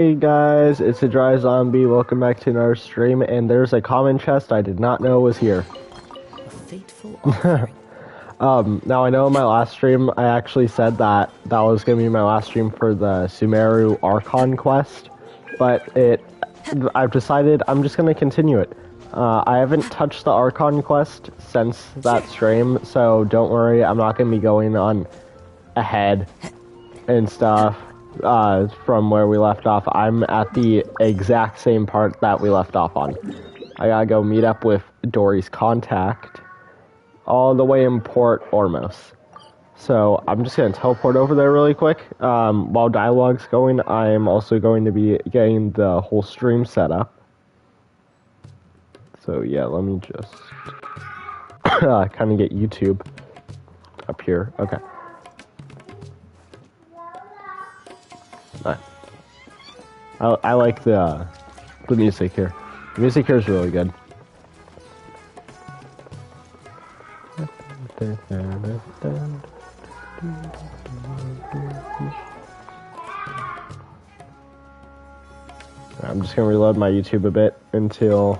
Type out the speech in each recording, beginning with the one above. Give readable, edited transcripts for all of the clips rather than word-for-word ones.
Hey guys, it's a dry zombie. Welcome back to another stream. And there's a common chest I did not know was here. A fateful offering. Now I know in my last stream I actually said that was gonna be my last stream for the Sumeru Archon quest, but I've decided I'm just gonna continue it. I haven't touched the Archon quest since that stream, so don't worry. I'm not gonna be going on ahead and stuff. From where we left off. I'm at the exact same part that we left off on. I gotta go meet up with Dory's contact all the way in Port Ormos. So I'm just gonna teleport over there really quick. While dialogue's going, I'm also going to be getting the whole stream set up. So yeah, let me just kind of get YouTube up here. Okay. I like the music here. The music here is really good. I'm just gonna reload my YouTube a bit until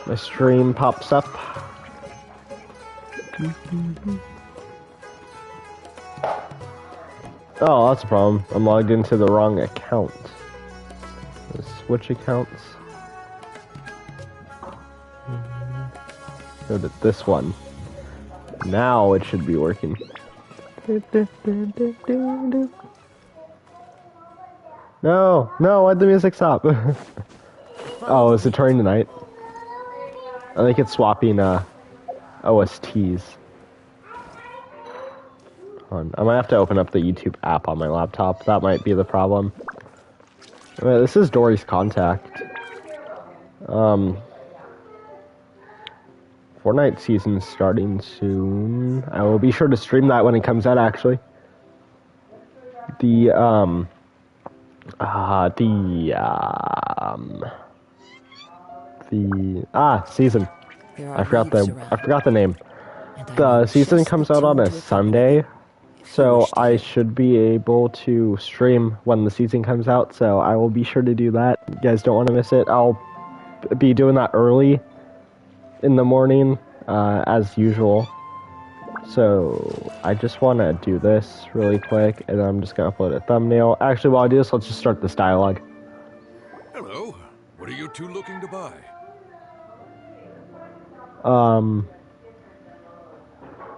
my stream pops up. Oh, that's a problem. I'm logged into the wrong account. Let's switch accounts. Go to this one. Now it should be working. No, why'd the music stop? Oh, is it turning tonight? I think it's swapping OSTs. I might have to open up the YouTube app on my laptop. That might be the problem. Right, this is Dory's contact. Fortnite season starting soon. I will be sure to stream that when it comes out, actually. Season. I forgot the name. The season comes out on a Sunday. So I should be able to stream when the season comes out, so I will be sure to do that. You guys don't want to miss it. I'll be doing that early in the morning, as usual. So I just want to do this really quick, and I'm just going to upload a thumbnail. Actually, while I do this, let's just start this dialogue. Hello. What are you two looking to buy?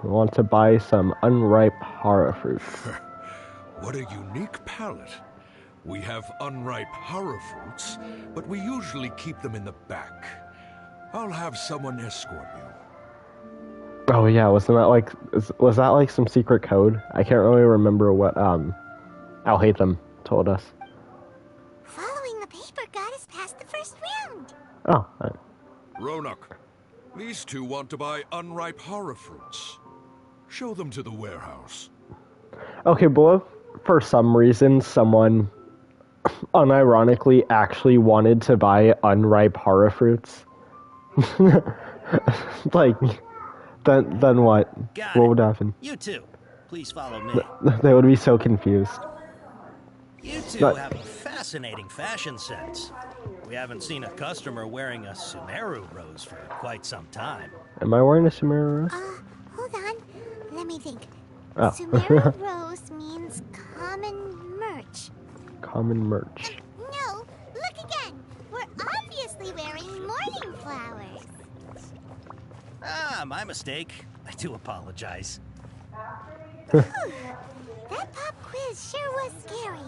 I want to buy some unripe hara fruits. What a unique palate. We have unripe hara fruits, but we usually keep them in the back. I'll have someone escort you. Oh yeah, was that like some secret code? I can't really remember what Al Hatham told us. Following the paper got us past the first round. Oh. Right. Ronak, these two want to buy unripe hara fruits. Show them to the warehouse. Okay, but if for some reason someone unironically actually wanted to buy unripe hara fruits, like, then what? What would happen? You two, please follow me. They would be so confused. You two have a fascinating fashion sense. We haven't seen a customer wearing a Sumeru rose for quite some time. Am I wearing a Sumeru rose? Hold on. Let me think. Oh. Sumeru rose means common merch. Common merch. No, look again. We're obviously wearing morning flowers. Ah, my mistake. I do apologize. That pop quiz sure was scary.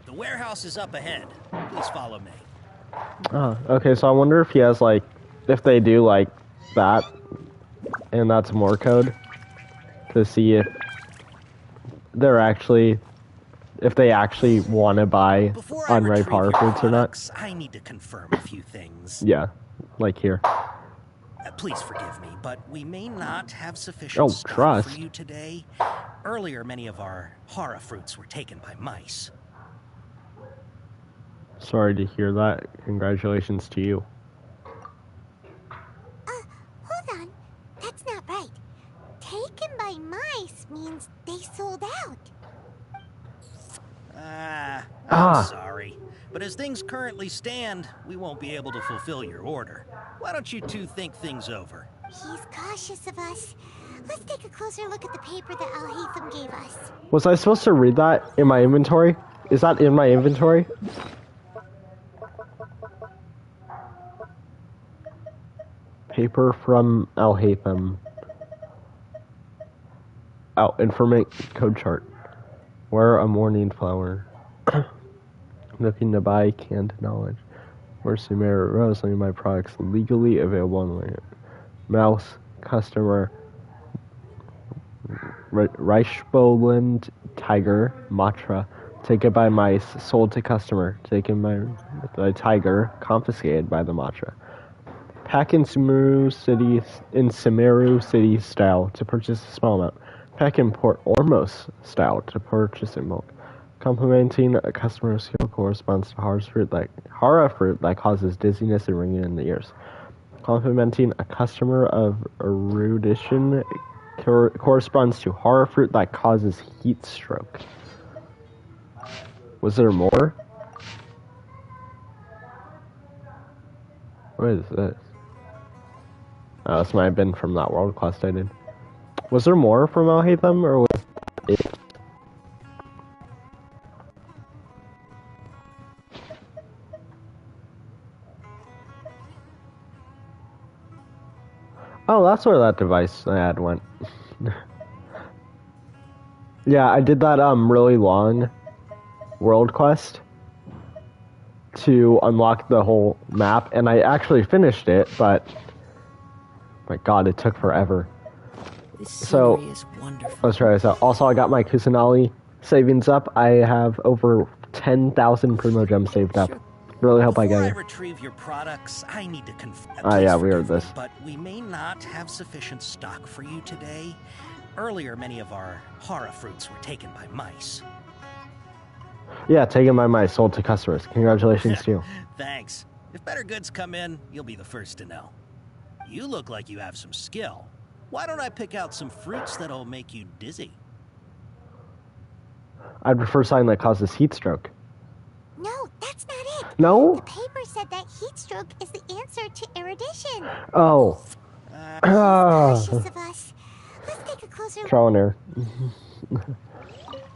The warehouse is up ahead. Please follow me. Oh, okay, so I wonder if he has, like, if they do, like, that, and that's more code, to see if they actually want to buy unripe hara fruits or not. I need to confirm a few things. Yeah, like here. Please forgive me, but we may not have sufficient stock for you today. Earlier, many of our hara fruits were taken by mice. Sorry to hear that. Congratulations to you. Hold on. That's not right. Taken by mice means they sold out. sorry, but as things currently stand, we won't be able to fulfill your order. Why don't you two think things over? He's cautious of us. Let's take a closer look at the paper that Al-Haytham gave us. Was I supposed to read that in my inventory? Is that in my inventory? Paper from Al-Haytham. Oh, informant code chart. Wear a morning flower. Looking to buy canned knowledge. Where Sumeru Rose, let me buy products legally available on the market. Mouse, customer. Reichboland tiger, Matra. Taken by mice, sold to customer. Taken by the tiger, confiscated by the Matra. Pack in Sumeru City style to purchase a small amount. Pack in Port Ormos style to purchase in bulk. Complementing a customer's skill corresponds to Hara fruit that causes dizziness and ringing in the ears. Complementing a customer of erudition corresponds to Hara fruit that causes heat stroke. Was there more? What is this? Oh, this might have been from that world quest I did. Was there more from Al-Haytham, or was it? Oh, that's where that device I had went. Yeah, I did that really long world quest to unlock the whole map, and I actually finished it, but my god, it took forever. This So scenery is wonderful. let's try this out. Also, I got my Kusanali savings up. I have over 10,000 Primo Gems saved up. Really hope I Before get I it. retrieve your products, I need to confirm. Oh yeah, we heard this. But we may not have sufficient stock for you today. Earlier, many of our Hara fruits were taken by mice. Yeah, taken by my sold to customers. Congratulations to you. Thanks. If better goods come in, you'll be the first to know. You look like you have some skill. Why don't I pick out some fruits that'll make you dizzy? I'd prefer something that causes heat stroke. No, that's not it. No? The paper said that heat stroke is the answer to erudition. Oh. He's cautious of us. Let's take a closer look. Trial and error.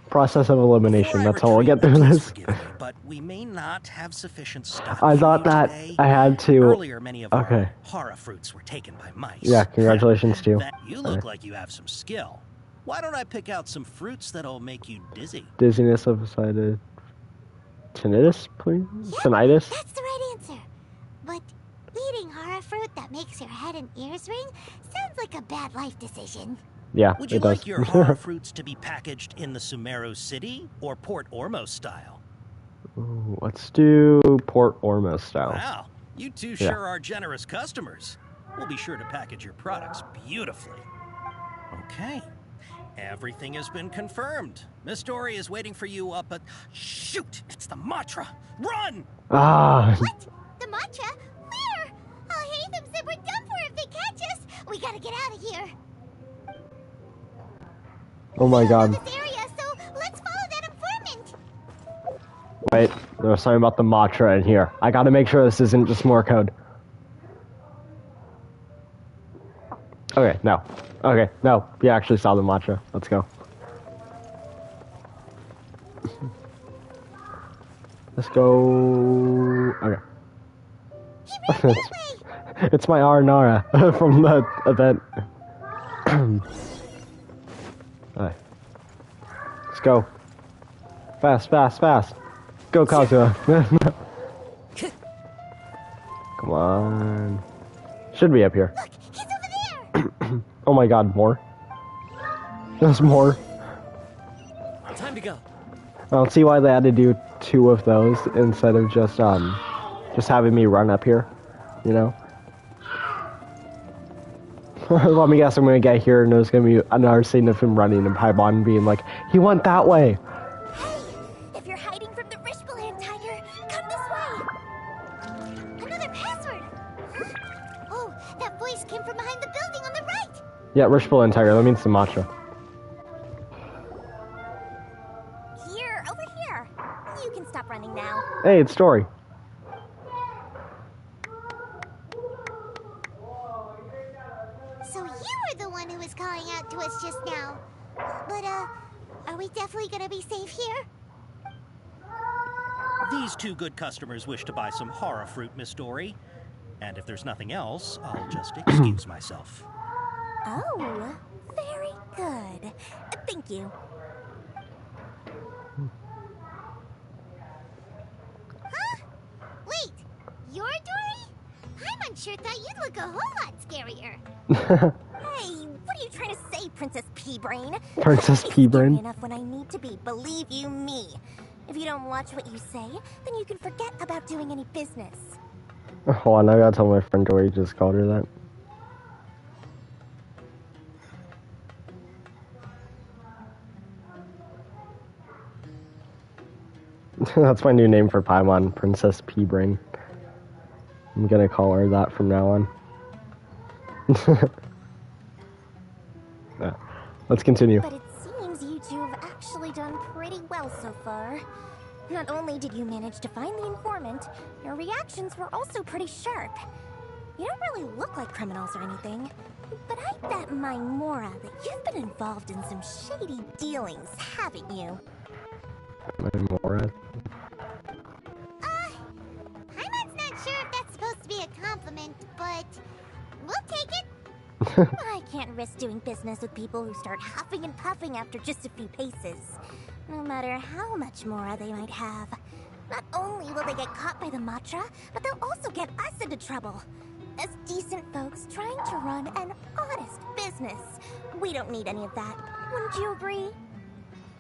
Process of elimination. Before I That's how we'll get through retrieve, this. forgive me, but we may not have sufficient stock. I for thought you that today. I had to. Earlier, many of Okay. our Hara fruits were taken by mice. Yeah, congratulations to you. You look like you have some skill. Why don't I pick out some fruits that'll make you dizzy? Dizziness of decided. Tinnitus, please? Yep, Tinnitus? that's the right answer. But eating Hara fruit that makes your head and ears ring sounds like a bad life decision. Yeah, Would you it does. like your Hara fruits to be packaged in the Sumeru City or Port Ormos style? Ooh, let's do Port Ormos style. Wow, you two Yeah. sure are generous customers. We'll be sure to package your products beautifully. Okay, everything has been confirmed. Miss Dory is waiting for you up at... Shoot, it's the Matra! Run! Ah, What? The mantra? Where? Al-Haytham said we're done for if they catch us. We gotta get out of here. oh my We don't know god. this area, so let's follow that informant. Wait, there was something about the Matra in here. I gotta make sure this isn't just more code. Okay, no. Okay, no. We actually saw the Matra. Let's go. Let's go. Okay. He ran that way. It's my Arnara from the event. Alright. Let's go. Fast, fast, fast. Go, Kazuha. Come on. Should be up here. Look, he's over there. Oh my god, more? There's more. Time to go. I don't see why they had to do 2 of those instead of just having me run up here, you know? Let me guess, I'm gonna get here and there's gonna be another scene of him running and Paimon being like, he went that way! Hey, if you're hiding from the Rishbaland tiger, come this way. Another password. Huh? Oh, that voice came from behind the building on the right. Yeah, Rishbal and Tiger, that means the Matcha. Here, over here. You can stop running now. Hey, it's Dory. So you were the one who was calling out to us just now. But, are we definitely gonna be safe here? These two good customers wish to buy some horror fruit, Miss Dory. And if there's nothing else, I'll just excuse myself. Oh, very good. Thank you. Huh? Wait, you're Dory? I'm unsure thought you'd look a whole lot scarier. Hey, what are you trying to say, Princess Pea-Brain? Princess I'm Pea-Brain? scary enough when I need to be, believe you me. If you don't watch what you say, then you can forget about doing any business. Hold on, I gotta tell my friend Dory just called her that. That's my new name for Paimon, Princess Pea-Brain. I'm gonna call her that from now on. Yeah. Let's continue. But it seems you two have actually done pretty well so far. Not only did you manage to find the informant, your reactions were also pretty sharp. You don't really look like criminals or anything, but I bet my Mora that you've been involved in some shady dealings, haven't you? Mora? Paimon's not sure if that's supposed to be a compliment, but we'll take it. I can't risk doing business with people who start huffing and puffing after just a few paces. No matter how much Mora they might have. Not only will they get caught by the Matra, but they'll also get us into trouble. As decent folks trying to run an honest business. We don't need any of that. Wouldn't you agree?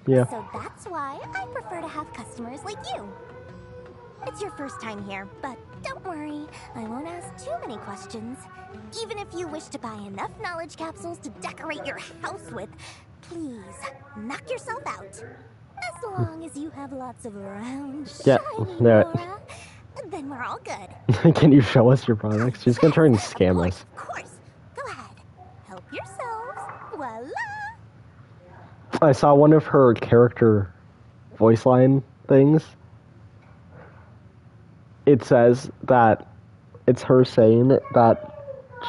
Yeah. So that's why I prefer to have customers like you. It's your first time here, but don't worry, I won't ask too many questions. Even if you wish to buy enough knowledge capsules to decorate your house with, please, knock yourself out. As long as you have lots of round, Yeah, shiny yeah. Mora, then we're all good. Can you show us your products? She's gonna try and scam us. Of course. Go ahead. Help yourselves. Voila! I saw one of her character voice line things. It says that it's her saying that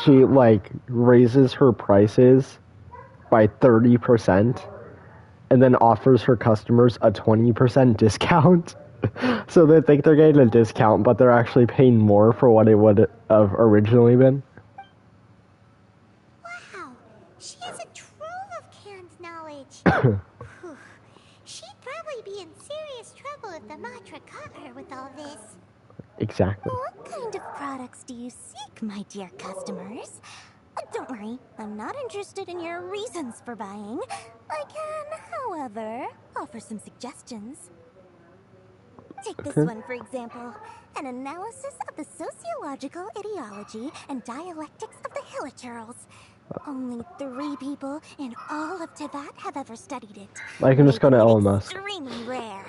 she, like, raises her prices by 30% and then offers her customers a 20% discount. So they think they're getting a discount, but they're actually paying more for what it would have originally been. Wow, she has a trove of canned knowledge. Whew. She'd probably be in serious trouble if the Matra caught her with all this. Exactly. What kind of products do you seek, my dear customers? Don't worry, I'm not interested in your reasons for buying. I can, however, offer some suggestions. Take this one, for example. An analysis of the sociological ideology and dialectics of the Hilichurls. Only 3 people in all of Teyvat have ever studied it. I can just go to Making it Elon Musk. extremely rare.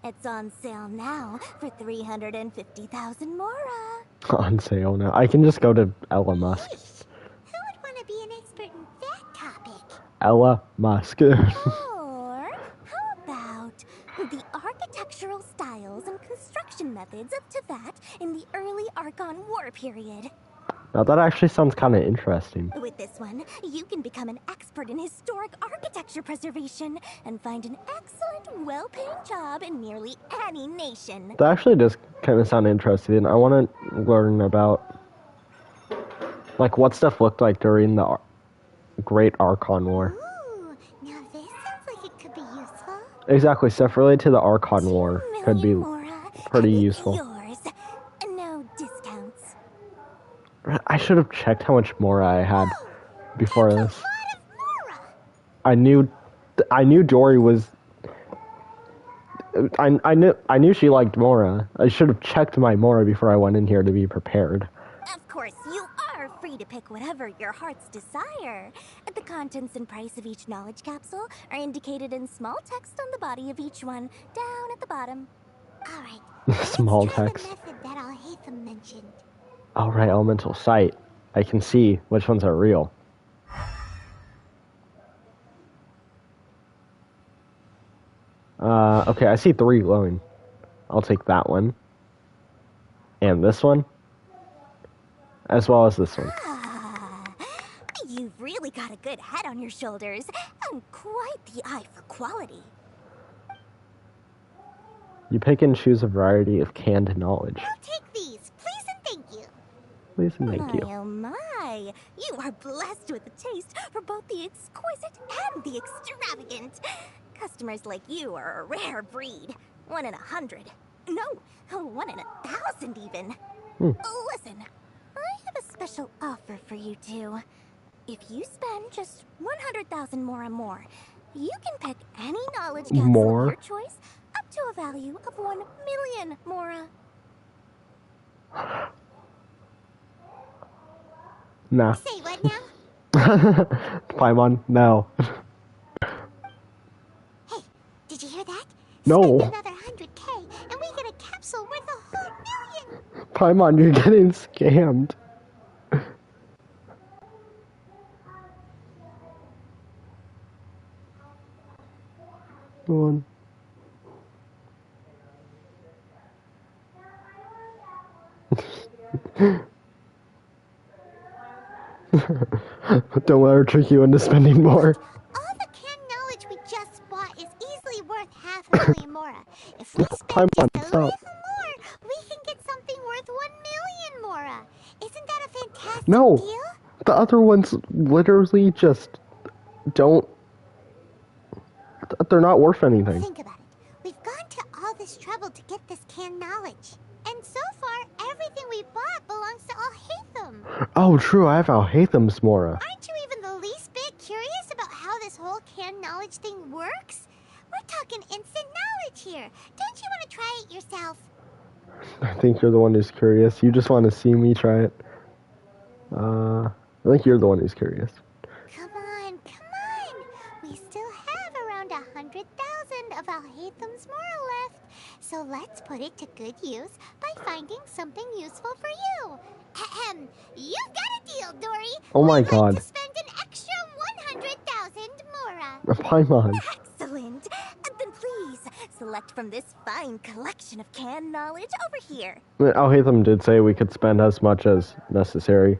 It's on sale now for 350,000 Mora. On sale now. I can just go to Elon Musk. Who would want to be an expert in that topic? Ella Musk. Or how about the architectural styles and construction methods of Teyvat in the early Archon War period? Now that actually sounds kind of interesting. With this one, you can become an expert in historic architecture preservation and find an excellent, well-paying job in nearly any nation. That actually does kind of sound interesting. I want to learn about, like, what stuff looked like during the Great Archon War. Ooh, now this sounds like it could be useful. Exactly, stuff related to the Archon War 2 could be million Mora, pretty and it's useful. yours. No discounts. I should have checked how much more I had before That's this. a lot of Mora. I knew Dory was. I knew she liked Mora. I should have checked my Mora before I went in here to be prepared. Of course, you are free to pick whatever your heart's desire. The contents and price of each knowledge capsule are indicated in small text on the body of each one, down at the bottom. All right. Small let's try text. the method that Al-Haytham mentioned. Alright, elemental sight. I can see which ones are real. Okay, I see 3 glowing. I'll take that one. And this one. As well as this one. You've really got a good head on your shoulders, and quite the eye for quality. You pick and choose a variety of canned knowledge. I'll take these, please and thank you. Please and thank you. Oh my, you are blessed with a taste for both the exquisite and the extravagant. Customers like you are a rare breed. 1 in 100. No, 1 in 1,000 even. Listen, I have a special offer for you two. If you spend just 100,000 more, you can pick any knowledge capsule More? of your choice up to a value of 1 million mora. Nah. Say what now? Paimon, no. Hey, did you hear that? No. Spend another 100K and we get a capsule worth a whole million. Paimon, you're getting scammed. One. Don't let her trick you into spending more. All the canned knowledge we just bought is easily worth 500,000 mora. If we spend Paimon, just a stop. little more, we can get something worth 1 million mora. Isn't that a fantastic No. deal? The other ones literally just don't... They're not worth anything. Think about it. We've gone to all this trouble to get this canned knowledge. And so far, everything we bought belongs to Alhaitham. Oh, true, I have Alhaitham's Mora. Aren't you even the least bit curious about how this whole canned knowledge thing works? We're talking instant knowledge here. Don't you want to try it yourself? I think you're the one who's curious. You just want to see me try it. I think you're the one who's curious. Come on. We still have around 100,000 of Alhaitham's Mora left. So let's put it to good use by finding something useful for you. Ahem. You've got a deal, Dory. Oh my We'd god. like to spend an extra 100,000 Mora. Paimon. Excellent. Then please, select from this fine collection of canned knowledge over here. Alhaitham did say we could spend as much as necessary.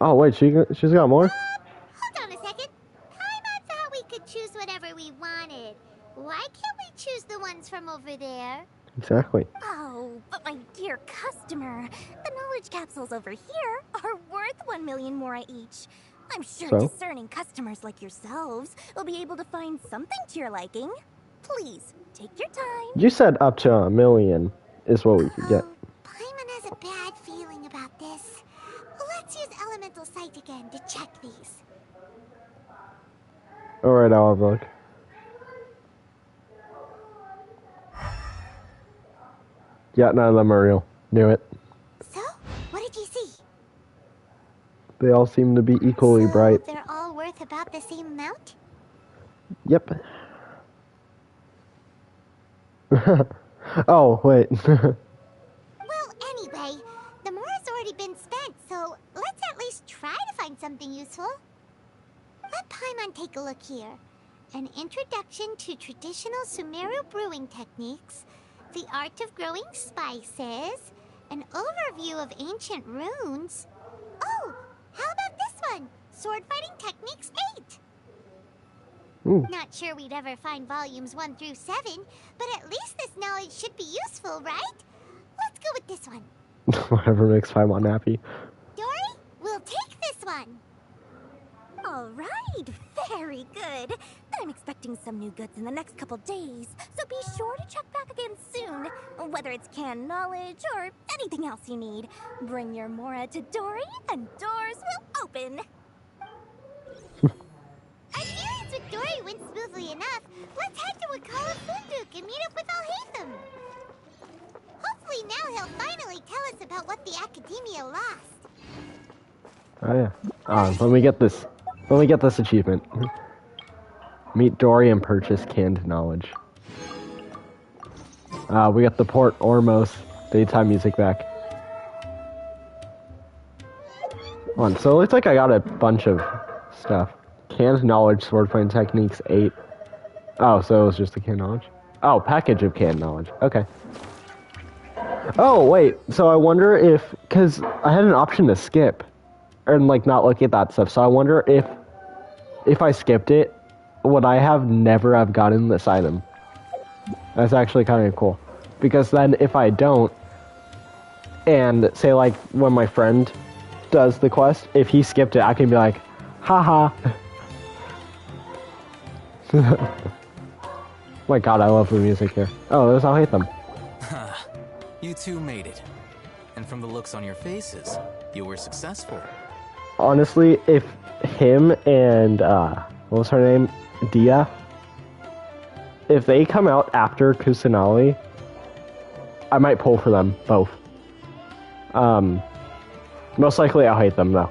Oh, wait, she's got more? Hold on a second. Paimon thought we could choose whatever we wanted. Why can't we choose the ones from over there? Exactly. Oh, but my dear customer, the knowledge capsules over here are worth 1 million mora each. I'm sure So? discerning customers like yourselves will be able to find something to your liking. Please, take your time. You said up to 1 million is what we could get. Oh, Paimon has a bad feeling about this. Let's use Elemental Sight again to check these. Alright, I'll have a look. Yeah, none of them are real. Knew it. So, what did you see? They all seem to be equally So bright. they're all worth about the same amount? Yep. Oh, wait. Well, anyway, the mora's already been spent, so let's at least try to find something useful. Let Paimon take a look here. An introduction to traditional Sumeru brewing techniques, the art of growing spices, an overview of ancient runes. Oh, how about this one? Sword fighting techniques 8. Ooh. Not sure we'd ever find volumes 1 through 7, but at least this knowledge should be useful, right? Let's go with this one. Whatever makes Paimon happy. Dory, we'll take this one. All right, very good. I'm expecting some new goods in the next couple days, so be sure to check back again soon. Whether it's canned knowledge or anything else you need, bring your Mora to Dory and doors will open. Our dealings with Dory went smoothly enough. Let's head to Wakala Funduk and meet up with Alhaitham. Hopefully now he'll finally tell us about what the Academia lost. Oh, yeah. Let me get this. Let me get this achievement. Meet Dory and purchase canned knowledge. We got the Port Ormos daytime music back. Hold on, so it looks like I got a bunch of stuff. Canned knowledge, sword fighting techniques 8. Oh, so it was just the canned knowledge? Oh, package of canned knowledge. Okay. Oh, wait. So I wonder if... Because I had an option to skip. And, like, not look at that stuff. So I wonder if I skipped it, would I have never have gotten this item? That's actually kind of cool. Because then if I don't, and say, like, when my friend does the quest, if he skipped it, I can be like, haha. My god, I love the music here. Oh, there's I'll hate them. You two made it. And from the looks on your faces, you were successful. Honestly, if him and, what was her name? Dia? If they come out after Kusanali, I might pull for them, both. Most likely I'll hate them, though.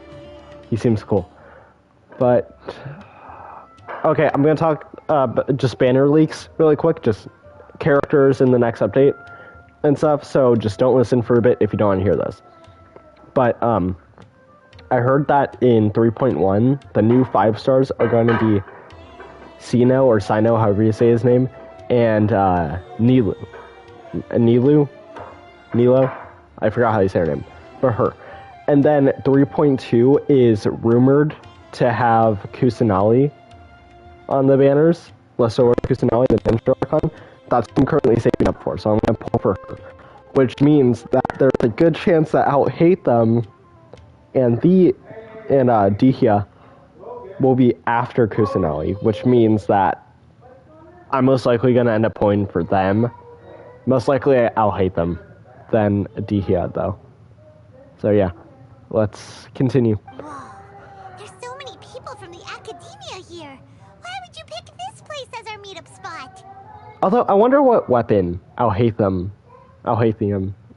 He seems cool. But, okay, I'm gonna talk, just banner leaks really quick, just characters in the next update and stuff, so just don't listen for a bit if you don't want to hear this. But, I heard that in 3.1, the new 5 stars are going to be Sino, or Sino, however you say his name, and Nilo. I forgot how you say her name, but her. And then 3.2 is rumored to have Kusanali on the banners. Lesser Kusanali, the Densho Archon. That's what I'm currently saving up for, so I'm going to pull for her. Which means that there's a good chance that I'll hate them, and Dihya will be after Kusanali, which means that I'm most likely going to end up pulling for them. Most likely I'll hate them than Dihya, though. So yeah, let's continue. Whoa, there's so many people from the academia here. Why would you pick this place as our meetup spot? Although, I wonder what weapon Alhaitham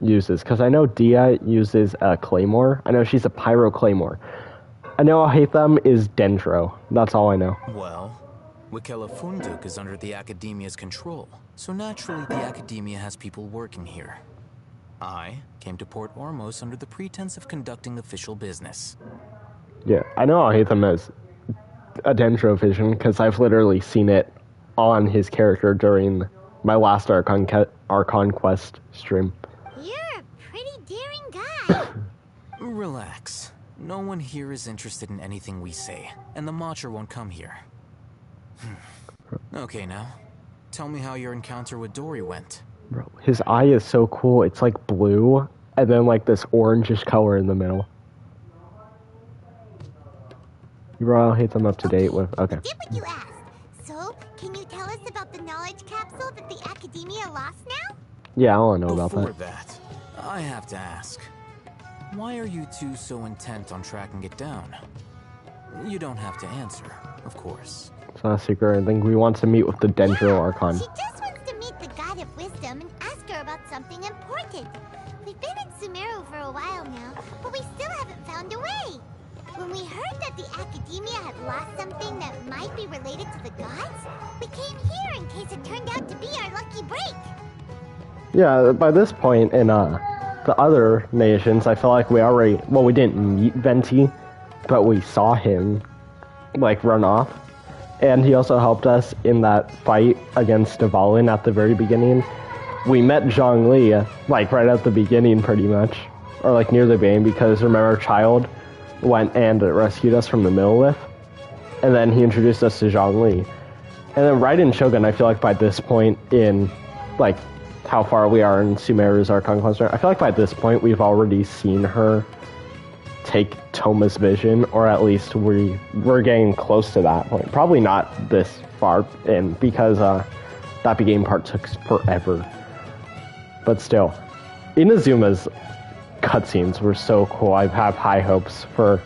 uses, because I know Dia uses a claymore. I know she's a pyro claymore. I know Alhaitham is Dendro. That's all I know. Well, Wikela Funduk is under the Academia's control, so naturally the Academia has people working here. I came to Port Ormos under the pretense of conducting official business. Yeah, I know Alhaitham has a Dendro vision, because I've literally seen it on his character during my last Archon quest stream. You're a pretty daring guy. Relax. No one here is interested in anything we say, and the Matcher won't come here. Okay, now, tell me how your encounter with Dory went. Bro, his eye is so cool. It's like blue, and then like this orangish color in the middle. You brought Alhaitham up to date with... Okay. I did what you asked. So, can you tell us about the knowledge capsule that the Academia lost now? Yeah, I want to know about Before that. that, I have to ask, why are you two so intent on tracking it down? You don't have to answer, of course. It's not a secret. I think we want to meet with the Dendro Archon. She just wants to meet the God of Wisdom and ask her about something important. We've been in Sumeru for a while now, but we still haven't found a way. When we heard that the Academia had lost something that might be related to the gods, we came here in case it turned out to be our lucky break. Yeah, by this point in the other nations, I feel like we already... Well, we didn't meet Venti, but we saw him, like, run off. And he also helped us in that fight against Devalin at the very beginning. We met Zhongli, like, right at the beginning, pretty much. Or, like, near the beginning, because, remember, Child went and rescued us from the Millilith? And then he introduced us to Zhongli. And then right in Shogun, I feel like by this point in, like, how far we are in Sumeru's Archon Cluster, I feel like by this point we've already seen her take Toma's vision, or at least we're getting close to that point. Probably not this far in, because that beginning part took forever. But still, Inazuma's cutscenes were so cool. I have high hopes for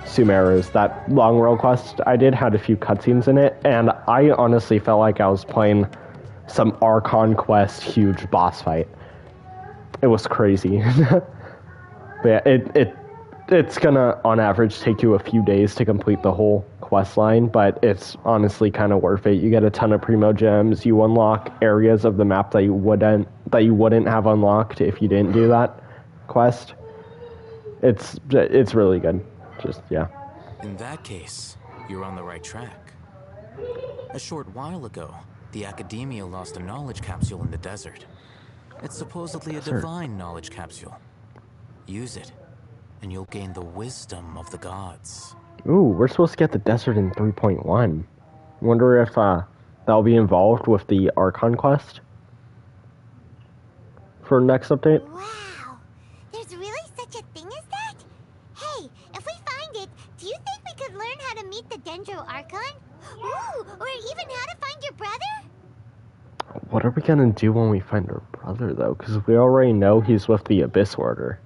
Sumeru's. That long road quest I did had a few cutscenes in it, and I honestly felt like I was playing some Archon quest huge boss fight. It was crazy. But yeah, it's gonna on average take you a few days to complete the whole quest line, but it's honestly kind of worth it. You get a ton of primo gems, you unlock areas of the map that you wouldn't have unlocked if you didn't do that quest. It's really good. Just yeah. In that case, you're on the right track. A short while ago, the Academia lost a knowledge capsule in the desert. It's supposedly a divine knowledge capsule. Use it, and you'll gain the wisdom of the gods. Ooh, we're supposed to get the desert in 3.1. Wonder if that'll be involved with the Archon quest for next update. Wow, there's really such a thing as that? Hey, if we find it, do you think we could learn how to meet the Dendro Archon? Ooh, or even how to find your brother? What are we gonna do when we find our brother, though? Because we already know he's with the Abyss Order.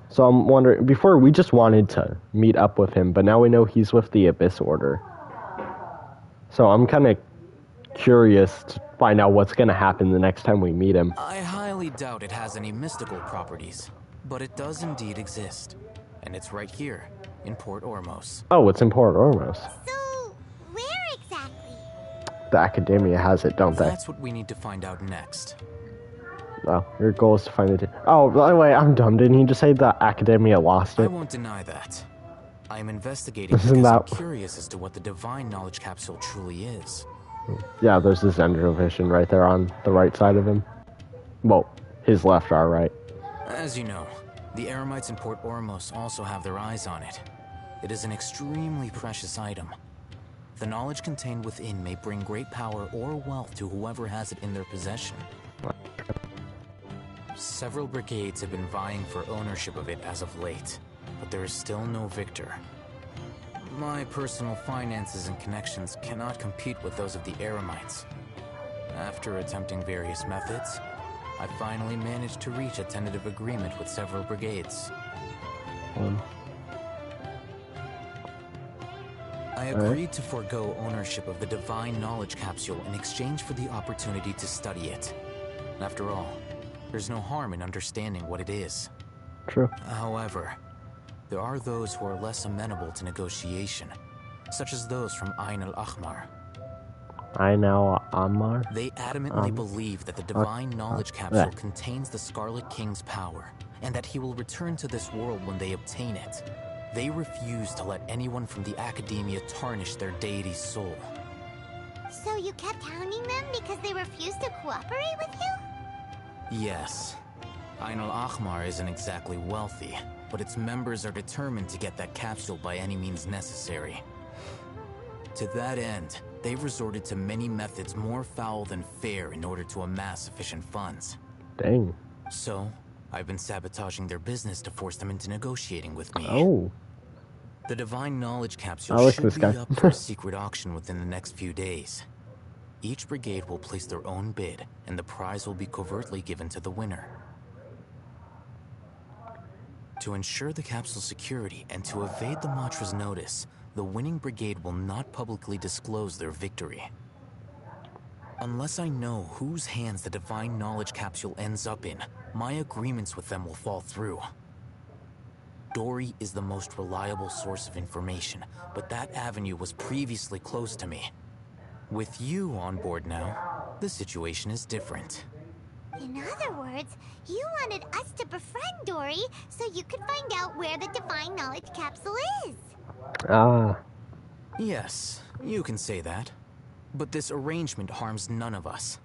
So I'm wondering, before we just wanted to meet up with him, but now we know he's with the Abyss Order. So I'm kind of curious to find out what's gonna happen the next time we meet him. I highly doubt it has any mystical properties, but it does indeed exist. And it's right here, in Port Ormos. Oh, it's in Port Ormos. So, where exactly? The Academia has it, don't they? That's what we need to find out next. Oh, your goal is to find it. Oh, by the way, I'm dumb. Didn't he just say the Academia lost I it? won't deny that. I am investigating Isn't because I'm that- curious as to what the divine knowledge capsule truly is. Yeah, there's this Zendro vision right there on the right side of him. Well, his left, our right. As you know, the Eremites in Port Ormos also have their eyes on it. It is an extremely precious item. The knowledge contained within may bring great power or wealth to whoever has it in their possession. Several brigades have been vying for ownership of it as of late, but there is still no victor. My personal finances and connections cannot compete with those of the Eremites. After attempting various methods, I finally managed to reach a tentative agreement with several brigades. I agreed to forego ownership of the divine knowledge capsule in exchange for the opportunity to study it. After all, there's no harm in understanding what it is. True. However, there are those who are less amenable to negotiation, such as those from Ain al-Ahmar. I know Ammar. They adamantly believe that the divine knowledge capsule contains the Scarlet King's power, and that he will return to this world when they obtain it. They refuse to let anyone from the Academia tarnish their deity's soul. So you kept hounding them because they refused to cooperate with you? Yes. Ain al-Ahmar isn't exactly wealthy, but its members are determined to get that capsule by any means necessary. To that end, they've resorted to many methods more foul than fair in order to amass sufficient funds. Dang. So, I've been sabotaging their business to force them into negotiating with me. Oh. The divine knowledge I capsule like should this be guy. up for a secret auction within the next few days. Each brigade will place their own bid, and the prize will be covertly given to the winner. To ensure the capsule's security and to evade the Matra's notice, the winning brigade will not publicly disclose their victory. Unless I know whose hands the divine knowledge capsule ends up in, my agreements with them will fall through. Dory is the most reliable source of information, but that avenue was previously closed to me. With you on board now, the situation is different. In other words, you wanted us to befriend Dory so you could find out where the divine knowledge capsule is. Ah. Yes, you can say that. But this arrangement harms none of us.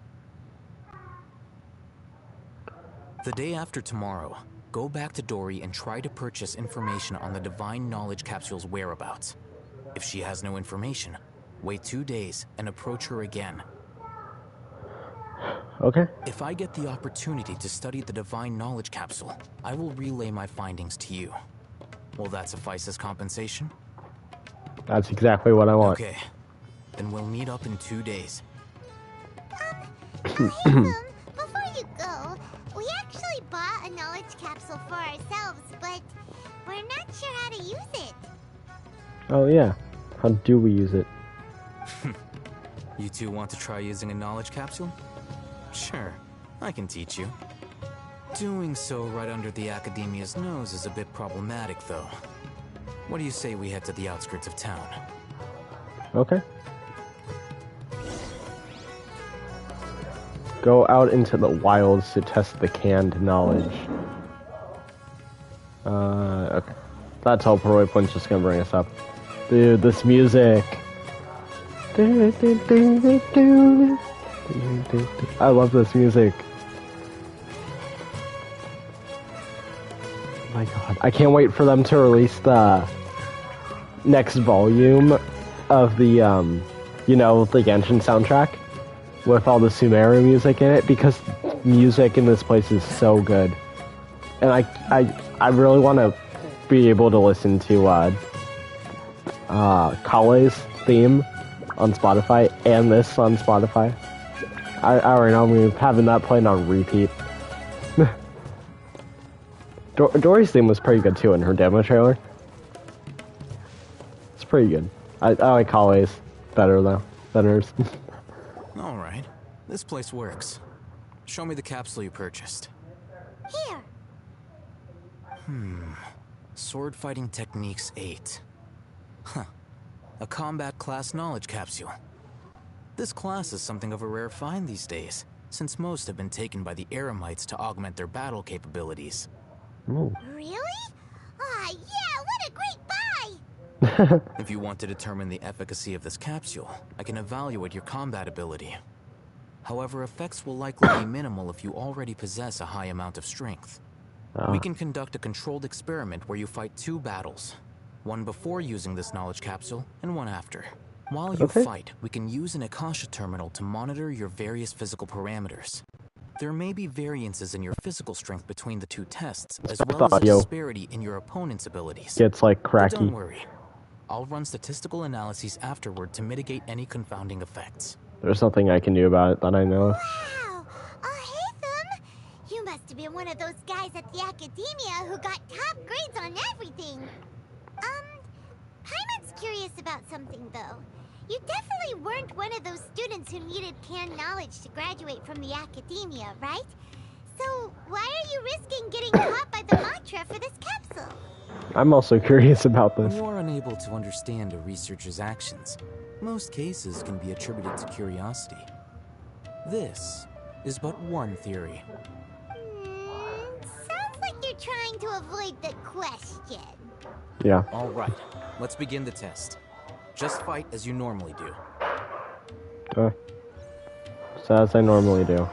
The day after tomorrow, go back to Dory and try to purchase information on the divine knowledge capsule's whereabouts. If she has no information, wait 2 days and approach her again. Okay. If I get the opportunity to study the divine knowledge capsule, I will relay my findings to you. Will that suffice as compensation? That's exactly what I want. Okay. Then we'll meet up in 2 days. Before you go, we actually bought a knowledge capsule for ourselves, but we're not sure how to use it. Oh, yeah. How do we use it? You two want to try using a knowledge capsule? Sure, I can teach you. Doing so right under the Academia's nose is a bit problematic, though. What do you say we head to the outskirts of town? Okay. Go out into the wilds to test the canned knowledge. Okay. That teleporter waypoint's just gonna bring us up. Dude, this music. I love this music. Oh my god. I can't wait for them to release the next volume of the, you know, the Genshin soundtrack with all the Sumeru music in it, because music in this place is so good. And I really want to be able to listen to, Kale's theme on Spotify and this on Spotify. I already know I'm having that playing on repeat. Dory's theme was pretty good too in her demo trailer. It's pretty good. I like Kale's better though than hers. Alright, this place works. Show me the capsule you purchased. Here. Sword Fighting Techniques 8. Huh. A combat class knowledge capsule. This class is something of a rare find these days, since most have been taken by the Eremites to augment their battle capabilities. Ooh. Really? Ah, yeah, what a great buy! If you want to determine the efficacy of this capsule, I can evaluate your combat ability. However, effects will likely be minimal if you already possess a high amount of strength. We can conduct a controlled experiment where you fight 2 battles. One before using this knowledge capsule, and one after. While you fight, we can use an Akasha terminal to monitor your various physical parameters. There may be variances in your physical strength between the 2 tests, as well as a disparity in your opponent's abilities. Gets like cracky. But don't worry. I'll run statistical analyses afterward to mitigate any confounding effects. There's nothing I can do about it that I know of. Wow! Oh, hey, Thumb! You must have been one of those guys at the Academia who got top grades on everything. Paimon's curious about something, though. You definitely weren't one of those students who needed canned knowledge to graduate from the Academia, right? So, why are you risking getting caught by the Matra for this capsule? I'm also curious about this. When you are unable to understand a researcher's actions, most cases can be attributed to curiosity. This is but one theory. Sounds like you're trying to avoid the question. Yeah. Alright, let's begin the test. Just fight as you normally do. So as I normally do.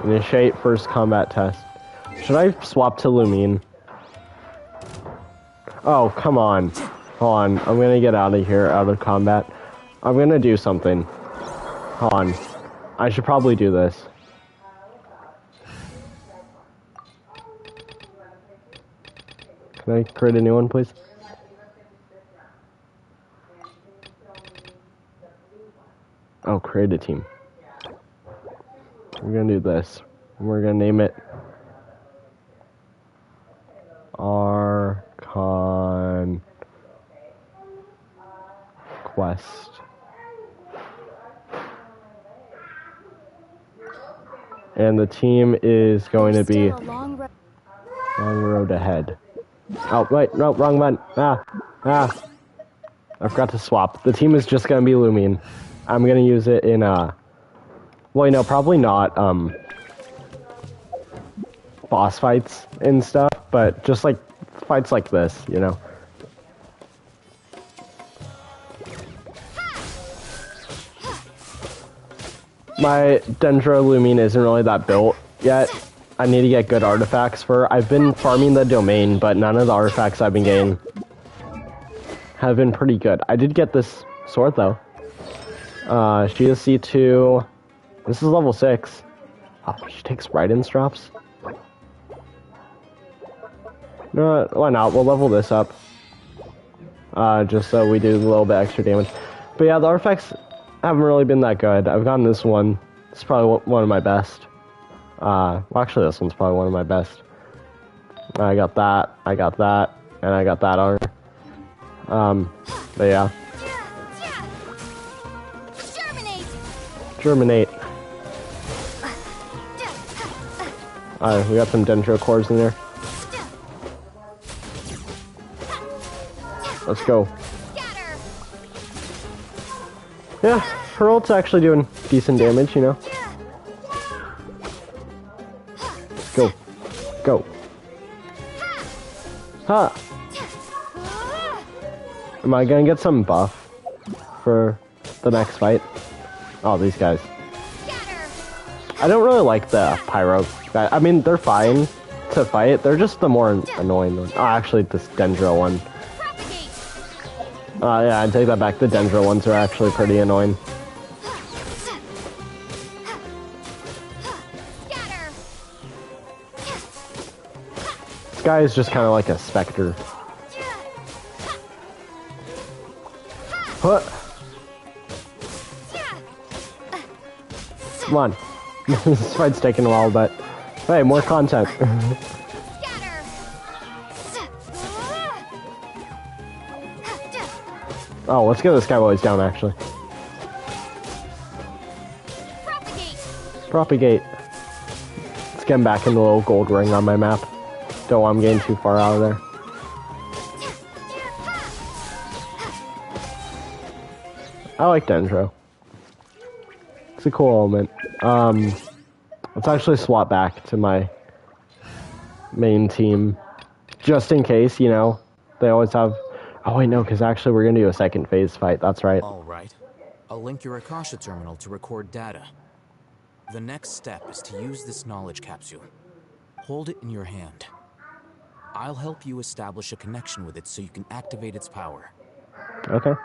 Initiate first combat test. Should I swap to Lumine? Oh, come on. Hold on. I'm gonna get out of here, out of combat. I'm gonna do something. Hold on. I should probably do this. Can I create a new one, please? Oh, create a team. We're gonna do this. We're gonna name it Archon Quest. And the team is going to be Long Road Ahead. Oh, wait, no, wrong button. I forgot to swap. The team is just gonna be Lumine. I'm gonna use it in, well, you know, probably not, boss fights and stuff, but just, like, fights like this, you know? My Dendro Lumine isn't really that built yet. I need to get good artifacts for her. I've been farming the domain, but none of the artifacts I've been getting have been pretty good. I did get this sword, though. She is C2. This is level 6. Oh, she takes Raiden's drops? No, why not? We'll level this up. Just so we do a little bit extra damage. But yeah, the artifacts haven't really been that good. I've gotten this one. It's probably one of my best. Well, actually, this one's probably one of my best. I got that, and I got that on her. But yeah. Germinate. Alright, we got some dendro cores in there. Let's go. Yeah, her ult's actually doing decent damage, you know. Go. Go. Ha! Am I gonna get some buff for the next fight. Oh, these guys. Scatter. I don't really like the pyro guy. I mean, they're fine to fight. They're just the more annoying one. Oh, actually, this Dendro one. Propagate. Yeah, I take that back. The Dendro ones are actually pretty annoying. Scatter. This guy is just kind of like a specter. Huh. Come on. This fight's taking a while, but hey, more content. Scatter. Oh, let's get this guy while he's down, actually. Propagate. Propagate. Let's get him back in the little gold ring on my map. Don't want him getting too far out of there. I like Dendro. It's a cool element. Let's actually swap back to my main team. Just in case, you know, they always have... Oh, wait, no, because actually we're going to do a second phase fight. That's right. Alright. I'll link your Akasha terminal to record data. The next step is to use this knowledge capsule. Hold it in your hand. I'll help you establish a connection with it so you can activate its power. Okay.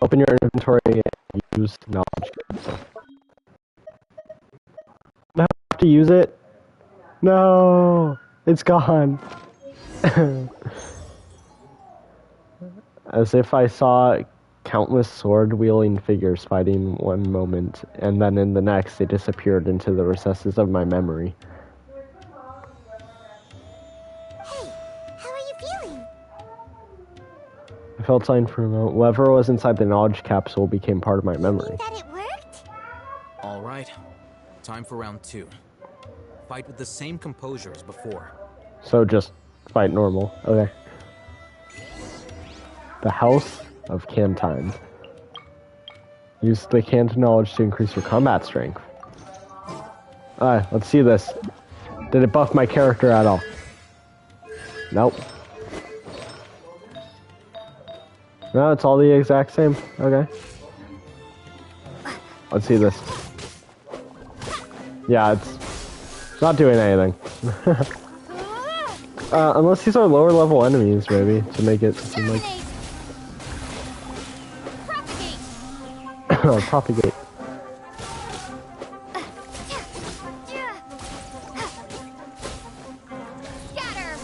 Open your inventory and use knowledge. I have to use it? No! It's gone! As if I saw countless sword-wielding figures fighting one moment, and then in the next they disappeared into the recesses of my memory. Hey, how are you feeling? I felt fine for a moment. Whatever was inside the knowledge capsule became part of my memory. That it worked? Alright. Time for round 2. Fight with the same composure as before. So just fight normal. Okay. The House of Cantine. Use the Canton knowledge to increase your combat strength. Alright, let's see this. Did it buff my character at all? Nope. No, it's all the exact same. Okay. Let's see this. Yeah, it's not doing anything. Unless these are lower level enemies, maybe, to make it seem like... Propagate. Propagate. Scatter.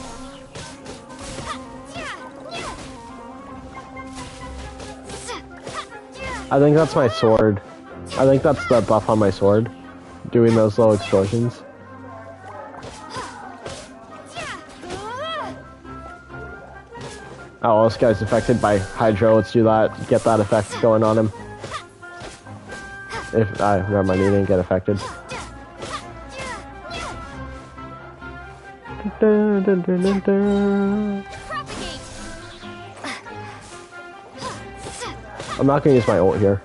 I think that's my sword. I think that's the buff on my sword. Doing those little explosions. Oh, this guy's affected by Hydro. Let's do that. Get that effect going on him. If never mind, he didn't get affected. I'm not gonna use my ult here.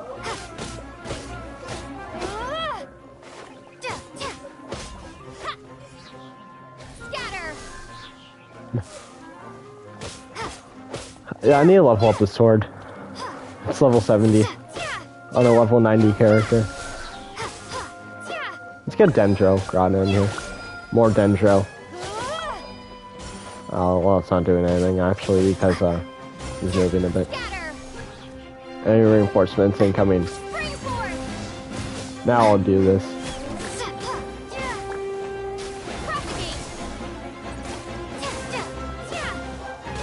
Yeah, I need to level up the sword. It's level 70. On a level 90 character. Let's get Dendro brought in here. More Dendro. Oh, well, it's not doing anything actually because he's moving a bit. Any reinforcements incoming. Now I'll do this.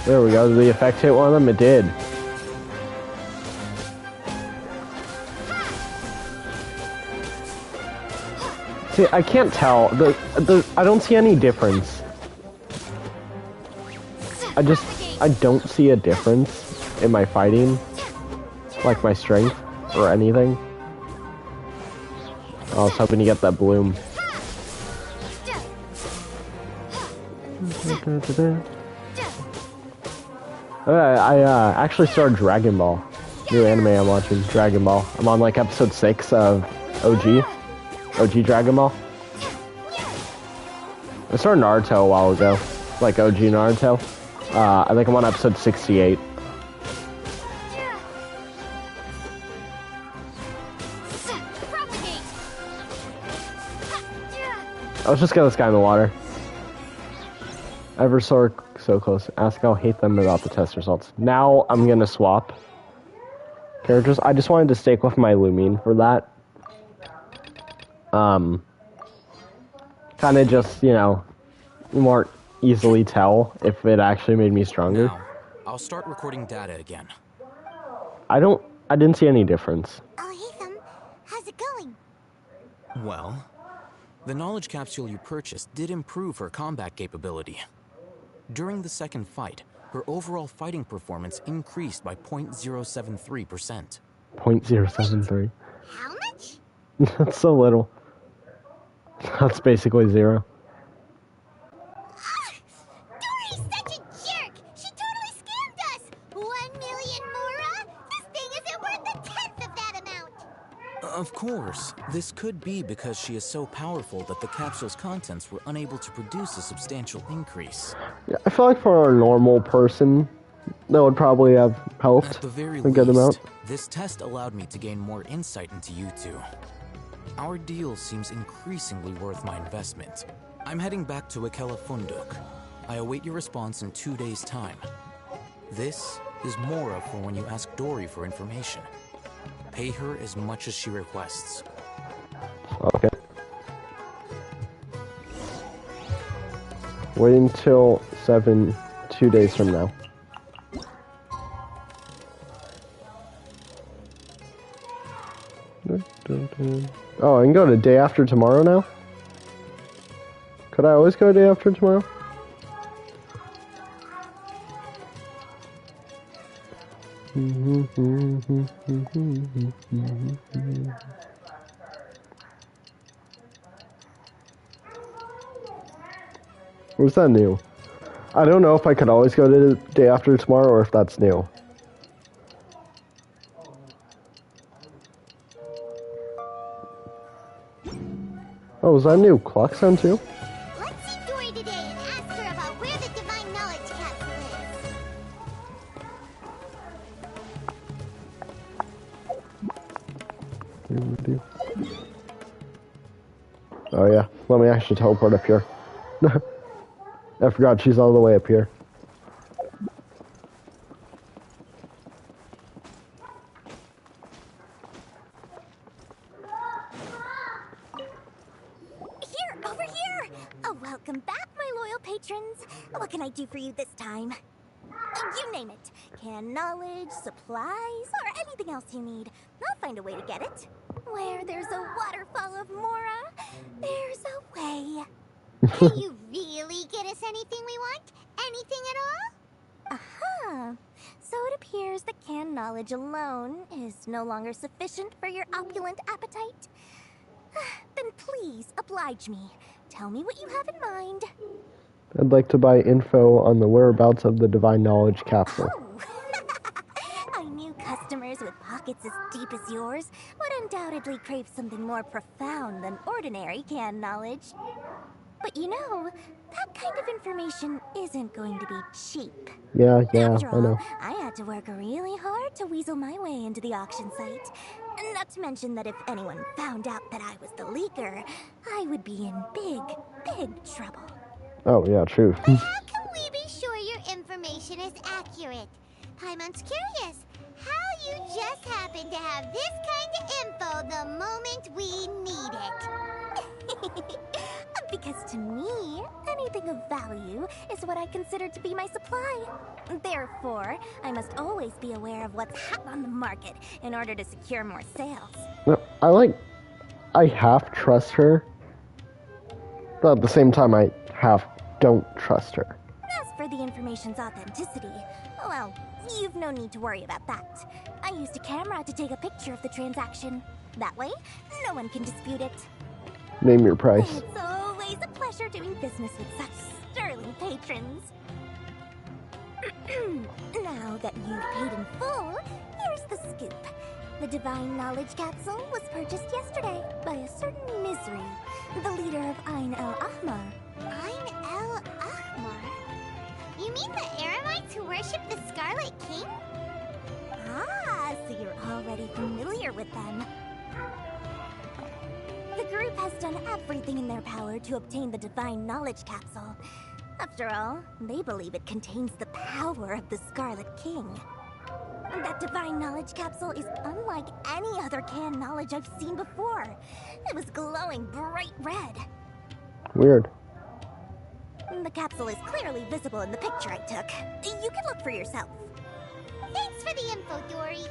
There we go. Did the effect hit one of them? It did. See, I can't tell. I don't see any difference. I don't see a difference in my fighting. Like my strength or anything. I was hoping to get that bloom. I actually started Dragon Ball. New anime I'm watching, Dragon Ball. I'm on like episode 6 of OG Dragon Ball. I started Naruto a while ago, like OG Naruto. I think I'm on episode 68. Let's just get this guy in the water. Ever so close. Ask I'll hate them about the test results. Now I'm gonna swap characters. I just wanted to stick with my Lumine for that. Kind of just, you know, more easily tell if it actually made me stronger. Now, I'll start recording data again. I didn't see any difference. Oh, hey, how's it going? Well, the knowledge capsule you purchased did improve her combat capability. During the second fight, her overall fighting performance increased by 0.073%. 0.073. How much? That's so little. That's basically zero. Dory's such a jerk! She totally scammed us! 1 million Mora? This thing isn't worth a tenth of that amount! Of course, this could be because she is so powerful that the capsule's contents were unable to produce a substantial increase. Yeah, I feel like for a normal person, that would probably have helped At the very a good amount. least, this test allowed me to gain more insight into you two. Our deal seems increasingly worth my investment. I'm heading back to Ikela Funduk. I await your response in 2 days' time. This is Mora for when you ask Dory for information. Pay her as much as she requests. Okay. Wait until 2 days from now. Oh, I can go to day after tomorrow now? Could I always go day after tomorrow? Was that new? I don't know if I could always go to the day after tomorrow or if that's new. Oh, was that new clock sound too? Let's see Dory today and ask her about where the divine knowledge capsule is. Oh yeah, let me actually teleport up here. I forgot she's all the way up here. Over here! Oh, welcome back, my loyal patrons. What can I do for you this time? You name it. Canned knowledge, supplies, or anything else you need. I'll find a way to get it. Where there's a waterfall of Mora, there's a way. Can you really get us anything we want? Anything at all? Uh-huh. So it appears that canned knowledge alone is no longer sufficient for your opulent appetite. Then please oblige me. Tell me what you have in mind. I'd like to buy info on the whereabouts of the divine knowledge capsule. Oh. I knew customers with pockets as deep as yours would undoubtedly crave something more profound than ordinary canned knowledge. But you know, that kind of information isn't going to be cheap. Yeah, After I know. all, I had to work really hard to weasel my way into the auction site. Not to mention that if anyone found out that I was the leaker, I would be in big, big trouble. Oh, yeah, true. How can we be sure your information is accurate? Paimon's curious how you just happen to have this kind of info the moment we need it. Because to me, anything of value is what I consider to be my supply. Therefore, I must always be aware of what's hot on the market in order to secure more sales. No, I half trust her, but at the same time, I half don't trust her. As for the information's authenticity, well, you've no need to worry about that. I used a camera to take a picture of the transaction. That way, no one can dispute it. Name your price. It's always a pleasure doing business with such sterling patrons. Now that you've paid in full, here's the scoop. The divine knowledge capsule was purchased yesterday by a certain Misery, the leader of Ain el Ahmar. Ain el Ahmar? You mean the Eremites who worship the Scarlet King? Ah, so you're already familiar with them. The group has done everything in their power to obtain the Divine Knowledge Capsule. After all, they believe it contains the power of the Scarlet King. And that Divine Knowledge Capsule is unlike any other canned knowledge I've seen before. It was glowing bright red. Weird. The capsule is clearly visible in the picture I took. You can look for yourself. Thanks for the info, Dory.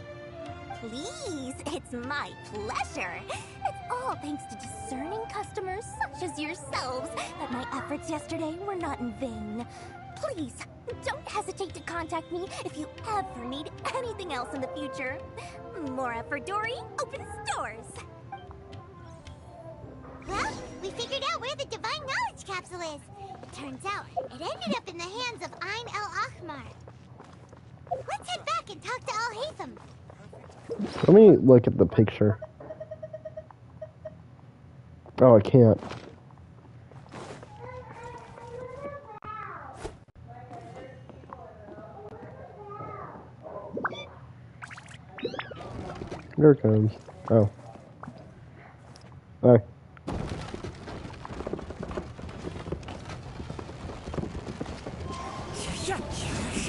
Please, it's my pleasure. It's all thanks to discerning customers such as yourselves that my efforts yesterday were not in vain. Please, don't hesitate to contact me if you ever need anything else in the future. More effort, Dory, opens doors. Well, we figured out where the Divine Knowledge Capsule is. Turns out, it ended up in the hands of Ain el-Ahmar. Let's head back and talk to Al-Haytham. Let me look at the picture. Oh, I can't. There it comes. Oh. Alright.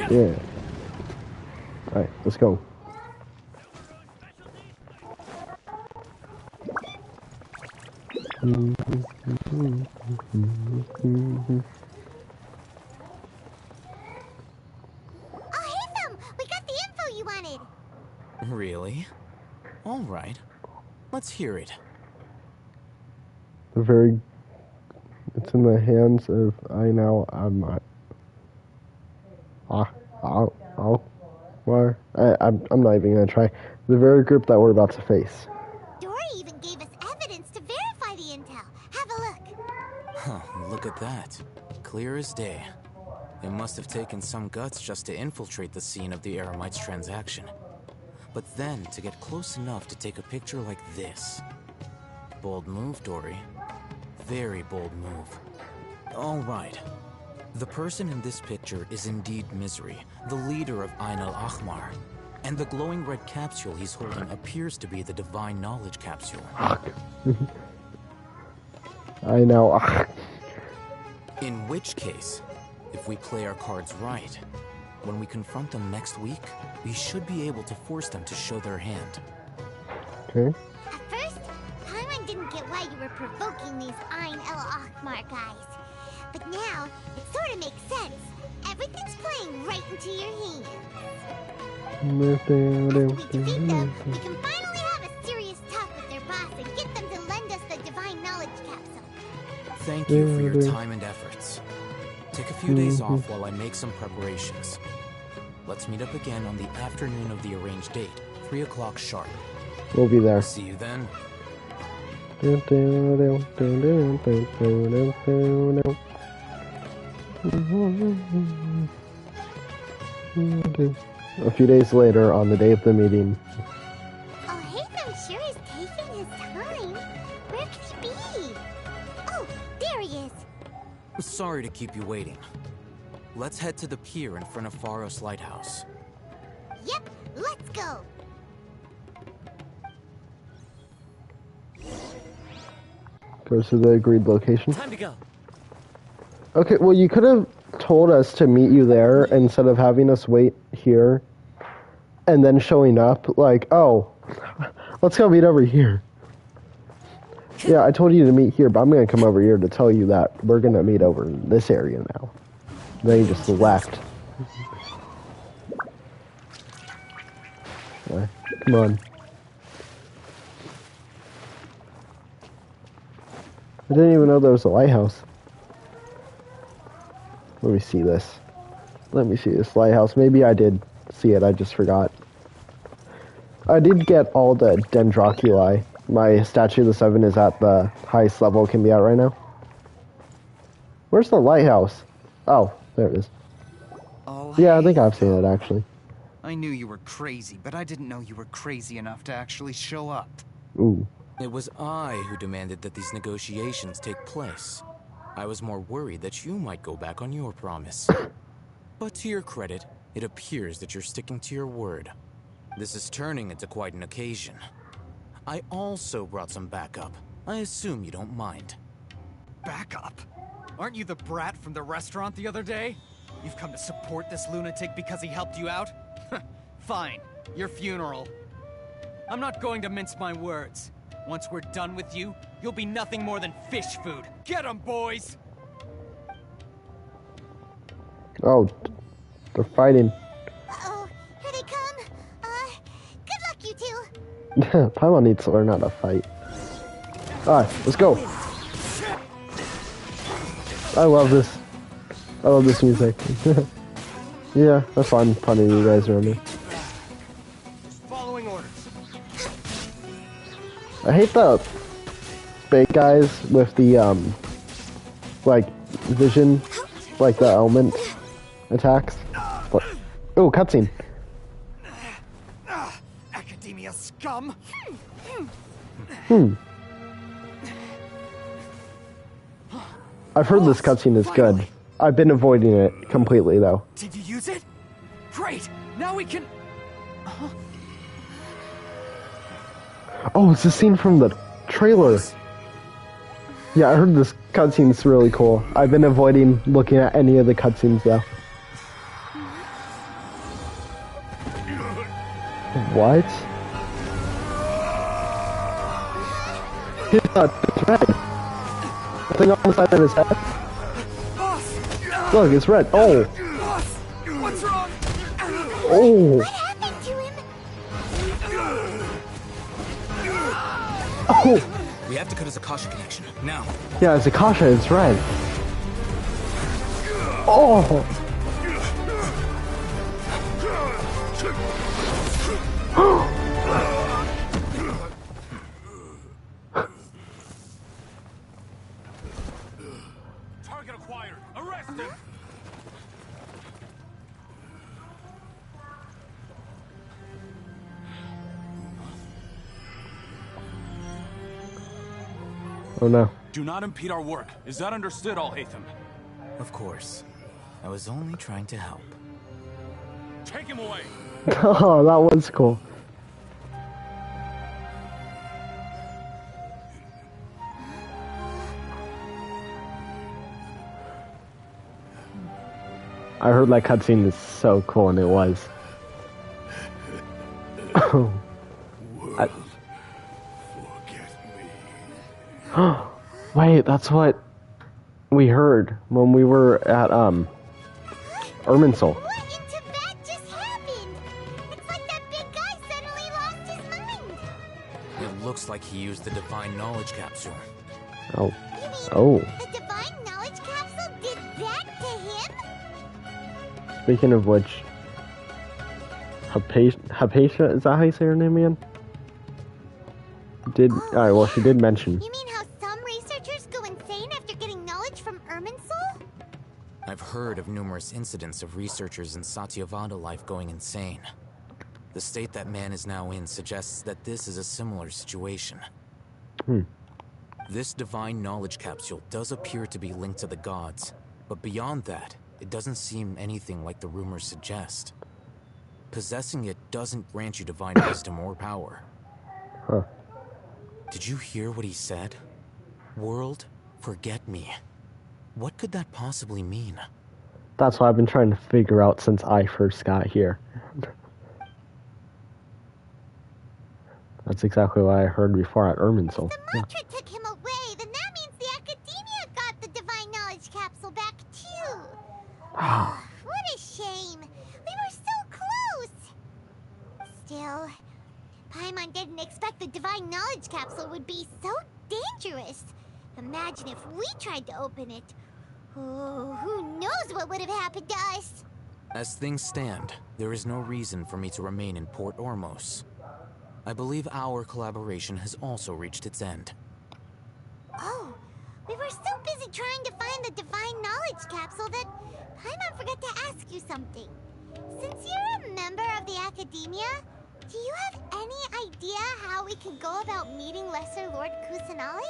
Yeah. Alright, let's go. Really? All right. Let's hear it. It's in the hands of I'm not. I'm not even gonna try. The very group that we're about to face. Dory even gave us evidence to verify the intel. Have a look. Huh, look at that. Clear as day. It must have taken some guts just to infiltrate the scene of the Eremites transaction. But then to get close enough to take a picture like this. Bold move, Dory. Very bold move. All right. The person in this picture is indeed Misery, the leader of Ain el-Ahmar. And the glowing red capsule he's holding appears to be the Divine Knowledge Capsule. I know. In which case, if we play our cards right, when we confront them next week, we should be able to force them to show their hand. Okay. At first, Paimon didn't get why you were provoking these Ain el-Ahmar guys. But now, it sort of makes sense. Everything's playing right into your hands. After we defeat them, we can finally have a serious talk with their boss and get them to lend us the Divine Knowledge Capsule. Thank you for your time and efforts. Take a few days off while I make some preparations. Let's meet up again on the afternoon of the arranged date, 3 o'clock sharp. We'll be there. See you then. A few days later, on the day of the meeting. Oh, Haytham sure is taking his time. Where could he be? Oh, there he is. Sorry to keep you waiting. Let's head to the pier in front of Pharos Lighthouse. Yep, let's go. Goes to the agreed location. Time to go. Okay, well, you could have told us to meet you there instead of having us wait here and then showing up like, oh, let's go meet over here. Yeah, I told you to meet here, but I'm going to come over here to tell you that we're going to meet over in this area now. Then you just left. Come on. I didn't even know there was a lighthouse. Let me see this. Let me see this lighthouse. Maybe I did see it, I just forgot. I did get all the Dendroculi. My Statue of the Seven is at the highest level it can be at right now. Where's the lighthouse? Oh, there it is. Oh, Yeah, I think I've seen it actually. I knew you were crazy, but I didn't know you were crazy enough to actually show up. Ooh. It was I who demanded that these negotiations take place. I was more worried that you might go back on your promise. But to your credit, it appears that you're sticking to your word. This is turning into quite an occasion. I also brought some backup. I assume you don't mind. Back up. Aren't you the brat from the restaurant the other day? You've come to support this lunatic because he helped you out? Fine. Your funeral. I'm not going to mince my words. Once we're done with you, you'll be nothing more than fish food. Get 'em, boys! Oh, they're fighting. Uh-oh, here they come. Good luck, you two. Paimon needs to learn how to fight. Alright, let's go. I love this. I love this music. Yeah, that's fun punting you guys around me. Following orders. I hate the big guys with the like vision, like the element attacks. But, oh, cutscene. Academia scum! I've heard this cutscene is good. I've been avoiding it completely though. Did you use it? Great! Now we can... Oh, it's the scene from the trailer. Yeah, I heard this cutscene's really cool. I've been avoiding looking at any of the cutscenes though. What? It's red. The thing on the side of his head. Look, it's red. Oh. What's wrong? Oh. What happened to him? Oh. We have to cut his Akasha connection, now. Yeah, it's Akasha, it's red. Oh. Target acquired. Arrest him. Oh no. Do not impede our work. Is that understood, Alhaitham? Of course. I was only trying to help. Take him away. Oh, that was cool. I heard that cutscene is so cool, and it was. Wait, that's what we heard when we were at Irminsul. What in Tibet just happened? It's like that big guy suddenly lost his mind. It looks like he used the Divine Knowledge Capsule. Oh. You mean Oh. the Divine Knowledge Capsule did that to him? Speaking of which, Hypatia, is that how you say her name again? Alright, well, she did mention. You mean how some researchers go insane after getting knowledge from Irminsul? I've heard of numerous incidents of researchers in Satyavada life going insane. The state that man is now in suggests that this is a similar situation. This divine knowledge capsule does appear to be linked to the gods, but beyond that, it doesn't seem anything like the rumors suggest. Possessing it doesn't grant you divine wisdom or power. Huh. Did you hear what he said? World, forget me. What could that possibly mean? That's what I've been trying to figure out since I first got here. That's exactly what I heard before at Irminsul. The mantra took him away, then that means the Academia got the Divine Knowledge Capsule back too. What a shame. We were so close. Still, Paimon didn't expect the Divine Knowledge Capsule would be so dangerous. Imagine if we tried to open it. Oh, who knows what would have happened to us? As things stand, there is no reason for me to remain in Port Ormos. I believe our collaboration has also reached its end. Oh, we were so busy trying to find the Divine Knowledge Capsule that Paimon forgot to ask you something. Since you're a member of the Academia, do you have any idea how we can go about meeting Lesser Lord Kusanali?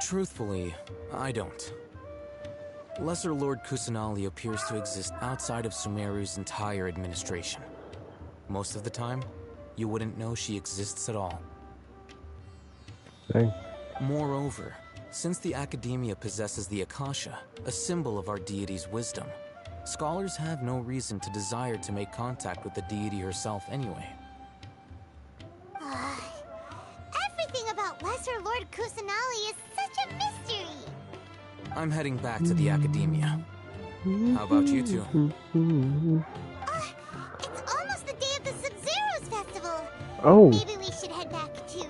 Truthfully, I don't. Lesser Lord Kusanali appears to exist outside of Sumeru's entire administration. Most of the time, you wouldn't know she exists at all. Dang. Moreover, since the Academia possesses the Akasha, a symbol of our deity's wisdom, scholars have no reason to desire to make contact with the deity herself anyway. Everything about Lesser Lord Kusanali is such a mystery. I'm heading back to the Academia. How about you two? It's almost the day of the Sub-Zero's festival. Oh. Maybe we should head back too.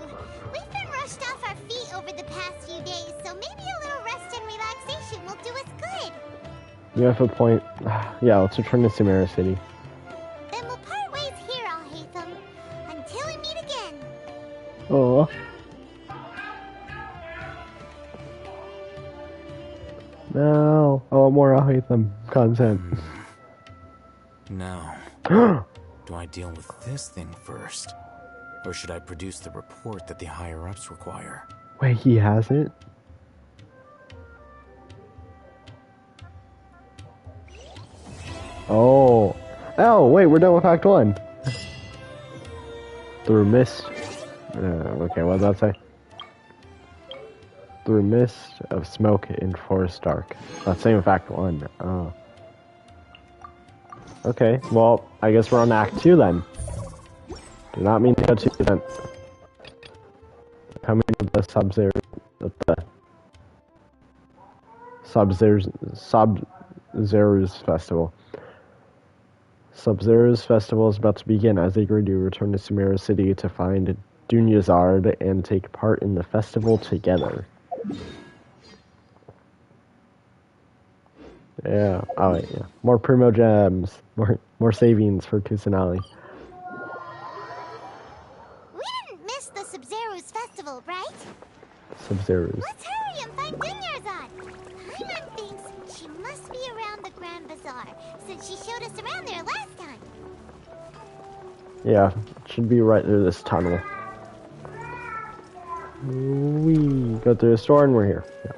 We've been rushed off our feet over the past few days, so maybe a little rest and relaxation will do us good. You have a point. Yeah, let's return to Sumeru City. Then we'll part ways here, Al-Haytham. Until we meet again. Oh. No. I want more Al-Haytham content. Now, do I deal with this thing first? Or should I produce the report that the higher-ups require? Wait, he has it? Oh. Oh, wait, we're done with Act 1. Through mist. Okay, what does that say? Through mist of smoke in forest dark. That's same with Act 1. Oh. Okay, well, I guess we're on Act 2 then. Do not mean to go too then. Coming to the Sub-Zero's festival. Sub-Zero's festival is about to begin. As they greet you, return to Sumeru City to find Dunyazard and take part in the festival together. Yeah. Oh, yeah. More Primo Gems. More savings for Kusanali. We didn't miss the Sub-Zero's festival, right? Sub-Zero's. Let's hurry and find Dunyarzad. Paimon thinks she must be around the Grand Bazaar, since she showed us around there last time. Yeah, it should be right through this tunnel. We go through the store and we're here. Yeah.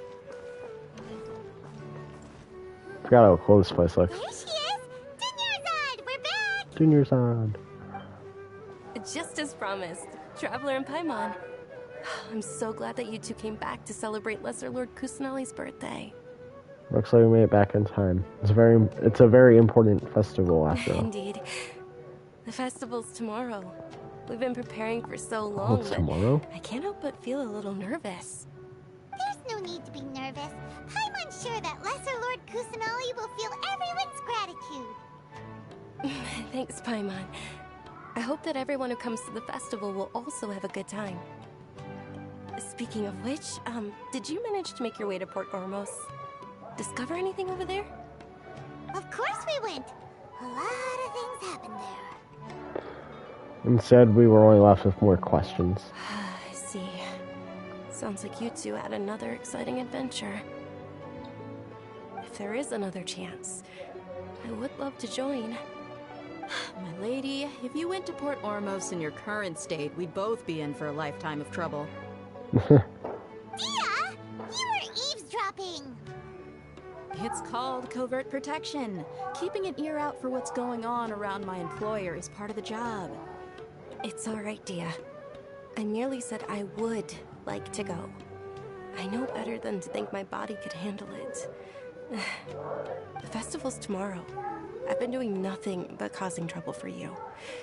Forgot how cool this place looks. There she is! Dunyarzad! We're back! Dunyarzad. Just as promised, Traveler and Paimon. I'm so glad that you two came back to celebrate Lesser Lord Kusanali's birthday. Looks like we made it back in time. It's a very important festival after all. Indeed. The festival's tomorrow. We've been preparing for so Oh, long it's that tomorrow? I can't help but feel a little nervous. There's no need to be nervous. Paimon's sure that Lesser Lord Kusanali will feel everyone's gratitude. Thanks, Paimon. I hope that everyone who comes to the festival will also have a good time. Speaking of which, did you manage to make your way to Port Ormos? Discover anything over there? Of course we went. A lot of things happened there. Instead, we were only left with more questions. I see. Sounds like you two had another exciting adventure. If there is another chance, I would love to join. My lady, if you went to Port Ormos in your current state, we'd both be in for a lifetime of trouble. Dia! You were eavesdropping! It's called covert protection. Keeping an ear out for what's going on around my employer is part of the job. It's all right, Dia. I merely said I would like to go. I know better than to think my body could handle it. The festival's tomorrow. I've been doing nothing but causing trouble for you.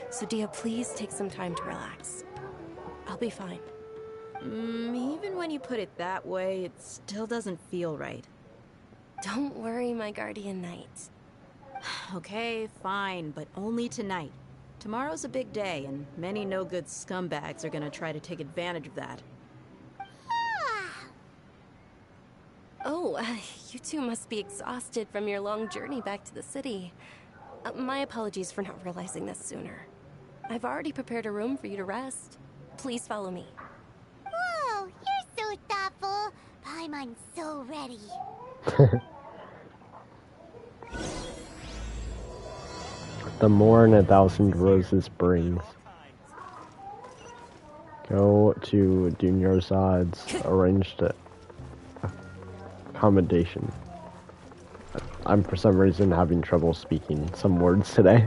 So, Dia, please take some time to relax. I'll be fine. Even when you put it that way, it still doesn't feel right. Don't worry, my guardian knight. Okay, fine, but only tonight. Tomorrow's a big day, and many no-good scumbags are gonna try to take advantage of that. Oh, you two must be exhausted from your long journey back to the city. My apologies for not realizing this sooner. I've already prepared a room for you to rest. Please follow me. Whoa, you're so thoughtful. Paimon's so ready. The morn 1,000 roses brings. Go to Dunyarzad's arranged accommodation. I'm for some reason having trouble speaking some words today.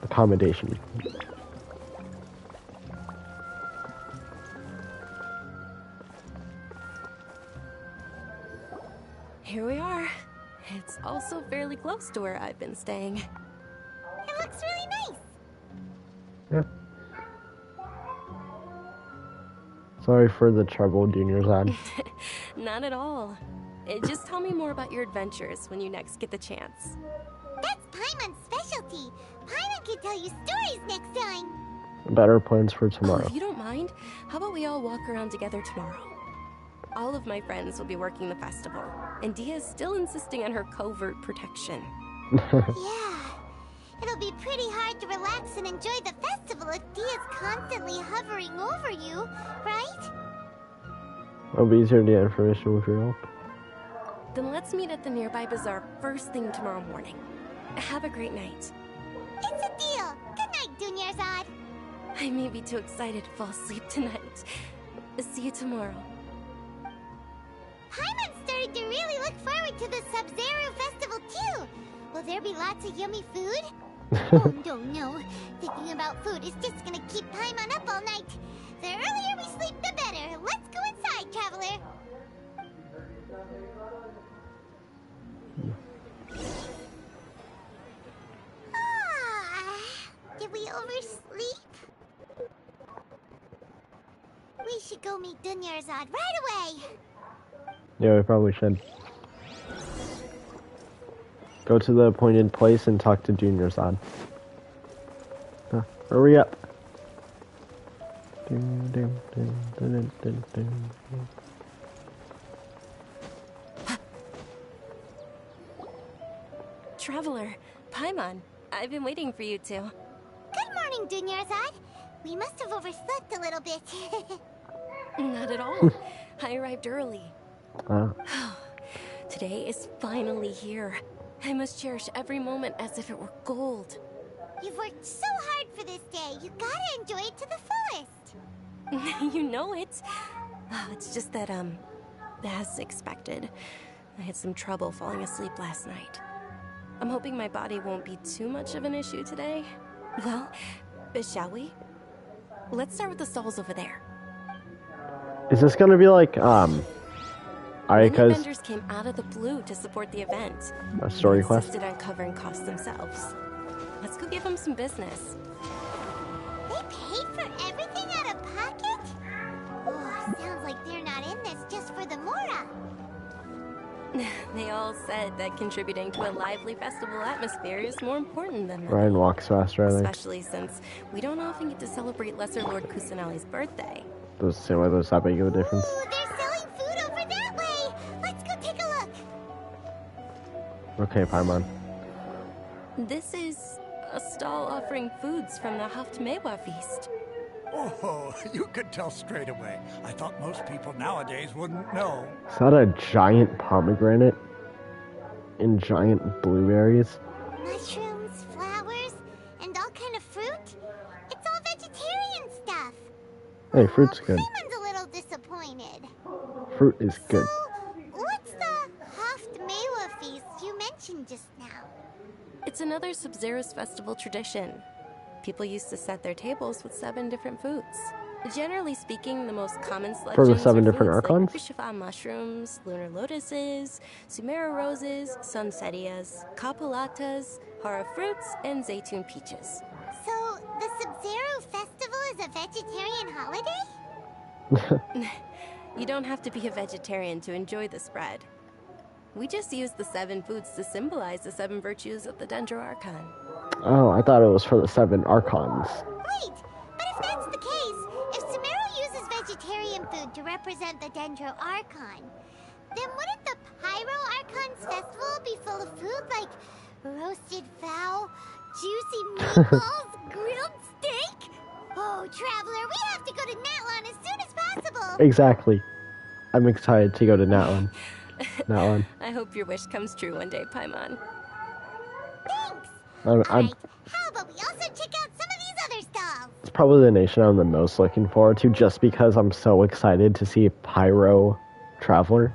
Accommodation. Here we are. It's also fairly close to where I've been staying. It looks really nice. Yeah. Sorry for the trouble, Junior Zad. Not at all. Just tell me more about your adventures when you next get the chance. That's Paimon's specialty. Paimon can tell you stories next time. Better plans for Oh, tomorrow. if you don't mind, how about we all walk around together tomorrow? All of my friends will be working the festival, and Dia's still insisting on her covert protection. Yeah. It'll be pretty hard to relax and enjoy the festival if Dia's constantly hovering over you, right? It'll be easier to get information with your help. Then let's meet at the nearby bazaar first thing tomorrow morning. Have a great night. It's a deal. Good night, Dunyarzad. I may be too excited to fall asleep tonight. See you tomorrow. Paimon started to really look forward to the Sub-Zero festival too. Will there be lots of yummy food? Oh no. Thinking about food is just gonna keep Paimon up all night. The earlier we sleep, the better. Let's go inside, traveler. Did we oversleep? We should go meet Dunyarzad right away. Yeah, we probably should. Go to the appointed place and talk to Junior Zad. Hurry up. Traveler, Paimon, I've been waiting for you two. Good morning, Dunyarzad. We must have overslept a little bit. Not at all. I arrived early. Uh, Today is finally here. I must cherish every moment as if it were gold. You've worked so hard for this day. You gotta enjoy it to the fullest. You know it. Oh, it's just that, as expected, I had some trouble falling asleep last night. I'm hoping my body won't be too much of an issue today. Well, shall we? Let's start with the stalls over there. is this gonna be like, Many Ayaka's vendors came out of the blue to support the event. a story They quest? insisted on covering costs themselves. Let's go give them some business. They paid for everything out of pocket? Oh, sounds like they're not in this just for the Mora. They all said that contributing to a lively festival atmosphere is more important than money. Ryan walks faster, I think. Especially since we don't often get to celebrate Lesser Lord Kusanali's birthday. Does say why does that make a difference? Ooh, they're selling food over that way. Let's go take a look. Okay, Paimon. This is a stall offering foods from the Haftmewa feast. Oh, you could tell straight away. I thought most people nowadays wouldn't know. Is that a giant pomegranate? And giant blueberries? Mushrooms, flowers, and all kind of fruit. It's all vegetarian stuff. Hey, fruit's good. Paimon's a little disappointed. Fruit is good. So, what's the Haftmewa feast you mentioned just now? It's another Sub-Zero's festival tradition. People used to set their tables with 7 different foods. Generally speaking, the most common selections For the 7 are different foods archons? like Shifa mushrooms, lunar lotuses, Sumeru roses, sunsetias, capulatas, hara fruits, and zaytun peaches. So, the Sub-Zero festival is a vegetarian holiday? You don't have to be a vegetarian to enjoy the spread. We just use the 7 foods to symbolize the 7 virtues of the Dendro Archon. Oh, I thought it was for the 7 archons. Wait, but if that's the case, if Sumeru uses vegetarian food to represent the Dendro Archon, then wouldn't the Pyro Archon's festival be full of food like roasted fowl, juicy meatballs, grilled steak? Oh, Traveler, we have to go to Natlan as soon as possible! Exactly. I'm excited to go to Natlan. Natlan. I hope your wish comes true one day, Paimon. Thanks! I'm, Alright, how about we also check out some of these other stalls? it's probably the nation I'm the most looking forward to just because I'm so excited to see Pyro Traveler.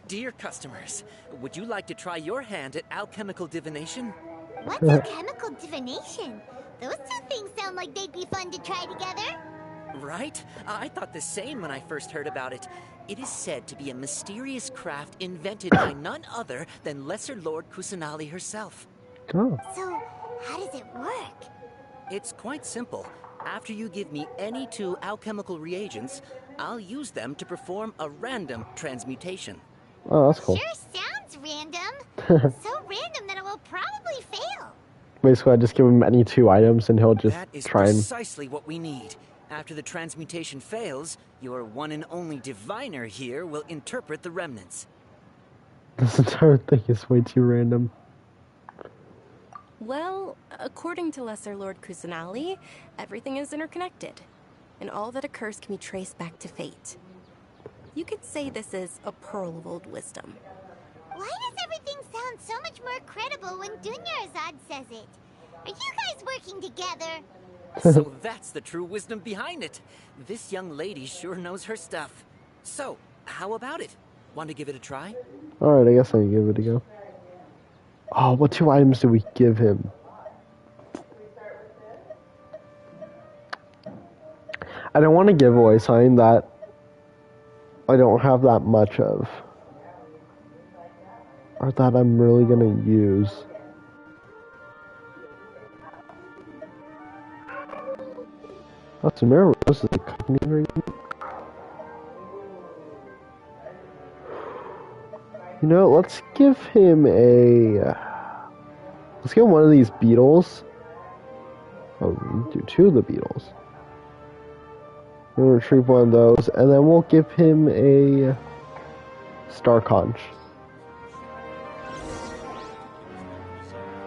Dear customers, would you like to try your hand at alchemical divination? What's alchemical divination? Those two things sound like they'd be fun to try together. right? I thought the same when I first heard about it. It is said to be a mysterious craft invented by none other than Lesser Lord Kusanali herself. Oh. So, how does it work? It's quite simple. After you give me any 2 alchemical reagents, I'll use them to perform a random transmutation. Oh, that's cool. Sure sounds random. So random that it will probably fail. Basically, I just give him any 2 items and he'll just That is try and... precisely what we need. After the transmutation fails, your one and only diviner here will interpret the remnants. This entire thing is way too random. Well, according to Lesser Lord Kusanali, everything is interconnected, and all that occurs can be traced back to fate. You could say this is a pearl of old wisdom. Why does everything sound so much more credible when Dunyarzad says it? Are you guys working together? So that's the true wisdom behind it. This young lady sure knows her stuff. So, how about it? Want to give it a try? Alright, I guess I can give it a go. Oh, what 2 items do we give him? I don't want to give away something that I don't have that much of. Or that I'm really gonna use. Oh, Sumeru is the company right now. You know, let's give him a... Let's get one of these beetles. Oh, we do 2 of the beetles. We'll retrieve one of those, and then we'll give him a star conch.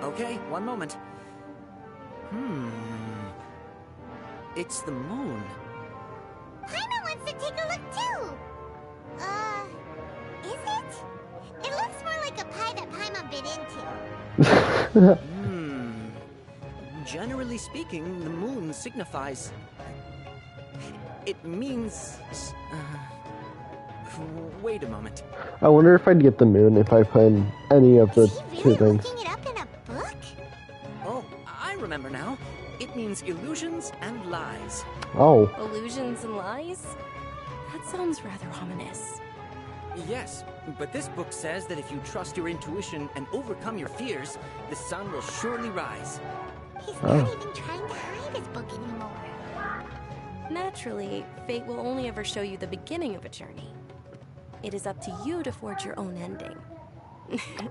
Okay, one moment. It's the moon. Paimon wants to take a look too. Is it? It looks more like a pie that Paimon bit into. Generally speaking, the moon signifies... It means... wait a moment. I wonder if I'd get the moon if I put in any of the Is he 2 really things. looking it up in a book? Oh, I remember now. It means illusions and lies. Oh. Illusions and lies? That sounds rather ominous. Yes, but this book says that if you trust your intuition and overcome your fears, the sun will surely rise. He's not even trying to hide his book anymore. Naturally, fate will only ever show you the beginning of a journey. It is up to you to forge your own ending.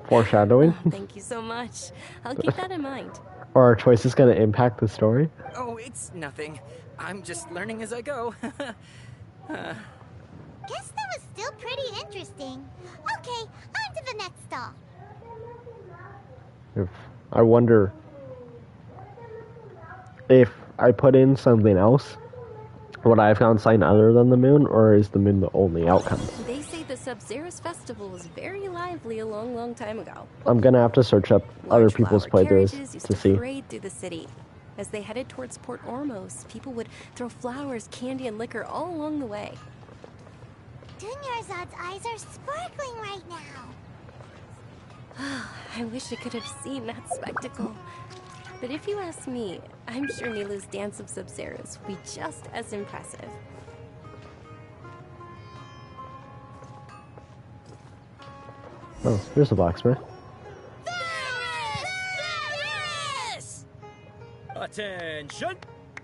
Foreshadowing? Oh, thank you so much. I'll keep that in mind. Are our choices gonna impact the story? Oh, it's nothing. I'm just learning as I go. Guess that was still pretty interesting. Okay, on to the next stall. I wonder if I put in something else, would I have found something other than the moon, or is the moon the only outcome? They say the Sub-Zerus festival was very lively a long, long time ago. I'm gonna have to search up other people's Flower playthroughs carriages used to see. parade through the city. As they headed towards Port Ormos, people would throw flowers, candy, and liquor all along the way. Dunyarzad's eyes are sparkling right now. I wish I could have seen that spectacle. But if you ask me, I'm sure Nilu's Dance of Sub-Zerus will be just as impressive. Oh, here's the blacksmith. Attention!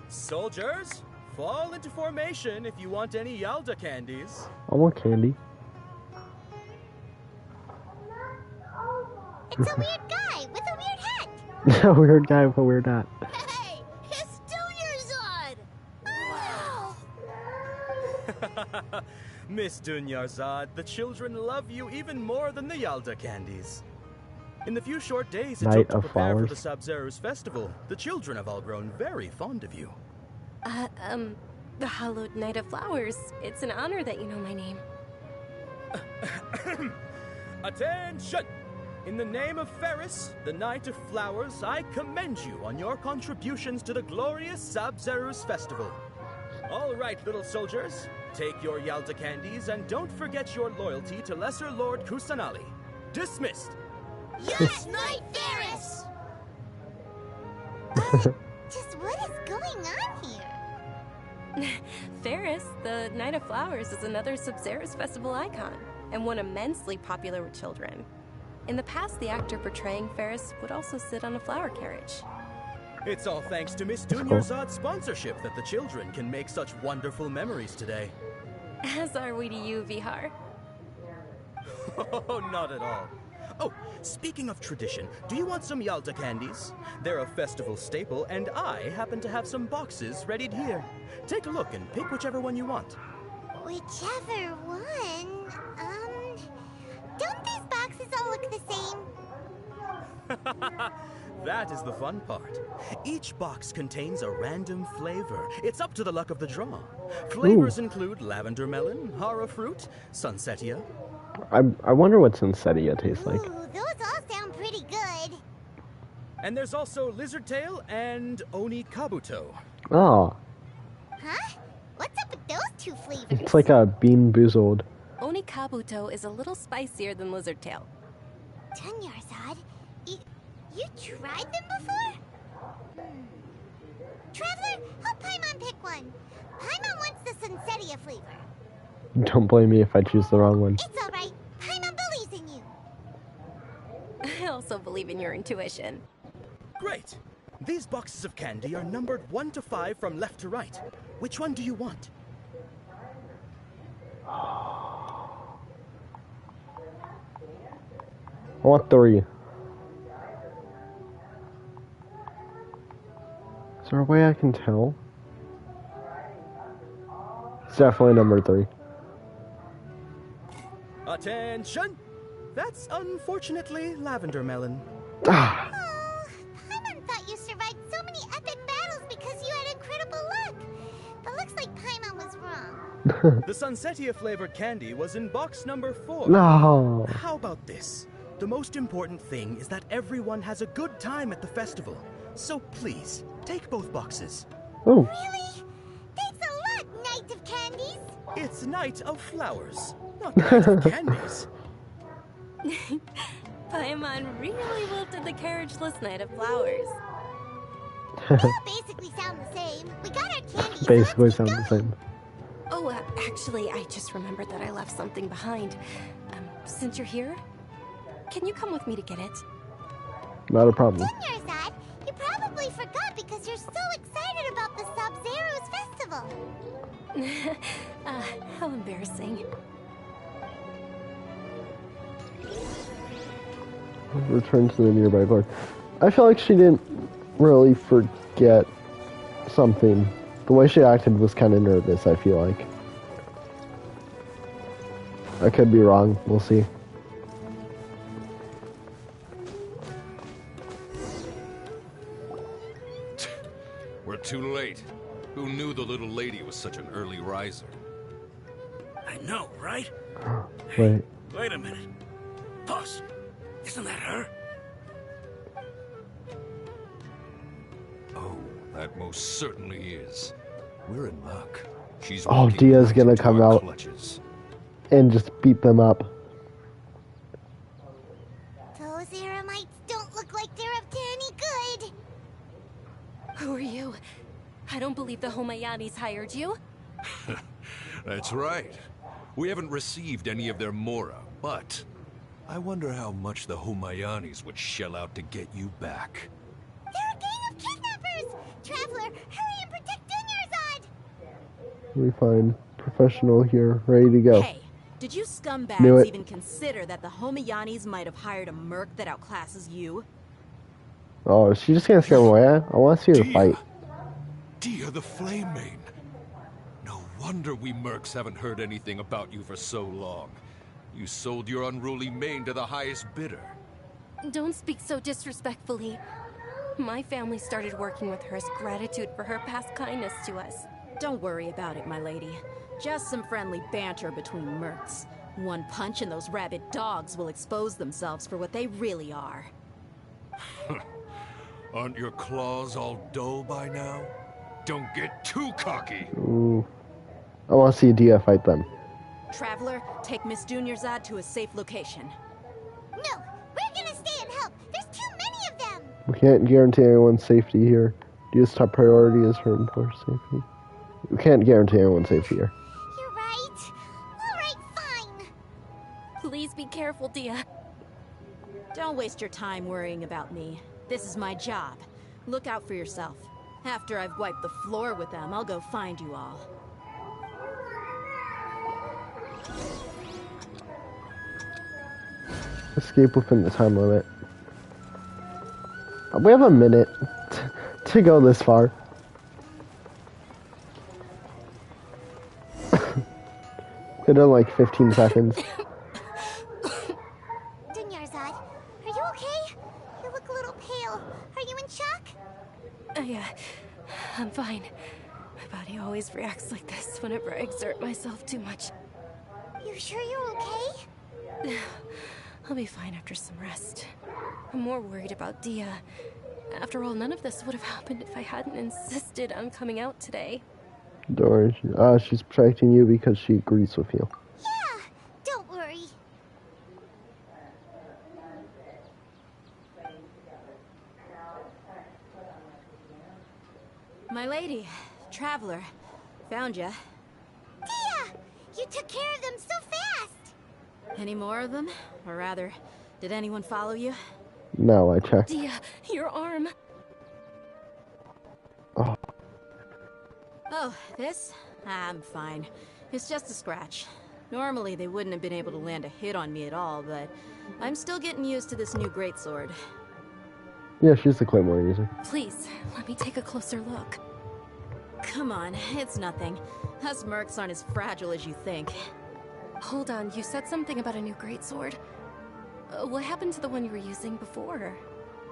Soldiers, fall into formation if you want any Yalda candies. I want candy. It's a weird guy with a weird hat. A weird guy with a weird hat. Hey, it's Dunyarzad! Wow! Miss Dunyarzad, the children love you even more than the Yalda candies. In the few short days it Night took to of prepare flowers. for the Sub-Zerus festival, the children have all grown very fond of you. The hallowed Night of Flowers. It's an honor that you know my name. Attention! In the name of Ferris, the Knight of Flowers, I commend you on your contributions to the glorious Sub-Zerus festival. All right, little soldiers, take your Yalda candies and don't forget your loyalty to Lesser Lord Kusanali. Dismissed! Yes, Knight Ferris! Just what is going on here? Ferris, the Night of Flowers, is another Sub-Zerus festival icon, and one immensely popular with children. In the past, the actor portraying Ferris would also sit on a flower carriage. It's all thanks to Miss Dunyarzad's sponsorship that the children can make such wonderful memories today. As are we to you, Vihar. Oh, not at all. Oh, speaking of tradition, do you want some Yalta candies? They're a festival staple, and I happen to have some boxes readied here. Take a look and pick whichever one you want. Whichever one? Don't these boxes all look the same? That is the fun part. Each box contains a random flavor. It's up to the luck of the draw. Flavors include lavender melon, hara fruit, sunsetia. I wonder what Sunsetia tastes like. Ooh, those all sound pretty good. And there's also lizard tail and oni kabuto. Oh. Huh? What's up with those two flavors? It's like a bean boozled. Oni Kabuto is a little spicier than Lizard Tail. Dunyarzad, you tried them before? Traveler, help Paimon pick one. Paimon wants the Sunsetia flavor. Don't blame me if I choose the wrong one. It's alright. Paimon believes in you. I also believe in your intuition. Great. These boxes of candy are numbered 1 to 5 from left to right. Which one do you want? I want 3. Is there a way I can tell? It's definitely number 3. Attention! That's unfortunately lavender melon. Ah. Oh, Paimon thought you survived so many epic battles because you had incredible luck. But looks like Paimon was wrong. The Sunsetia flavored candy was in box number 4. No. How about this? The most important thing is that everyone has a good time at the festival. So please, take both boxes. Oh. Really? Thanks a lot, Knight of Candies. It's Night of Flowers, not Night of Candies. Paimon really wilted the carriageless Night of Flowers. They all basically sound the same. We got our candies. Basically so let's sounds keep the same. Oh, actually, I just remembered that I left something behind. Since you're here, can you come with me to get it? Not a problem. Dunyarzad, you probably forgot because you're so excited about the Sub-Zero's festival. How embarrassing. Return to the nearby park. I feel like she didn't really forget something. The way she acted was kind of nervous, I feel like. I could be wrong. We'll see. We're too late. Who knew the little lady was such an early riser? I know, right? Wait. Wait a minute. Boss, isn't that her? Oh, that most certainly is. We're in luck. She's Oh, walking Dia's right gonna into come our out clutches. and just beat them up. Those Eremites don't look like they're up to any good. Who are you? I don't believe the Homayanis hired you. That's right. We haven't received any of their mora, but I wonder how much the Humayanis would shell out to get you back. They're a gang of kidnappers! Traveler, hurry and protect Dunyarzad! We find professional here, ready to go. Hey, did you Knew scumbags it. even consider that the Homayanis might have hired a merc that outclasses you? Oh, is she just gonna scare away? I want to see her Dia. fight. Dia the Flame Mane. No wonder we mercs haven't heard anything about you for so long. You sold your unruly mane to the highest bidder. Don't speak so disrespectfully. My family started working with her as gratitude for her past kindness to us. Don't worry about it, my lady. Just some friendly banter between mercs. One punch and those rabid dogs will expose themselves for what they really are. Aren't your claws all dull by now? Don't get too cocky. Ooh. I want to see Dia fight them. Traveler, take Miss Dunyarzad to a safe location. No, we're gonna stay and help. There's too many of them. We can't guarantee anyone's safety here. Dia's top priority is her employer's safety. You can't guarantee anyone's safety here. You're right. Alright, fine. Please be careful, Dia. Don't waste your time worrying about me. This is my job. Look out for yourself. After I've wiped the floor with them, I'll go find you all. Escape within the time limit. We have a minute to go this far. Could have like 15 seconds. Dunyarzad, are you okay? You look a little pale. Are you in shock? Yeah, I'm fine. My body always reacts like this whenever I exert myself too much. You sure you're okay? I'll be fine after some rest. I'm more worried about Dia. After all, none of this would have happened if I hadn't insisted on coming out today. Don't worry. She's protecting you because she agrees with you. Yeah, don't worry. My lady, traveler, found ya. Dia! You took care of them so fast! Any more of them? Or rather, did anyone follow you? No, I checked. Dia, your arm. Oh. Oh, this? I'm fine. It's just a scratch. Normally, they wouldn't have been able to land a hit on me at all, but I'm still getting used to this new greatsword. Yeah, she's the Claymore user. Please, let me take a closer look. Come on, it's nothing. Us mercs aren't as fragile as you think. Hold on, you said something about a new greatsword. What happened to the one you were using before?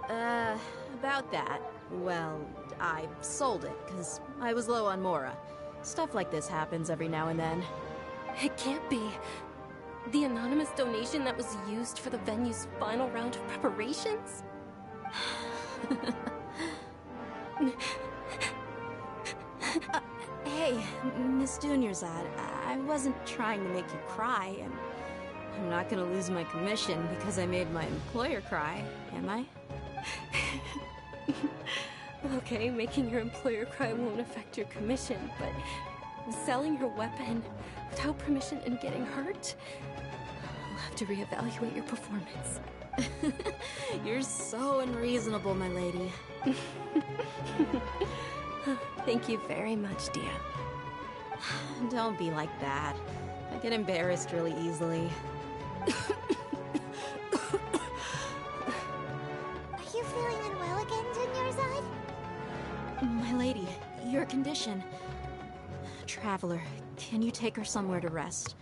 About that. Well, I sold it, because I was low on Mora. Stuff like this happens every now and then. It can't be. The anonymous donation that was used for the venue's final round of preparations? Hey, Miss Dunyarzad, I wasn't trying to make you cry, and I'm not gonna lose my commission because I made my employer cry, am I? Okay, making your employer cry won't affect your commission, but selling your weapon without permission and getting hurt? I'll have to reevaluate your performance. You're so unreasonable, my lady. Thank you very much, Dia. Don't be like that. I get embarrassed really easily. Are you feeling unwell again, Dunyarzad? My lady, your condition. Traveler, can you take her somewhere to rest?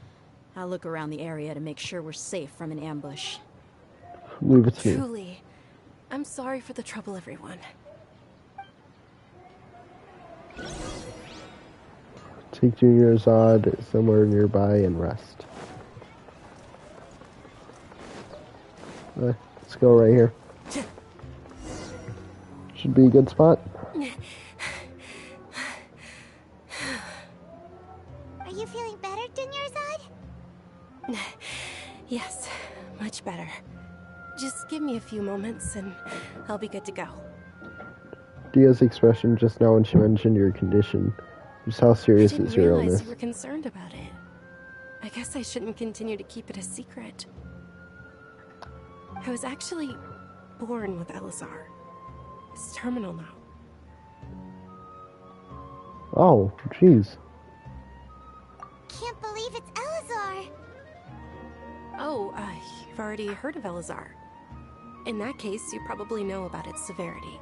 I'll look around the area to make sure we're safe from an ambush. Leave it to me. Truly, I'm sorry for the trouble, everyone. Take Dunyarzad somewhere nearby and rest. Let's go right here. Should be a good spot. Are you feeling better, Dunyarzad? Yes, much better. Just give me a few moments and I'll be good to go. Dia's expression just now when she mentioned your condition. Just how serious is your illness? I didn't realize you were concerned about it. I guess I shouldn't continue to keep it a secret. I was actually born with Elazar. It's terminal now. Oh, jeez. Can't believe it's Elazar! Oh, you've already heard of Elazar. In that case, you probably know about its severity.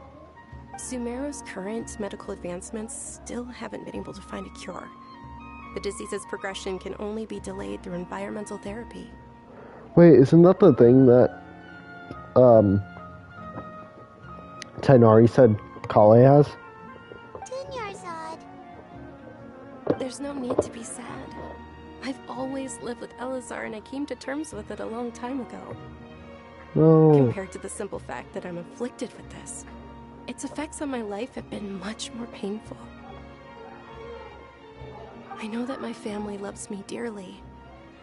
Sumeru's current medical advancements still haven't been able to find a cure. The disease's progression can only be delayed through environmental therapy. Wait, isn't that the thing that, Tainari said Kale has? Dunyarzad. There's no need to be sad. I've always lived with Elazar and I came to terms with it a long time ago. No. Compared to the simple fact that I'm afflicted with this, its effects on my life have been much more painful. I know that my family loves me dearly.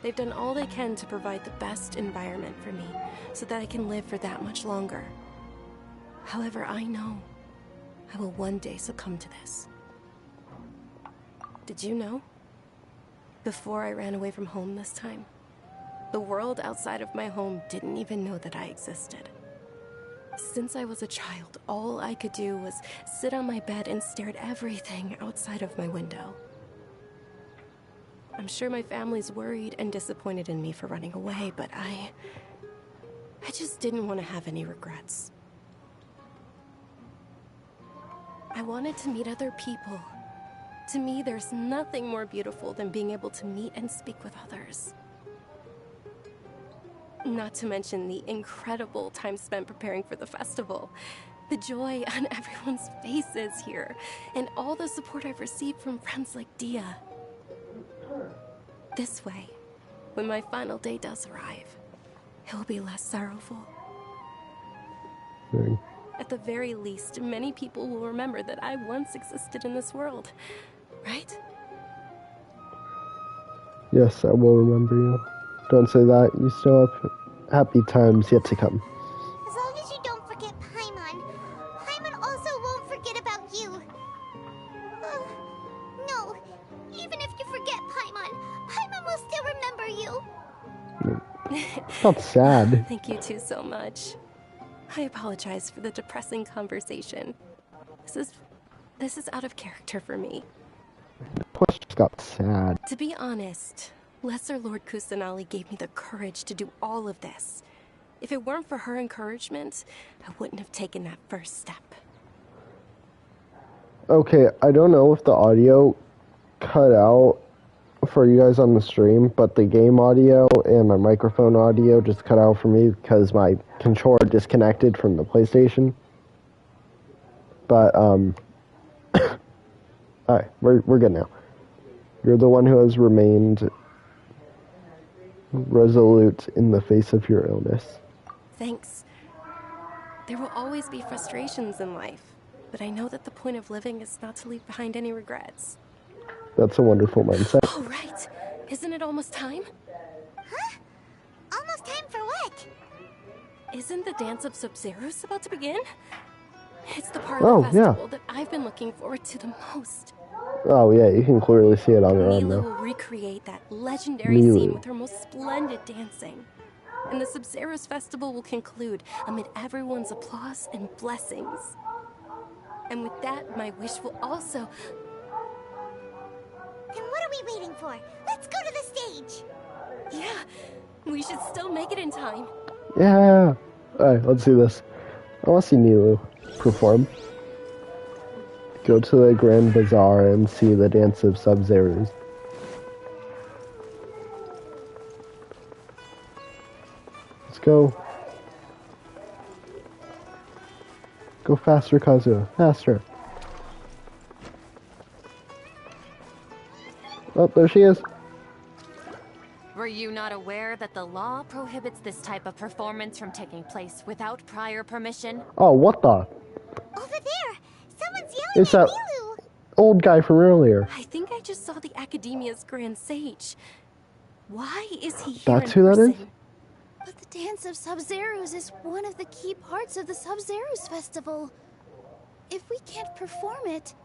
They've done all they can to provide the best environment for me so that I can live for that much longer. However, I know I will one day succumb to this. Did you know? Before I ran away from home this time, the world outside of my home didn't even know that I existed. Since I was a child, all I could do was sit on my bed and stare at everything outside of my window. I'm sure my family's worried and disappointed in me for running away, but I just didn't want to have any regrets. I wanted to meet other people. To me, there's nothing more beautiful than being able to meet and speak with others. Not to mention the incredible time spent preparing for the festival. The joy on everyone's faces here, and all the support I've received from friends like Dia. This way, when my final day does arrive, it will be less sorrowful. At the very least, many people will remember that I once existed in this world, right? Yes, I will remember you. Don't say that. You still have happy times yet to come. As long as you don't forget Paimon. Paimon also won't forget about you. No, even if you forget Paimon, Paimon will still remember you. That's sad. Thank you two so much. I apologize for the depressing conversation. This is out of character for me. The push just got sad. To be honest, Lesser Lord Kusanali gave me the courage to do all of this. If it weren't for her encouragement, I wouldn't have taken that first step. Okay, I don't know if the audio cut out for you guys on the stream, but the game audio and my microphone audio just cut out for me because my controller disconnected from the PlayStation. But, alright, we're good now. You're the one who has remained resolute in the face of your illness. Thanks. There will always be frustrations in life, but I know that the point of living is not to leave behind any regrets. That's a wonderful mindset. Oh, right. Isn't it almost time? Huh? Almost time for what? Isn't the Dance of Sub-Zeros about to begin? It's the part of the festival that I've been looking forward to the most. Oh yeah, you can clearly see it on your arm Mila now. will recreate that legendary scene with her most splendid dancing. And the Sub-Zeros festival will conclude amid everyone's applause and blessings. And with that, my wish will also... Then what are we waiting for? Let's go to the stage! Yeah, we should still make it in time. Yeah! Alright, let's do this. I want to see Nilu perform. Go to the Grand Bazaar and see the Dance of Sub-Zeros. Let's go. Go faster, Kazuha. Faster. Oh, there she is. Were you not aware that the law prohibits this type of performance from taking place without prior permission? Oh, what the? Over there! Someone's yelling It's at that Nilu! old guy from earlier. I think I just saw the Academia's Grand Sage. Why is he here That's who that is? But the Dance of Sub-Zeros is one of the key parts of the Sub-Zeros festival. If we can't perform it...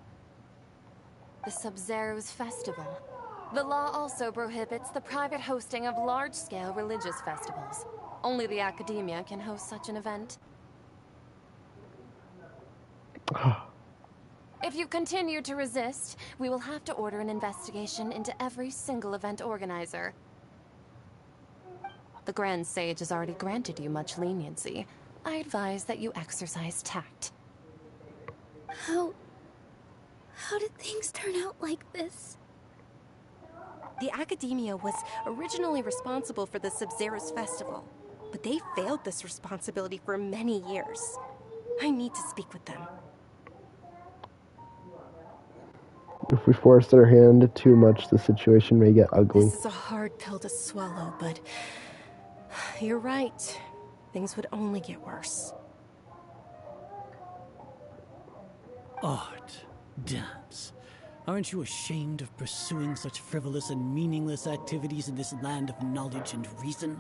The Sub-Zeros festival. The law also prohibits the private hosting of large-scale religious festivals. Only the Academia can host such an event. If you continue to resist, we will have to order an investigation into every single event organizer. The Grand Sage has already granted you much leniency. I advise that you exercise tact. How did things turn out like this? The Academia was originally responsible for the Sub-Zeros festival, but they failed this responsibility for many years. I need to speak with them. If we force their hand too much, the situation may get ugly. This is a hard pill to swallow, but you're right. Things would only get worse. Art, dance. Aren't you ashamed of pursuing such frivolous and meaningless activities in this land of knowledge and reason?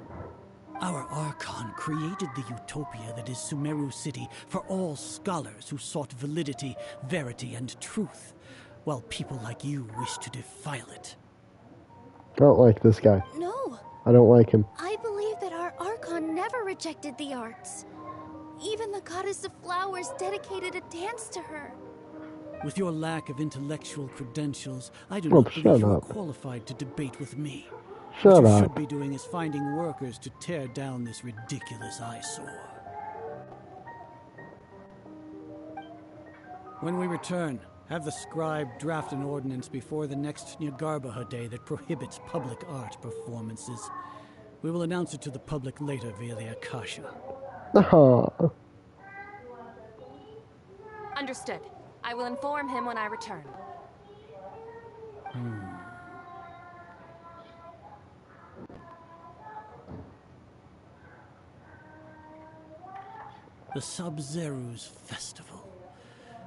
Our Archon created the utopia that is Sumeru City for all scholars who sought validity, verity, and truth. while people like you wish to defile it. I don't like this guy. No. I don't like him. I believe that our Archon never rejected the arts. Even the goddess of flowers dedicated a dance to her. With your lack of intellectual credentials, I do Oh, not shut believe you are up. qualified to debate with me. Shut what you up. should be doing is finding workers to tear down this ridiculous eyesore. When we return, have the scribe draft an ordinance before the next Nyargarbaha Day that prohibits public art performances. We will announce it to the public later via the Akasha. Understood. I will inform him when I return. The Sub-Zeru's festival.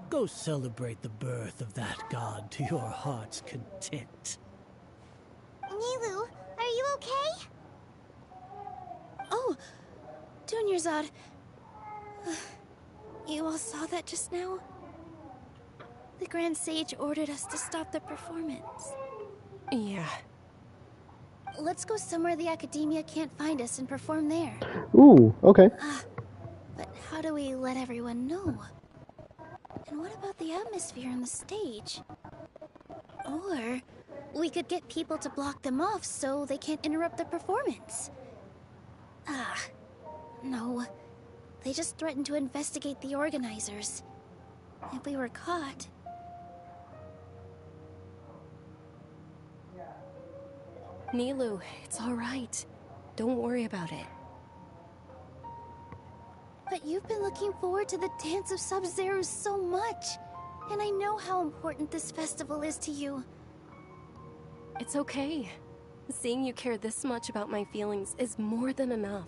Go celebrate the birth of that god to your heart's content. Nilu, are you okay? Oh, Dunyarzad. You all saw that just now? The Grand Sage ordered us to stop the performance. Yeah. Let's go somewhere the Academia can't find us and perform there. Ooh, okay. But how do we let everyone know? And what about the atmosphere on the stage? Or we could get people to block them off so they can't interrupt the performance. No. They just threatened to investigate the organizers. If we were caught... Nilu, it's all right. Don't worry about it. But you've been looking forward to the Dance of Sub-Zero so much. And I know how important this festival is to you. It's okay. Seeing you care this much about my feelings is more than enough.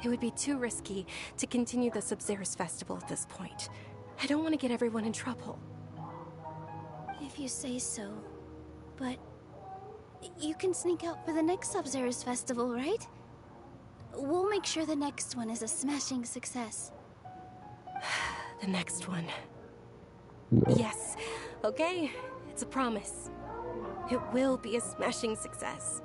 It would be too risky to continue the Sub-Zero's festival at this point. I don't want to get everyone in trouble. If you say so. But... you can sneak out for the next Sub-Zero's festival, right? We'll make sure the next one is a smashing success. The next one. No. Yes. Okay. It's a promise. It will be a smashing success.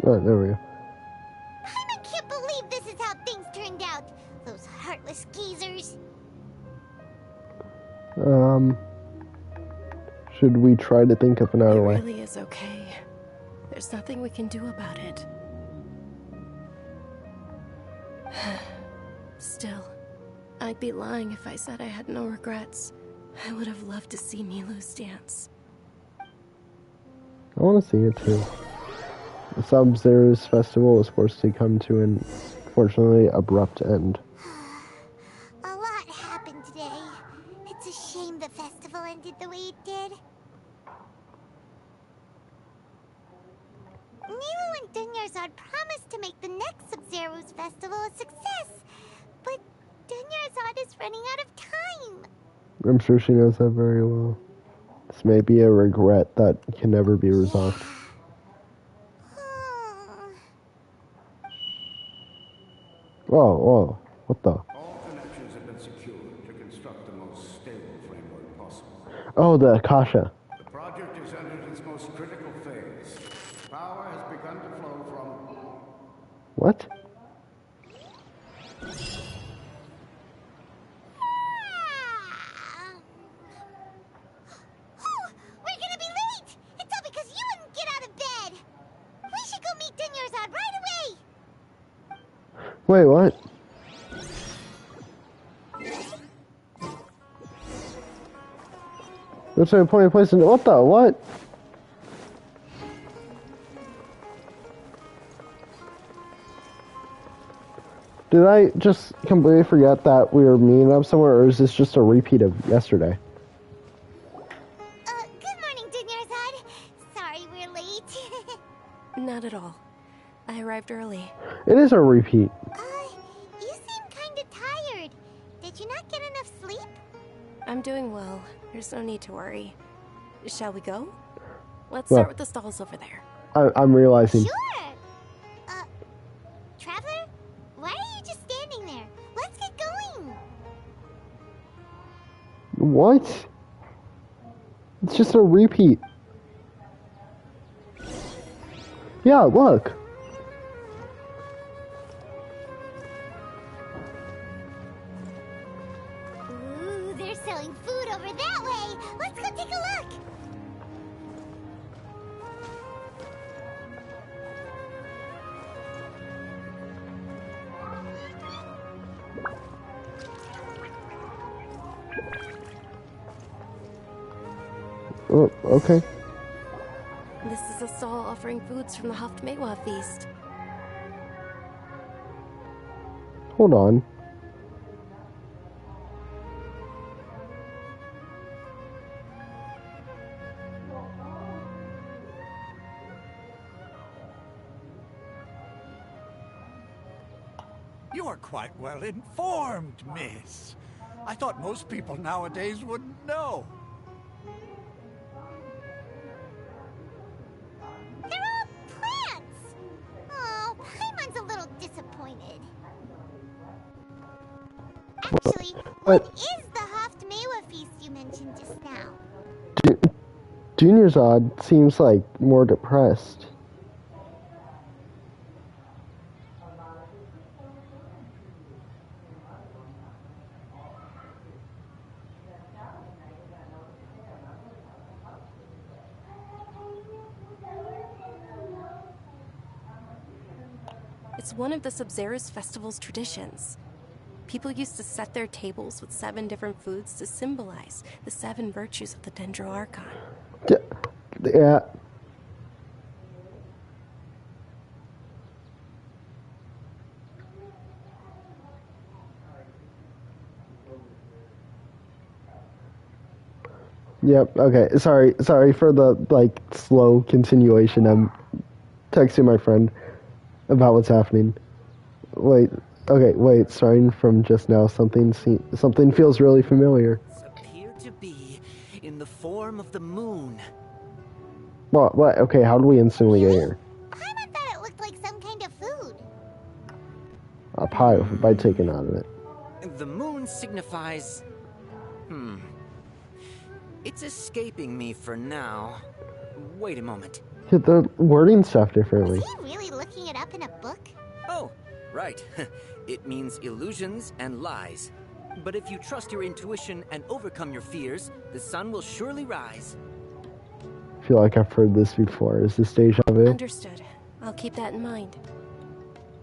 Oh, there we go. I can't believe this is how things turned out. Those heartless geezers. Should we try to think of another way? It really is okay. There's nothing we can do about it. Still, I'd be lying if I said I had no regrets. I would have loved to see Nilu's dance. I want to see it too. The Sub-Zero's festival is forced to come to an unfortunately abrupt end. A lot happened today. It's a shame the festival ended the way it did. Nilu and Dunyarzad promised to make the next Sub-Zero's festival a success, but Dunyarzad is running out of time. I'm sure she knows that very well. This may be a regret that can never be resolved. Whoa, whoa, what the? All connections have been secured to construct the most stable framework possible. Oh, the Akasha. The project is entered its most critical phase. Power has begun to flow from... What? We're gonna be late! It's all because you wouldn't get out of bed! We should go meet Dunyarzad right away! Wait, what? What's the point of placing? What the? What? Did I just completely forget that we were meeting up somewhere, or is this just a repeat of yesterday? Good morning, Dunyarzad. Sorry we're late. Not at all. I arrived early. It is a repeat. You seem kinda tired. Did you not get enough sleep? I'm doing well. There's no need to worry. Shall we go? Let's start with the stalls over there. I'm realizing. Sure! Traveler? Why are you just standing there? Let's get going! What? It's just a repeat. Yeah, look. Ooh, they're selling food over that way. Let's go take a look. Oh, okay. This is a stall offering foods from the Haftmewa feast. Hold on. You're quite well informed, miss. I thought most people nowadays wouldn't know. They're all plants! Oh, Paimon's a little disappointed. Actually, what is the Haftmewa feast you mentioned just now? Junior's odd seems like more depressed. It's one of the Sub-Zerus festival's traditions. People used to set their tables with 7 different foods to symbolize the 7 virtues of the Dendro Archon. Yeah. Yep, okay. Sorry for the, slow continuation. I'm texting my friend about what's happening. Wait, starting from just now, something feels really familiar. Appear to be in the form of the moon. What? Okay, how do we instantly get here? Paimon thought it looked like some kind of food. A pie with a bite taken out of it. The moon signifies... It's escaping me for now. Wait a moment. The wording stuff differently. Is he really looking it up in a book? Oh, right. It means illusions and lies. But if you trust your intuition and overcome your fears, the sun will surely rise. I feel like I've heard this before. Is this deja vu? Understood. I'll keep that in mind.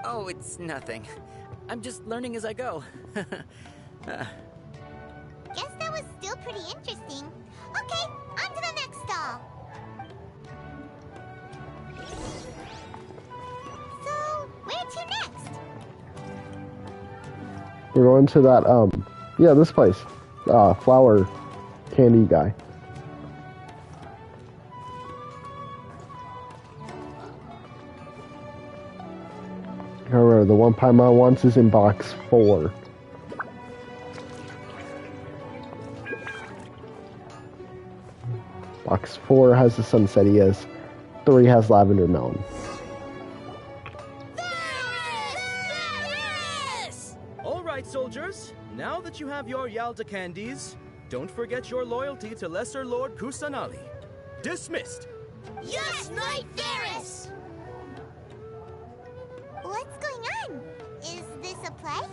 Oh, it's nothing. I'm just learning as I go. Guess that was still pretty interesting. Okay, on to the next stall. So, where to next? We're going to that, yeah, this place. Flower candy guy. Remember, the one Paimon wants is in box 4. Box 4 has the sunsettias. 3 has lavender melon. All right, soldiers. Now that you have your Yalda candies, don't forget your loyalty to Lesser Lord Kusanali. Dismissed. Yes, Knight Varys! What's going on? Is this a play?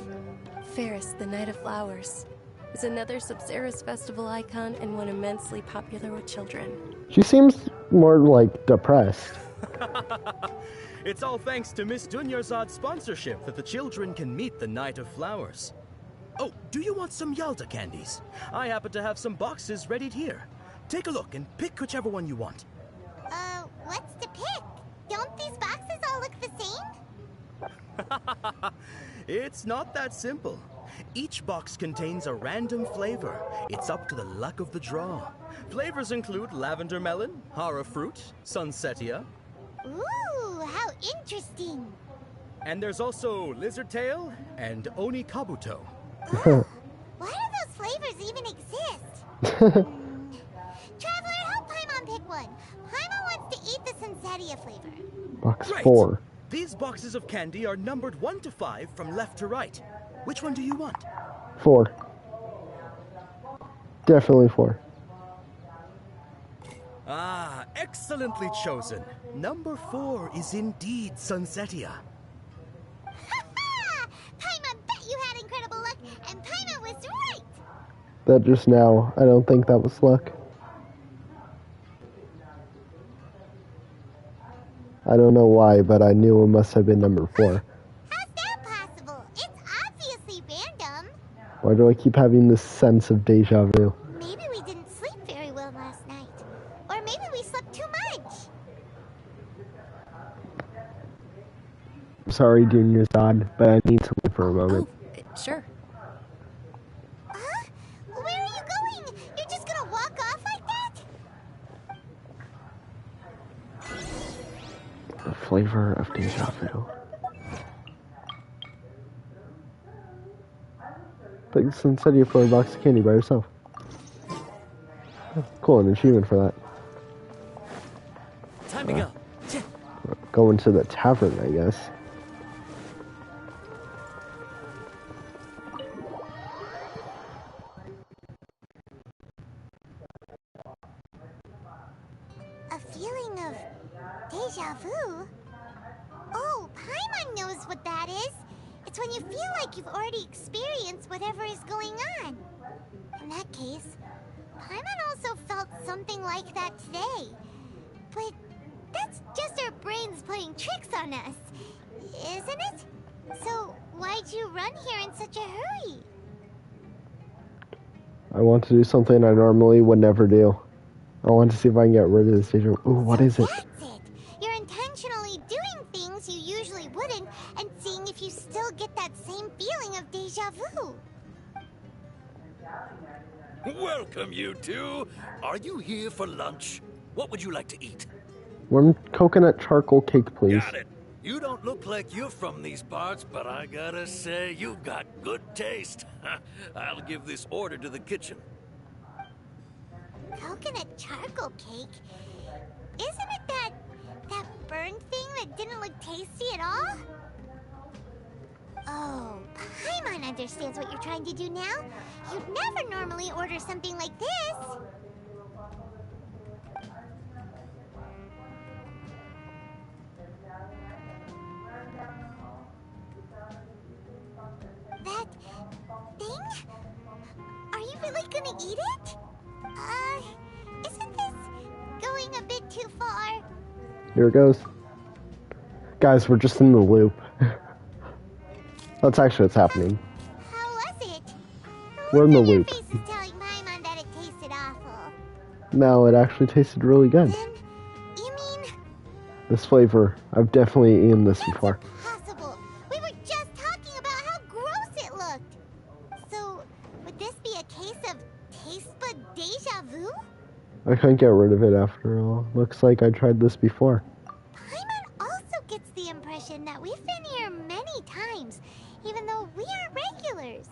Ferris, the Knight of Flowers, is another Sub-Zerus festival icon and one immensely popular with children. She seems more, depressed. It's all thanks to Miss Dunyarzad's sponsorship that the children can meet the Knight of Flowers. Oh, do you want some Yalda candies? I happen to have some boxes ready here. Take a look and pick whichever one you want. What's to pick? Don't these boxes all look the same? It's not that simple. Each box contains a random flavor. It's up to the luck of the draw. Flavors include lavender melon, hara fruit, sunsettia. Ooh, how interesting. And there's also lizard tail and oni kabuto. Why do those flavors even exist? Traveler, help Paimon pick one. Paimon wants to eat the Sunsetia flavor. Box Great. 4. These boxes of candy are numbered 1 to 5 from left to right. Which one do you want? 4. Definitely 4. Ah, excellently chosen. Number 4 is indeed Sunsetia. Paimon bet you had incredible luck, and Paimon was right. That just now, I don't think that was luck. I don't know why, but I knew it must have been number 4. How's that possible? It's obviously random. Why do I keep having this sense of deja vu? Maybe we didn't sleep very well last night. Or maybe we slept too much. Sorry, Junior Zod, but I need to leave for a moment. Sure. Huh? Where are you going? You're just gonna walk off like that? The flavor of deja vu. Like Sunsetia for a box of candy by yourself. Oh, cool, an achievement for that. Time to go. Going to the tavern, I guess. A feeling of deja vu? Oh, Paimon knows what that is. It's when you feel like you've already experienced whatever is going on. In that case, Paimon also felt something like that today. But that's just our brains playing tricks on us, isn't it? So why'd you run here in such a hurry? I want to do something I normally would never do. I want to see if I can get rid of this deja vu. Ooh, what is it? That's it. You're intentionally doing things you usually wouldn't and seeing if you still get that same feeling of deja vu. Welcome, you two. Are you here for lunch? What would you like to eat? One coconut charcoal cake, please. Got it. You don't look like you're from these parts, but I gotta say, you've got good taste. I'll give this order to the kitchen. Coconut charcoal cake? Isn't it that burned thing that didn't look tasty at all? Oh, Paimon understands what you're trying to do now. You'd never normally order something like this. That thing? Are you really gonna eat it? Isn't this going a bit too far? Here it goes. Guys, we're just in the loop. That's actually what's happening. How was it? We're in the loop. Your face is telling Paimon that it tasted awful. No, it actually tasted really good. You mean This flavor, I've definitely eaten this before. possible? We were just talking about how gross it looked. So, would this be a case of taste bud deja vu? I couldn't get rid of it after all. Looks like I tried this before. Paimon also gets the impression that we've been here many times, even though we aren't regulars.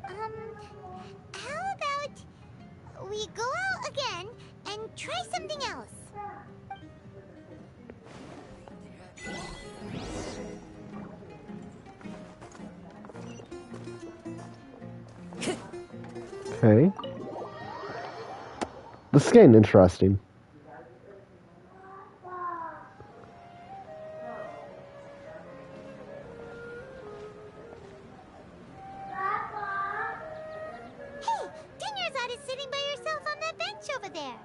How about we go out again and try something else? Okay. This is getting interesting. Hey, Dinyarzad is sitting by yourself on that bench over there.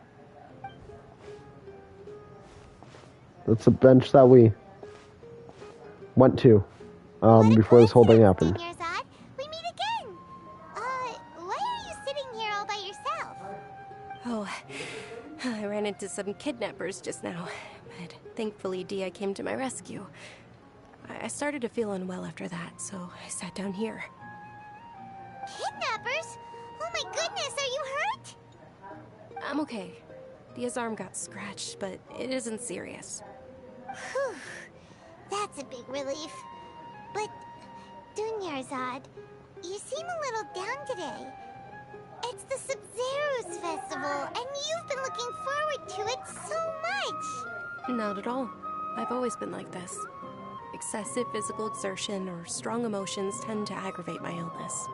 That's a bench that we went to before this whole thing happened. Dinyarzad, we meet again. Why are you sitting here all by yourself? Oh, I ran into some kidnappers just now, but thankfully Dia came to my rescue. I started to feel unwell after that, so I sat down here. Kidnappers? Oh my goodness, are you hurt? I'm okay. Dia's arm got scratched, but it isn't serious. Whew, that's a big relief. But, Dunyarzad, you seem a little down today. It's the Sub-Zero's this festival, and you've been looking forward to it so much. Not at all. I've always been like this. Excessive physical exertion or strong emotions tend to aggravate my illness.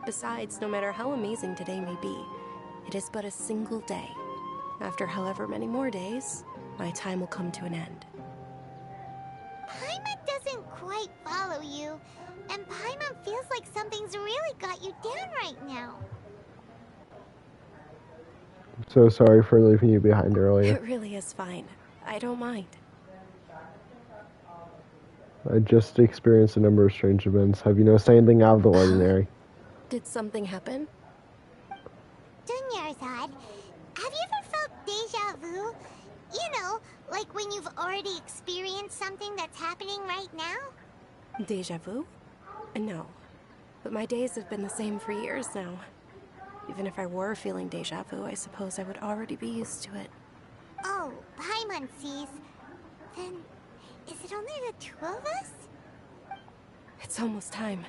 Besides, no matter how amazing today may be, it is but a single day. After however many more days, my time will come to an end. Paimon doesn't quite follow you, and Paimon feels like something's really got you down right now. I'm so sorry for leaving you behind earlier. It really is fine. I don't mind. I just experienced a number of strange events. Have you noticed anything out of the ordinary? Did something happen? Dunyarzad, have you ever felt deja vu? You know, like when you've already experienced something that's happening right now? Deja vu? No. But my days have been the same for years now. Even if I were feeling deja vu, I suppose I would already be used to it. Oh, Paimon sees. Then, is it only the two of us? It's almost time.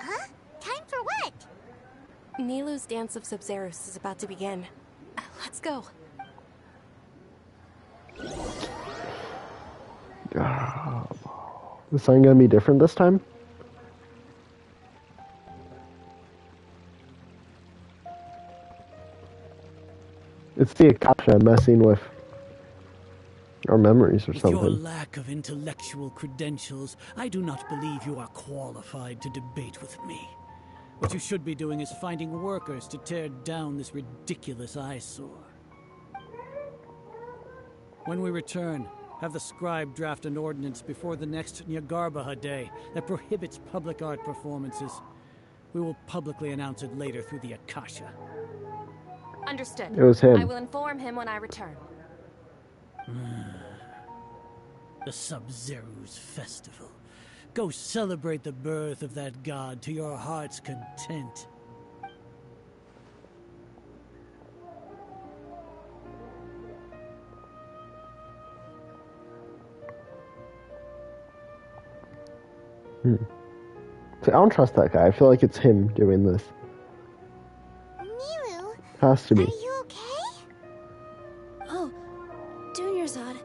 Huh? Time for what? Nilou's Dance of Sub-Zerus is about to begin. Let's go. Is something gonna be different this time? It's the Akasha messing with our memories or With something. your lack of intellectual credentials, I do not believe you are qualified to debate with me. What you should be doing is finding workers to tear down this ridiculous eyesore. When we return, have the scribe draft an ordinance before the next Nyargarbaha Day that prohibits public art performances. We will publicly announce it later through the Akasha. Understood. It was him. I will inform him when I return. The Sub-Zerus Festival. Go celebrate the birth of that god to your heart's content. See, I don't trust that guy. I feel like it's him doing this. Nilou, Has to be. are you okay? Oh, Dunyarzad.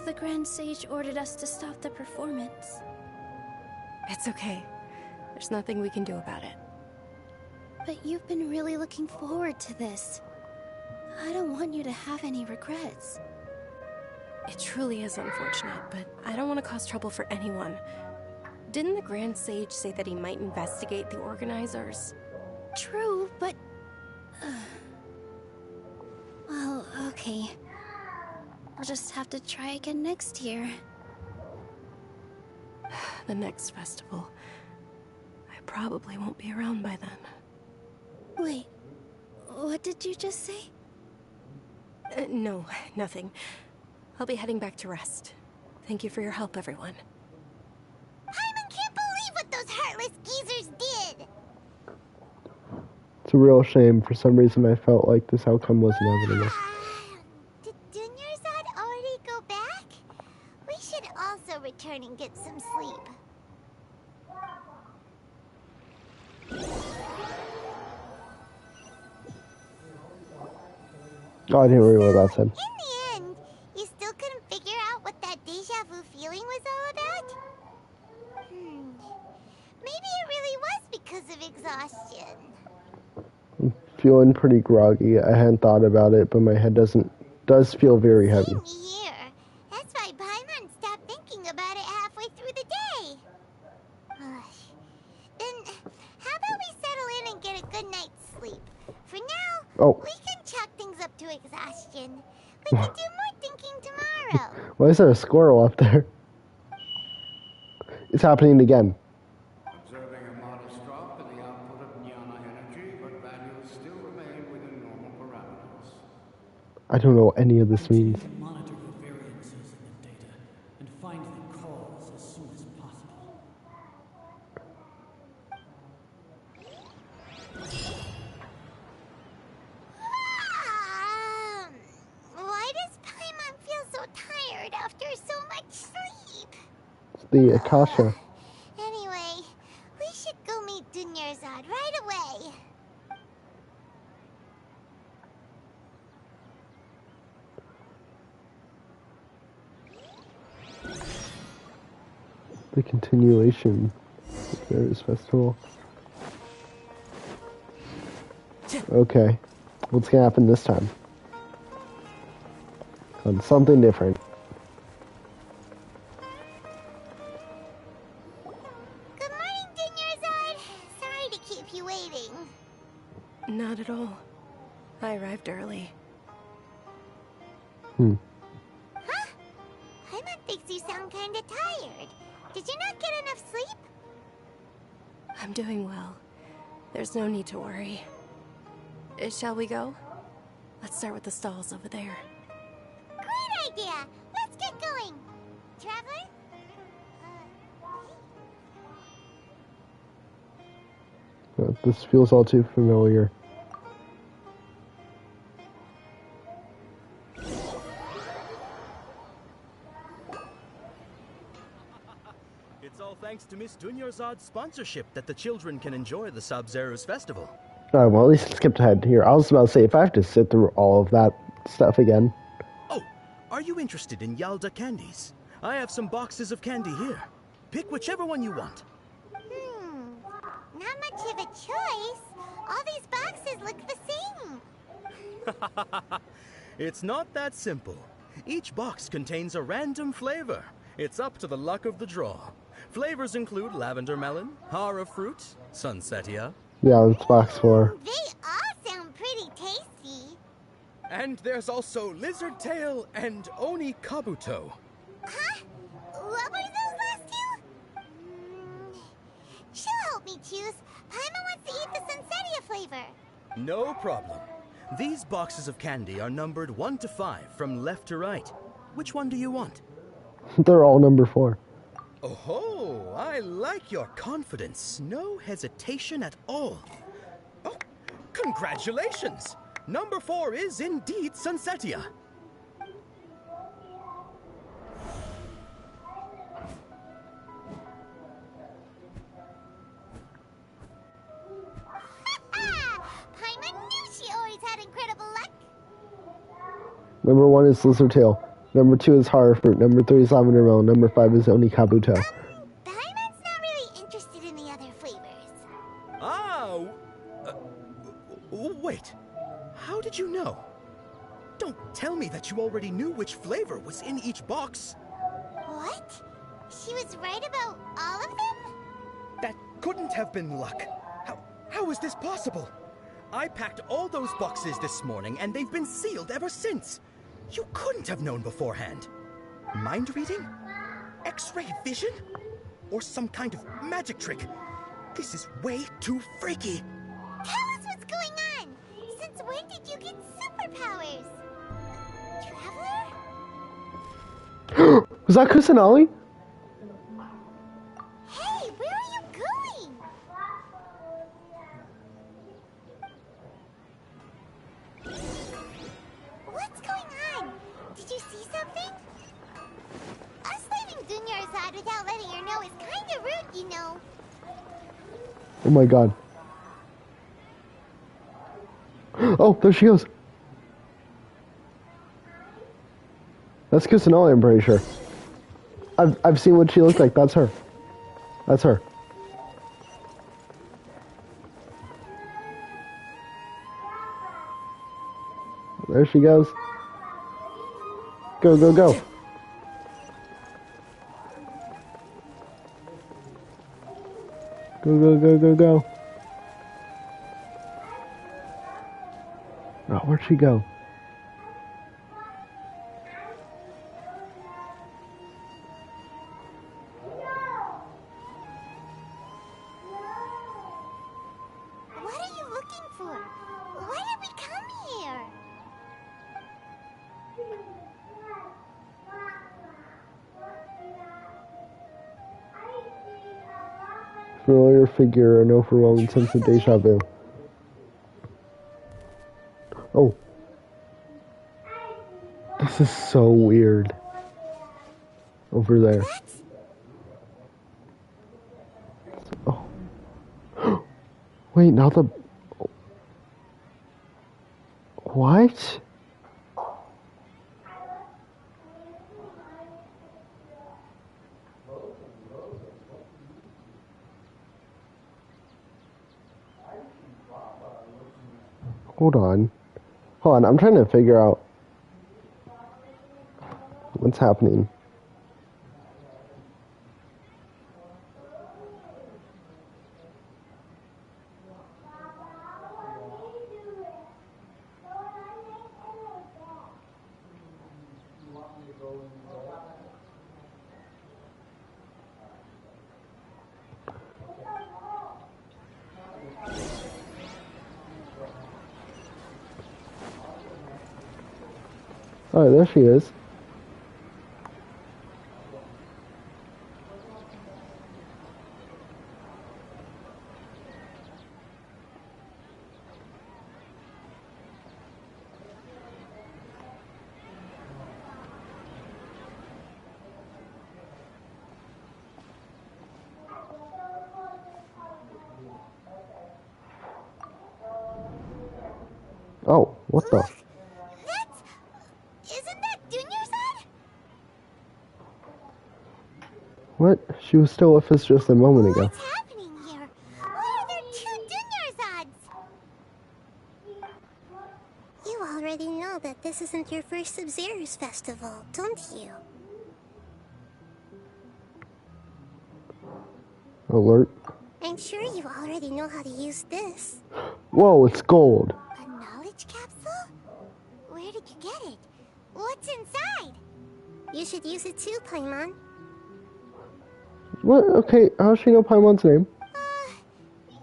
The Grand Sage ordered us to stop the performance. It's okay. There's nothing we can do about it. But you've been really looking forward to this. I don't want you to have any regrets. It truly is unfortunate, but I don't want to cause trouble for anyone. Didn't the Grand Sage say that he might investigate the organizers? True, but... well, okay. I'll just have to try again next year. The next festival. I probably won't be around by then. Wait, what did you just say? No, nothing. I'll be heading back to rest. Thank you for your help, everyone. Paimon can't believe what those heartless geezers did! It's a real shame. For some reason, I felt like this outcome was inevitable. Did Dunyarzad already go back? We should also return and get some sleep. Oh, I didn't read what that said. In the end, you still couldn't figure out what that deja vu feeling was all about? Maybe it really was because of exhaustion. I'm feeling pretty groggy. I hadn't thought about it, but my head does feel very heavy. Same here. That's why Paimon stopped thinking about it halfway through the day. Then, how about we settle in and get a good night's sleep? For now, we can chalk things up to exhaustion. We can do more thinking tomorrow. Why is there a squirrel up there? It's happening again. Observing a modest drop in the output of jnana energy, but values still remain within normal parameters. I don't know what any of this means. Monitor the variances in the data and find the cause as soon as possible. Why does Paimon feel so tired after so much sleep? It's the Akasha. Anyway, we should go meet Dunyarzad right away. The continuation of Paris Festival. Okay. What's gonna happen this time? On something different. Good morning, Dinyarzad. Sorry to keep you waiting. Not at all. I arrived early. Hmm. Huh? Paimon thinks you sound kinda tired. Did you not get enough sleep? I'm doing well. There's no need to worry. Shall we go? Let's start with the stalls over there. Great idea! Let's get going! Traveler? This feels all too familiar. It's all thanks to Miss Dunyarzad's sponsorship that the children can enjoy the Sub-Zero's festival. Alright, well, at least it skipped ahead here. I was about to say, if I have to sit through all of that stuff again. Oh, are you interested in Yalda candies? I have some boxes of candy here. Pick whichever one you want. Not much of a choice. All these boxes look the same. It's not that simple. Each box contains a random flavor. It's up to the luck of the draw. Flavors include lavender melon, hara fruit, sunsetia. Yeah, it's box 4. They all sound pretty tasty. And there's also lizard tail and oni kabuto. Huh? What were those last two? She'll help me choose. Paimon wants to eat the sunsetia flavor. No problem. These boxes of candy are numbered 1 to 5 from left to right. Which one do you want? They're all number 4. Oh, I like your confidence. No hesitation at all. Oh, congratulations! Number 4 is indeed Sunsetia. Paimon knew she always had incredible luck. Number 1 is Lizard Tail. Number 2 is Hara Fruit. Number 3 is Lavender Melon. Number 5 is Oni Kabuto. Paimon's not really interested in the other flavors. Ah, wait. How did you know? Don't tell me that you already knew which flavor was in each box. What? She was right about all of them? That couldn't have been luck. How is this possible? I packed all those boxes this morning and they've been sealed ever since. You couldn't have known beforehand. Mind reading? X-ray vision? Or some kind of magic trick? This is way too freaky. Tell us what's going on. Since when did you get superpowers? Traveler? Was that Kusanali? Hey, where are you going? What's going on? Did you see something? Us leaving Dunyarzad without letting her know is kinda rude, you know. Oh my god. Oh, there she goes. That's Kusanali, I'm pretty sure. I've seen what she looks like. That's her. That's her. There she goes. Go, go, go. Go, go, go, go, go. Oh, where'd she go? What are you looking for? Why did we come here? Familiar figure, an overwhelming sense of deja vu. Oh. This is so weird. Over there. Oh. Wait, now the... What? Hold on. Hold on, I'm trying to figure out what's happening. Oh, there she is. Oh, what the? Isn't that Dunyarzad? What? She was still with us just a moment ago. What's happening here? Why are there two Dunyarzads? You already know that this isn't your first Sub-Zero's festival, don't you? Alert. I'm sure you already know how to use this. Whoa, it's gold. A knowledge capsule? Where did you get it? What's inside? You should use it too, Paimon. What? Okay, how does she know Paimon's name?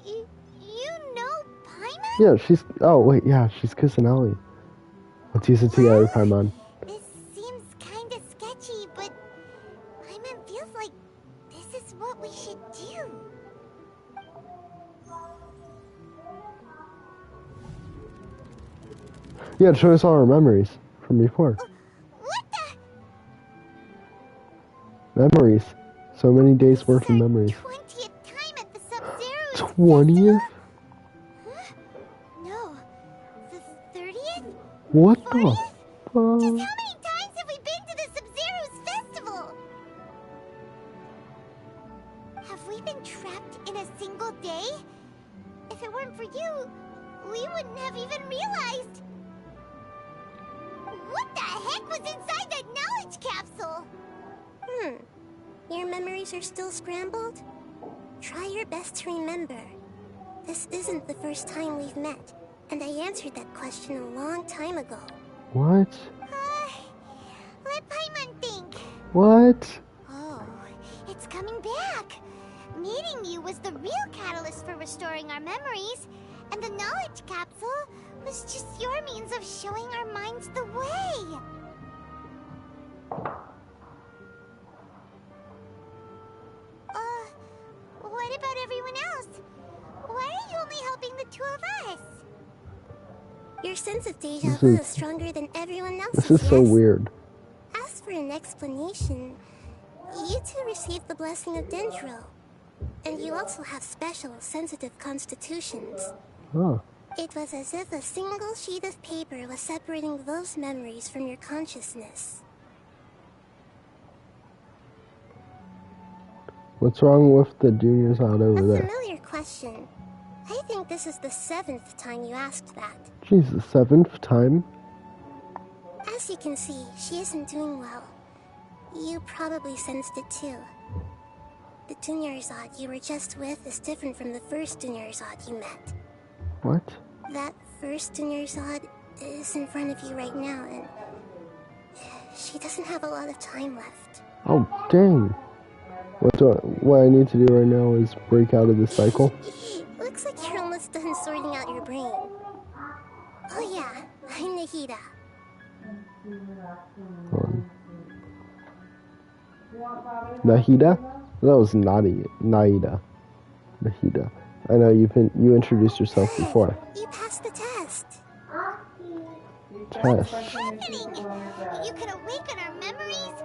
You know Paimon? Yeah, she's... Oh, wait, yeah, she's kissing Ellie. Let's use it together, Paimon. This seems kinda sketchy, but Paimon feels like this is what we should do. Yeah, show us all our memories from before. What the? Memories. So many days worth of memories. 20th time at the Sub-Zero's 20th? Huh? No. The 30th? What 40th? the? Just how many times have we been to the Sub-Zero's festival? Have we been trapped in a single day? If it weren't for you, we wouldn't have even realized. What the heck was inside that knowledge capsule? Your memories are still scrambled? Try your best to remember. This isn't the first time we've met, and I answered that question a long time ago. What? Let Paimon think. What? Oh, it's coming back. Meeting you was the real catalyst for restoring our memories, and the knowledge capsule was just your means of showing our minds the way. What about everyone else? Why are you only helping the two of us? Your sense of deja vu is stronger than everyone else's. This is so weird. As for an explanation, you two received the blessing of Dendro, and you also have special, sensitive constitutions. Huh. It was as if a single sheet of paper was separating those memories from your consciousness. What's wrong with the juniors out over there? Familiar question. I think this is the 7th time you asked that. Jeez, the 7th time? As you can see, she isn't doing well. You probably sensed it too. The Dunyarzad you were just with is different from the first Dunyarzad you met. What? That first Dunyarzad is in front of you right now, and she doesn't have a lot of time left. Oh, dang. What I need to do right now is break out of the cycle. Looks like you're almost done sorting out your brain. Oh yeah, I'm Nahida. Nahida? That was Naida. Nahida. I know you introduced yourself before. You passed the test. Test. What's happening? You can awaken our memories.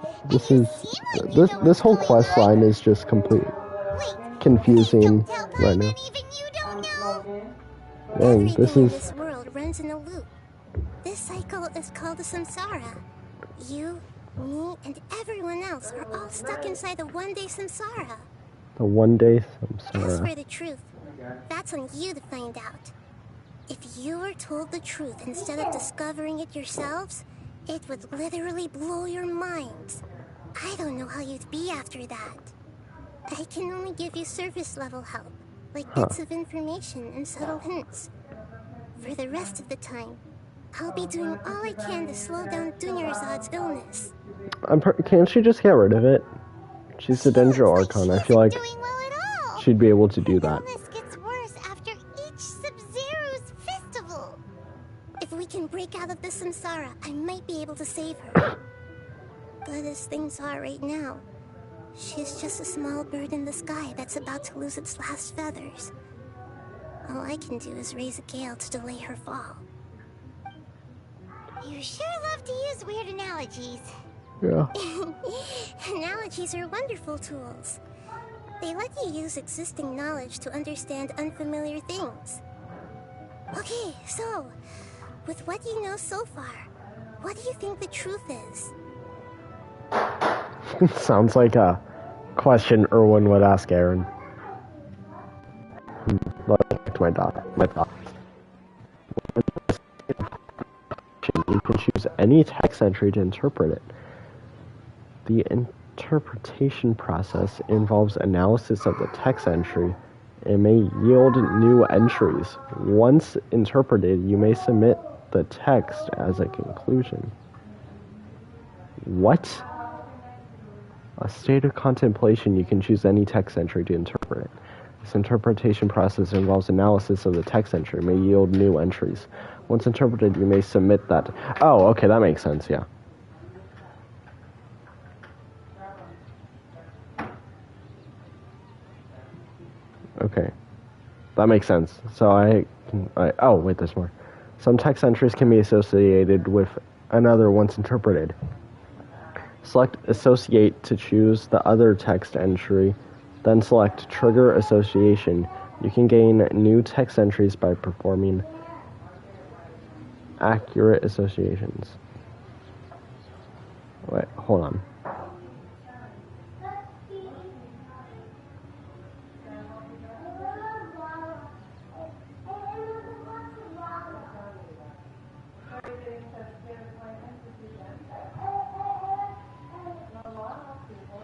This whole quest line is just complete confusing right now. And this world runs in a loop. This cycle is called the samsara. You, me, and everyone else are all stuck inside the one-day samsara. The one-day As for samsara. the truth, that's on you to find out. If you were told the truth instead of discovering it yourselves, it would literally blow your minds. I don't know how you'd be after that. I can only give you surface level help, like bits of information and subtle hints. For the rest of the time, I'll be doing all I can to slow down Dunyarzad's illness. Can't she just get rid of it? She's a Dendro Archon. I feel like she'd be able to do that. Illness gets worse after each Sub-Zero's festival. If we can break out of the samsara, I might be able to save her. But as things are right now, she's just a small bird in the sky that's about to lose its last feathers. All I can do is raise a gale to delay her fall. You sure love to use weird analogies. Yeah. Analogies are wonderful tools. They let you use existing knowledge to understand unfamiliar things. Okay, so, with what you know so far, what do you think the truth is? Sounds like a question Erwin would ask Aaron. Like my thoughts. You can choose any text entry to interpret it. The interpretation process involves analysis of the text entry and may yield new entries. Once interpreted, you may submit the text as a conclusion. What? A state of contemplation, you can choose any text entry to interpret it. This interpretation process involves analysis of the text entry, may yield new entries. Once interpreted, you may submit that. Oh, okay, that makes sense, yeah. Okay, that makes sense. So oh, wait, there's more. Some text entries can be associated with another once interpreted. Select Associate to choose the other text entry, then select Trigger Association. You can gain new text entries by performing accurate associations. Wait, hold on.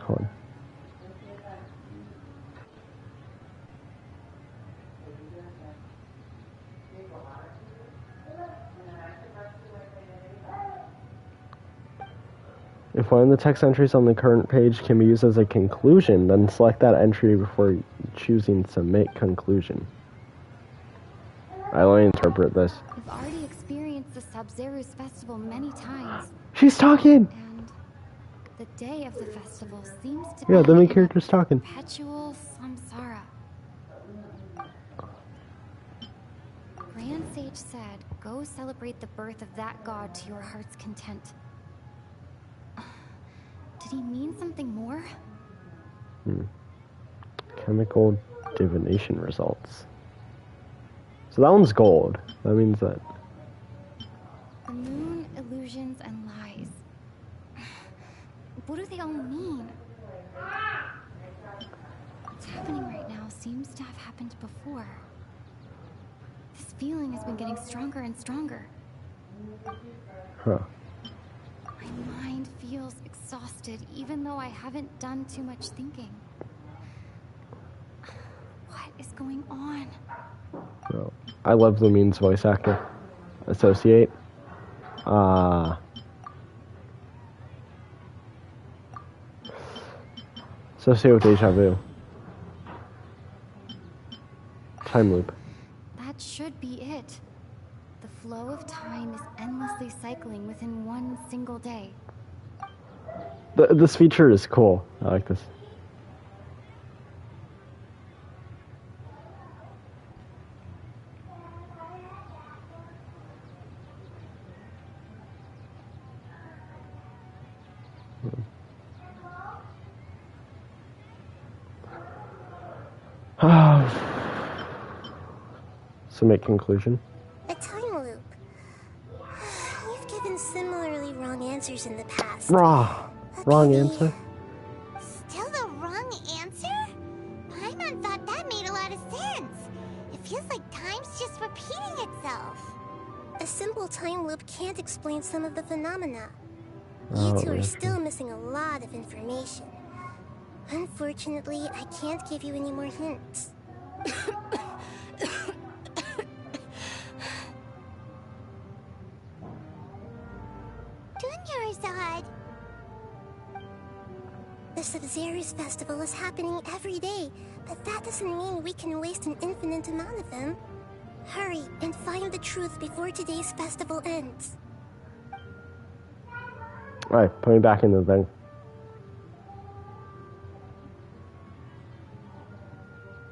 Hold on. If one of the text entries on the current page can be used as a conclusion, then select that entry before choosing Submit Conclusion. Let me interpret this. We've already experienced the Sub-Zero's festival many times. She's talking! And the day of the festival seems to Yeah, be the main character's talking. perpetual samsara. Grand Sage said, go celebrate the birth of that god to your heart's content. Did he mean something more? Chemical divination results. So that one's gold. That means that. The moon, illusions, and lies. What do they all mean? What's happening right now seems to have happened before. This feeling has been getting stronger and stronger. Huh. My mind feels exhausted, even though I haven't done too much thinking. What is going on? So, I love Lumine's voice actor. Associate. Associate with deja vu. Time loop. That should be it. The flow of time is endlessly cycling within one single day. This feature is cool. I like this. Submit conclusion. A time loop. You've given similarly wrong answers in the past. Wrong answer. Still the wrong answer? Paimon thought that made a lot of sense. It feels like time's just repeating itself. A simple time loop can't explain some of the phenomena. Oh, You two are okay. still missing a lot of information. Unfortunately, I can't give you any more hints. Dunyarzad! The Sub-Zero's festival is happening every day, but that doesn't mean we can waste an infinite amount of them. Hurry and find the truth before today's festival ends. Alright, put me back in the thing.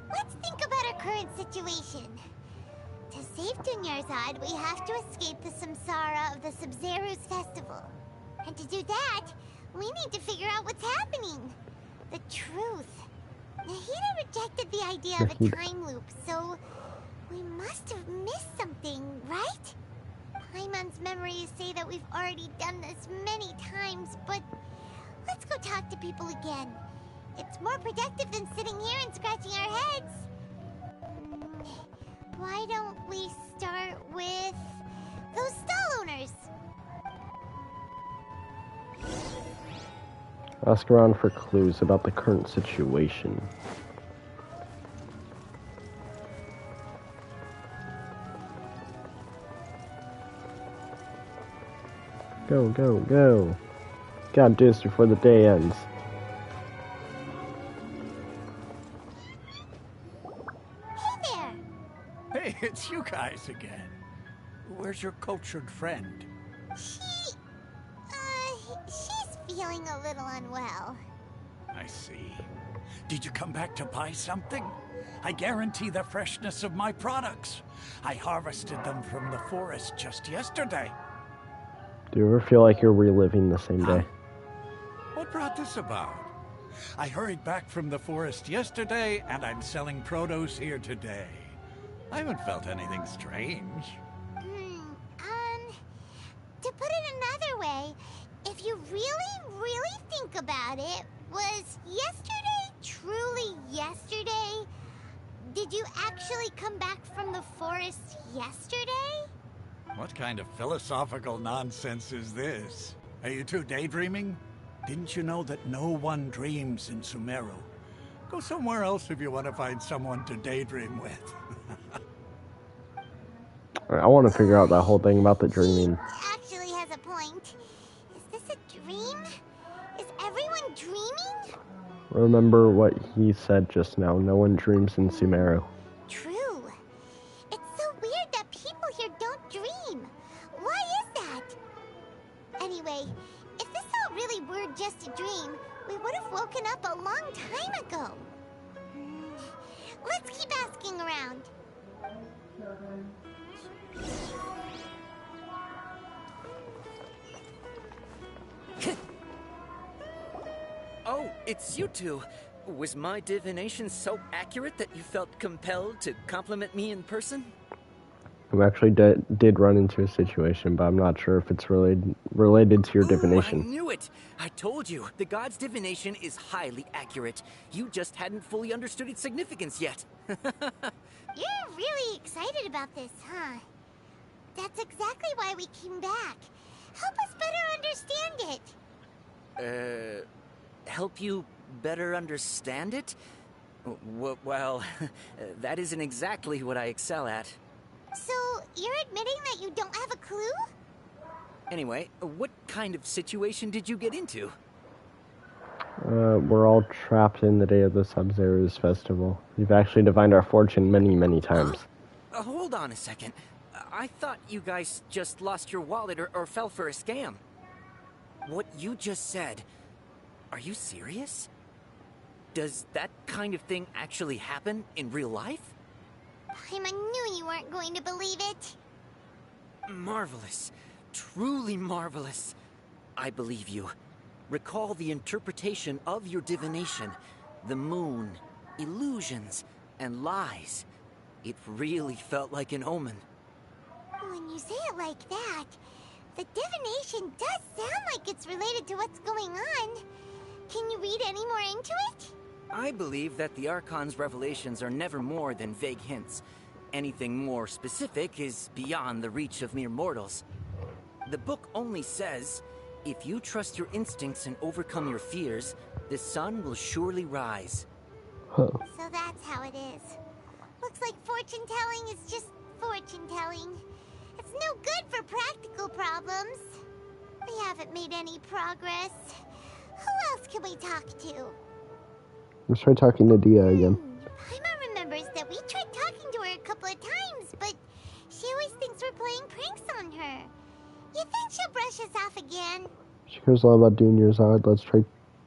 Let's think about our current situation. To save Dunyarzad, we have to escape the samsara of the Sub-Zero's festival. And to do that, we need to figure out what's happening. The truth. Nahida rejected the idea of a time loop, so we must have missed something, right? Paimon's memories say that we've already done this many times, but let's go talk to people again. It's more productive than sitting here and scratching our heads. Why don't we start with those stall owners? Ask around for clues about the current situation. Go, go, go. Gotta do this before the day ends. Hey, it's you guys again. Where's your cultured friend? She's feeling a little unwell. I see. Did you come back to buy something? I guarantee the freshness of my products. I harvested them from the forest just yesterday. Do you ever feel like you're reliving the same day? What brought this about? I hurried back from the forest yesterday, and I'm selling produce here today. I haven't felt anything strange. To put it another way, if you really think about it, was yesterday truly yesterday? Did you actually come back from the forest yesterday? What kind of philosophical nonsense is this? Are you two daydreaming? Didn't you know that no one dreams in Sumeru? Go somewhere else if you want to find someone to daydream with. I want to figure out that whole thing about the dreaming. Actually has a point. Is this a dream? Is everyone dreaming? Remember what he said just now. No one dreams in Sumeru. True. It's so weird that people here don't dream. Why is that? Anyway, if this all really were just a dream, we would have woken up a long time ago. Let's keep asking around. Oh, it's you two. Was my divination so accurate that you felt compelled to compliment me in person? I actually did run into a situation, but I'm not sure if it's related to your divination. I knew it! I told you, the god's divination is highly accurate. You just hadn't fully understood its significance yet. You're really excited about this, huh? That's exactly why we came back. Help us better understand it. Help you better understand it? Well, that isn't exactly what I excel at. So, you're admitting that you don't have a clue? Anyway, what kind of situation did you get into? We're all trapped in the day of the Sub-Zero's festival. We've actually divined our fortune many times. Hold on a second. I thought you guys just lost your wallet or fell for a scam. What you just said, are you serious? Does that kind of thing actually happen in real life? Paimon knew you weren't going to believe it. Marvelous. Truly marvelous. I believe you. Recall the interpretation of your divination. The moon, illusions, and lies. It really felt like an omen. When you say it like that, the divination does sound like it's related to what's going on. Can you read any more into it? I believe that the Archon's revelations are never more than vague hints. Anything more specific is beyond the reach of mere mortals. The book only says, if you trust your instincts and overcome your fears, the sun will surely rise. Huh. So that's how it is. Looks like fortune telling is just fortune telling. It's no good for practical problems. We haven't made any progress. Who else can we talk to? Let's try talking to Dia again. Paimon remembers that we tried talking to her a couple of times, but she always thinks we're playing pranks on her. You think she'll brush us off again? She cares a lot about Dunyarzad. Let's try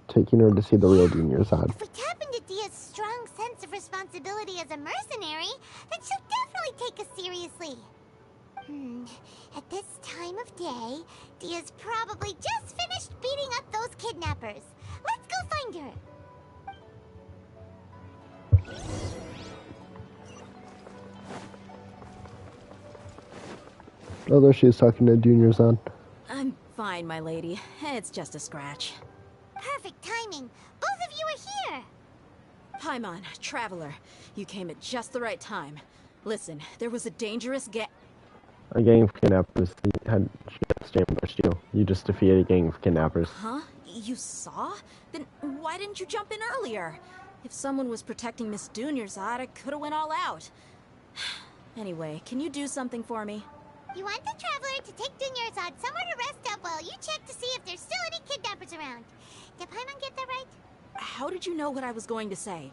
taking her to see the real Dunyarzad. If we tap into Dia's strong sense of responsibility as a mercenary, then she'll definitely take us seriously. At this time of day, Dia's probably just finished beating up those kidnappers. Let's go find her. Oh, there she is talking to Dunyarzad. I'm fine, my lady. It's just a scratch. Perfect timing. Both of you are here. Paimon, Traveler, you came at just the right time. Listen, there was a dangerous A gang of kidnappers had just ambushed you. You just defeated a gang of kidnappers. Huh? You saw? Then why didn't you jump in earlier? If someone was protecting Miss Dunyarzad, I could have went all out. Anyway, can you do something for me? You want the Traveler to take Dunyarzad somewhere to rest up while you check to see if there's still any kidnappers around. Did Paimon get that right? How did you know what I was going to say?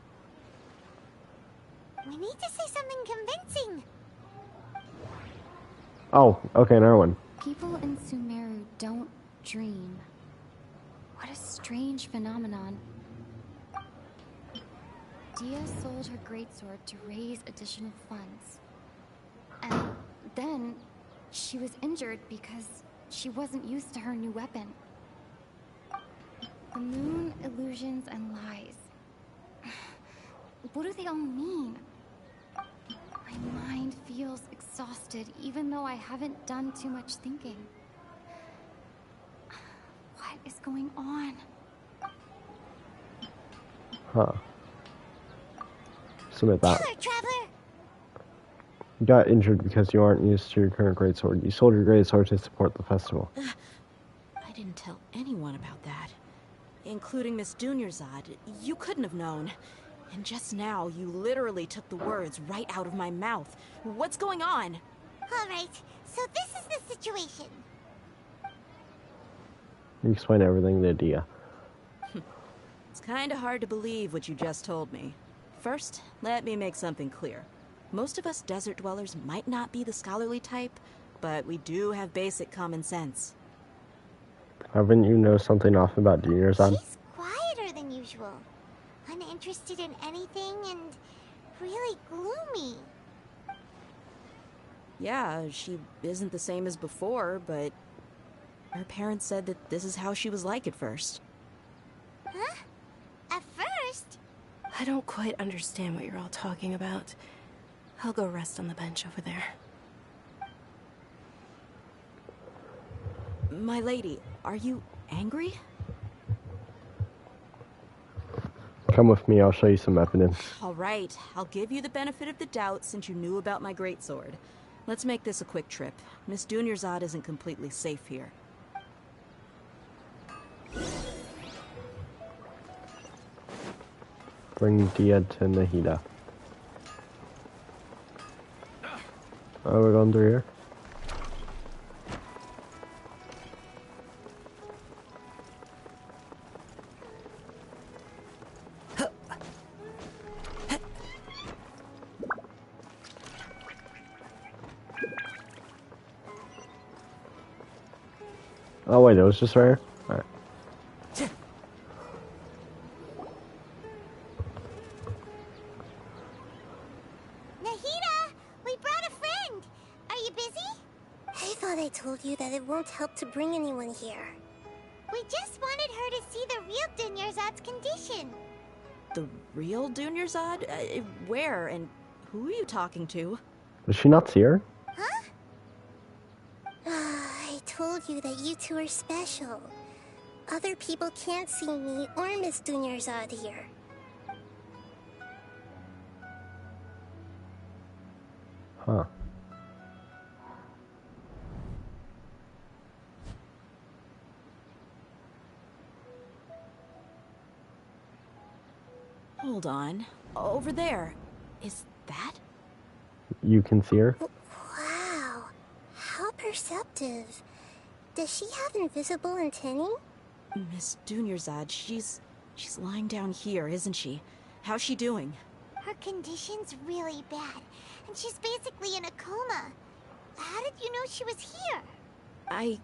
We need to say something convincing. Oh, okay, another one. People in Sumeru don't dream. What a strange phenomenon. Dia sold her greatsword to raise additional funds. And then she was injured because she wasn't used to her new weapon. The moon, illusions, and lies. What do they all mean? My mind feels exhausted, even though I haven't done too much thinking. What is going on? Huh. Submit that. Traveler! You got injured because you aren't used to your current greatsword. You sold your greatsword to support the festival. I didn't tell anyone about that. Including Miss Dunyarzad. You couldn't have known. And just now, you literally took the words right out of my mouth. What's going on? Alright, so this is the situation. You explain everything to Dia. It's kinda hard to believe what you just told me. First, let me make something clear. Most of us desert dwellers might not be the scholarly type, but we do have basic common sense. Haven't you know something off about Dunyarzad? She's quieter than usual. Uninterested in anything and really gloomy. Yeah, she isn't the same as before, but her parents said that this is how she was like at first. Huh? At first? I don't quite understand what you're all talking about. I'll go rest on the bench over there. My lady, are you angry? Come with me, I'll show you some evidence. All right, I'll give you the benefit of the doubt since you knew about my greatsword. Let's make this a quick trip. Miss Dunyarzad isn't completely safe here. Bring Dia to Nahida. Oh, we're going through here? Oh wait, it was just right here? Alright. Nahida! We brought a friend! Are you busy? I thought I told you that it won't help to bring anyone here. We just wanted her to see the real Dunyarzad's condition. The real Dunyarzad? Where and who are you talking to? Does she not see her? Huh? I told you that you two are special. Other people can't see me or Miss Dunyarzad here. Hold on. Over there. Is that? You can see her? Wow. How perceptive. Does she have invisible antennae? Miss Dunyarzad, she's lying down here, isn't she? How's she doing? Her condition's really bad, and she's basically in a coma. How did you know she was here? I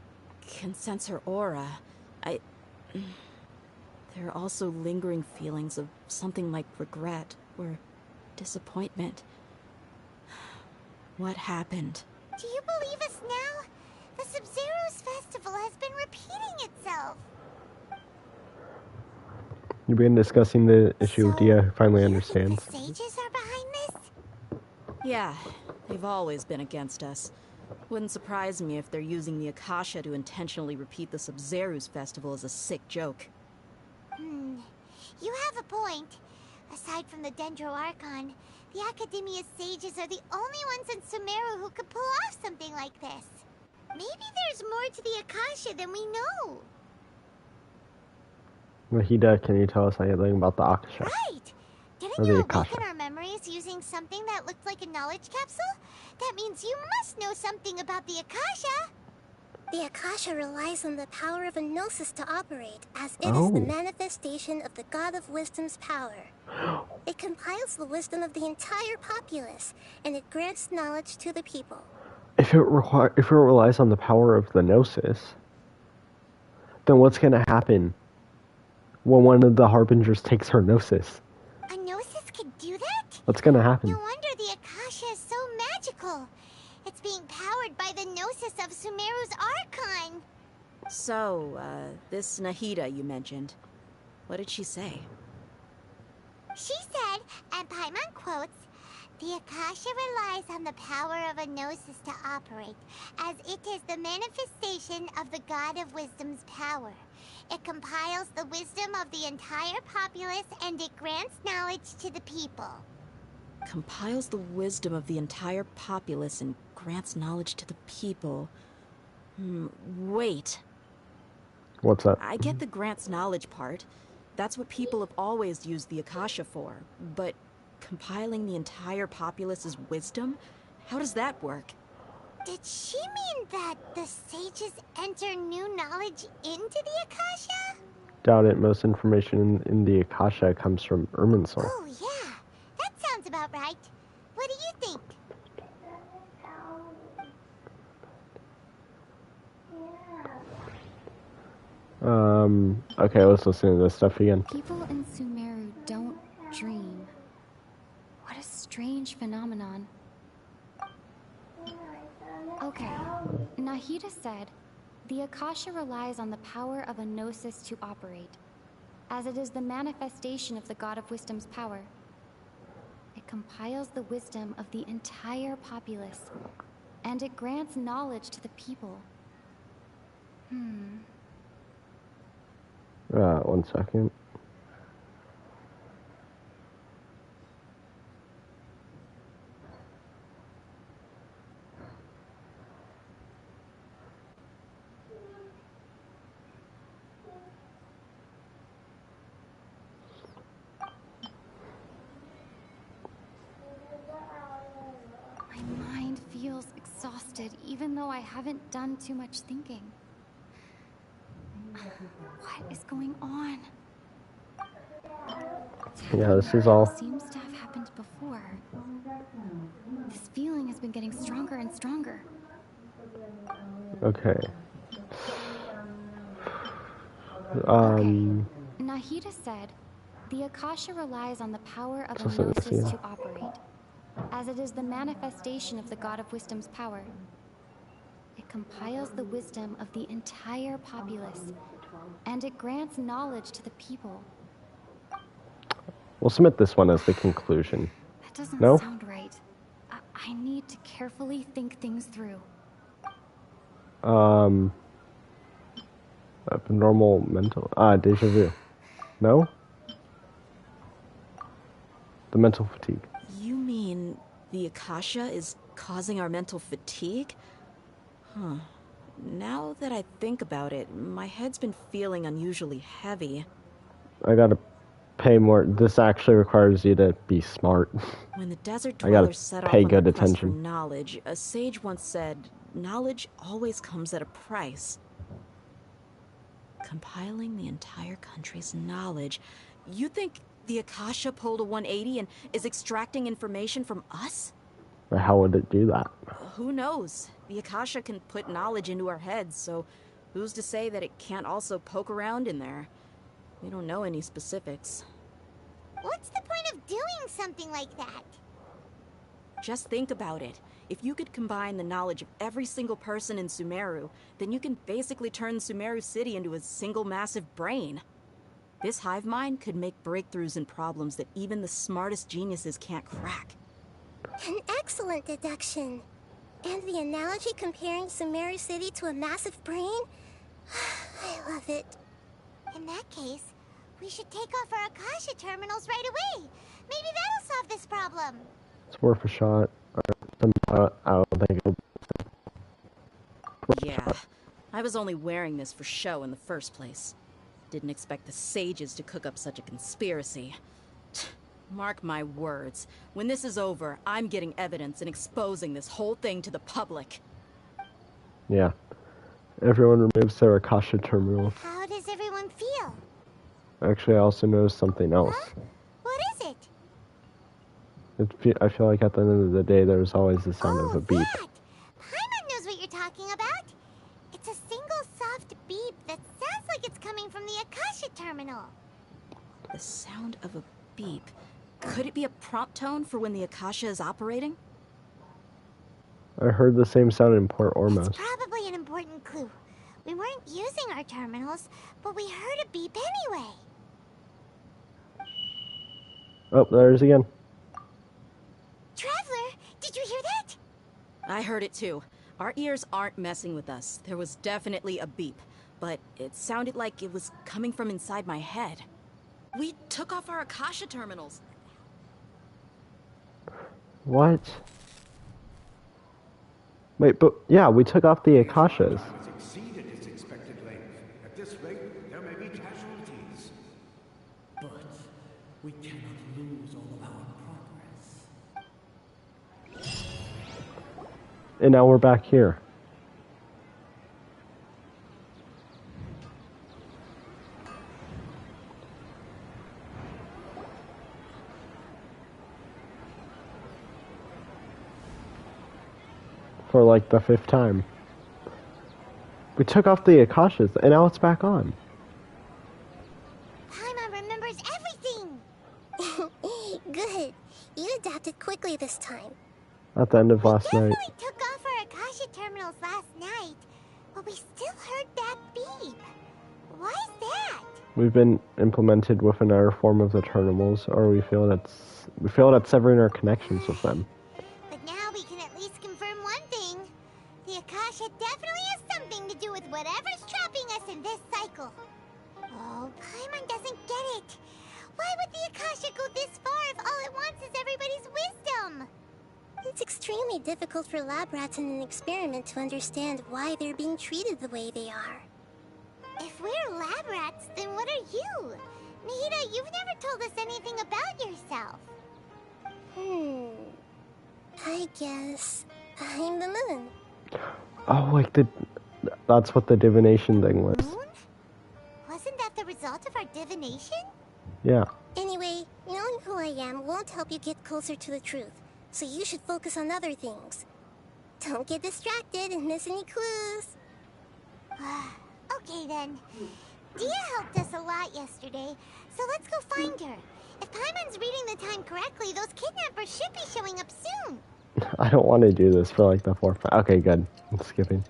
can sense her aura. There are also lingering feelings of something like regret or disappointment. What happened? Do you believe us now? The Sub-Zero's festival has been repeating itself. You've been discussing the issue with Dia, who finally understands. The sages are behind this? Yeah, they've always been against us. Wouldn't surprise me if they're using the Akasha to intentionally repeat the Sub-Zero's festival as a sick joke. You have a point. Aside from the Dendro Archon, the Academia's sages are the only ones in Sumeru who could pull off something like this. Maybe there's more to the Akasha than we know. Nahida, can you tell us anything about the Akasha? Right! Didn't you awaken our memories using something that looked like a knowledge capsule? That means you must know something about the Akasha! The Akasha relies on the power of a gnosis to operate, as it is the manifestation of the God of Wisdom's power. It compiles the wisdom of the entire populace, and it grants knowledge to the people. If it relies on the power of the gnosis, then what's gonna happen when one of the harbingers takes her gnosis? A gnosis could do that? What's gonna happen? No wonder the Akasha is so magical. It's being powered by the gnosis of Sumeru's Archon. So, this Nahida you mentioned, what did she say? She said, and Paimon quotes, "The Akasha relies on the power of a gnosis to operate, as it is the manifestation of the God of Wisdom's power. It compiles the wisdom of the entire populace, and it grants knowledge to the people." Compiles the wisdom of the entire populace and grants knowledge to the people. Wait. What's that? I get the grants knowledge part. That's what people have always used the Akasha for. But compiling the entire populace's wisdom? How does that work? Did she mean that the sages enter new knowledge into the Akasha? Doubt it. Most information in the Akasha comes from Irminsul. Oh, yeah. That sounds about right. What do you think? Okay, let's listen to this stuff again. People in Sumeru don't dream. What a strange phenomenon. Okay, Nahida said, the Akasha relies on the power of a gnosis to operate, as it is the manifestation of the God of Wisdom's power. It compiles the wisdom of the entire populace, and it grants knowledge to the people. 1 second. My mind feels exhausted, even though I haven't done too much thinking. What is going on? Yeah, this is all. Seems to have happened before. This feeling has been getting stronger and stronger. Okay. Nahida said, the Akasha relies on the power of a So let's gnosis see. to operate, as it is the manifestation of the God of Wisdom's power. It compiles the wisdom of the entire populace, and it grants knowledge to the people. We'll submit this one as the conclusion. That doesn't No? sound right. I need to carefully think things through. Abnormal mental. Deja vu. No? The mental fatigue. You mean the Akasha is causing our mental fatigue? Huh. Now that I think about it, my head's been feeling unusually heavy. I got a pay more. This actually requires you to be smart. When the desert I gotta dwellers set off pay on good their quest for attention. knowledge, a sage once said, knowledge always comes at a price. Compiling the entire country's knowledge. You think the Akasha pulled a 180 and is extracting information from us? But how would it do that? Who knows? The Akasha can put knowledge into our heads, so who's to say that it can't also poke around in there? We don't know any specifics. What's the point of doing something like that? Just think about it. If you could combine the knowledge of every single person in Sumeru, then you can basically turn Sumeru City into a single massive brain. This hive mind could make breakthroughs in problems that even the smartest geniuses can't crack. An excellent deduction. And the analogy comparing Sumeru City to a massive brain? I love it. In that case, we should take off our Akasha terminals right away. Maybe that'll solve this problem. It's worth a shot. I don't think it'll... Yeah, I was only wearing this for show in the first place. Didn't expect the sages to cook up such a conspiracy. Mark my words, when this is over, I'm getting evidence and exposing this whole thing to the public. Yeah. Everyone removes their Akasha terminals. How does everyone feel? Actually, I also noticed something else. Huh? What is it? I feel like at the end of the day, there's always the sound of a beep. That! Paimon knows what you're talking about. It's a single soft beep that sounds like it's coming from the Akasha terminal. The sound of a beep. Could it be a prompt tone for when the Akasha is operating? I heard the same sound in Port Ormos. It's probably an important clue. We weren't using our terminals, but we heard a beep anyway. Oh, there's again. Traveler, did you hear that? I heard it too. Our ears aren't messing with us. There was definitely a beep, but it sounded like it was coming from inside my head. We took off our Akasha terminals. What? Wait, but yeah, we took off the Akashas. It's exceeded its expected length. At this rate, there may be casualties. But we cannot lose all of our progress. And now we're back here. For like the 5th time. We took off the Akashas, and now it's back on. Paimon remembers everything! Good. You adapted quickly this time. At the end of last night. We took off our Akasha terminals last night, but we still heard that beep. Why is that? We've been implemented with another form of the terminals, or we feel at severing our connections with them. But now we can at least confirm one thing. The Akasha definitely has something to do with whatever's trapping us in this cycle. Oh, Paimon doesn't get it. Why would the Akasha go this far if all it wants is everybody's wisdom? It's extremely difficult for lab rats in an experiment to understand why they're being treated the way they are. If we're lab rats, then what are you? Nahida, you've never told us anything about yourself. I guess I'm the moon. Oh, like that's what the divination thing was. Moon? Wasn't that the result of our divination? Yeah. Anyway, knowing who I am won't help you get closer to the truth, so you should focus on other things. Don't get distracted and miss any clues. Okay then. Dia helped us a lot yesterday, so let's go find her. If Paimon's reading the time correctly, those kidnappers should be showing up soon. I don't want to do this for like the 4th. Okay, good. I'm skipping.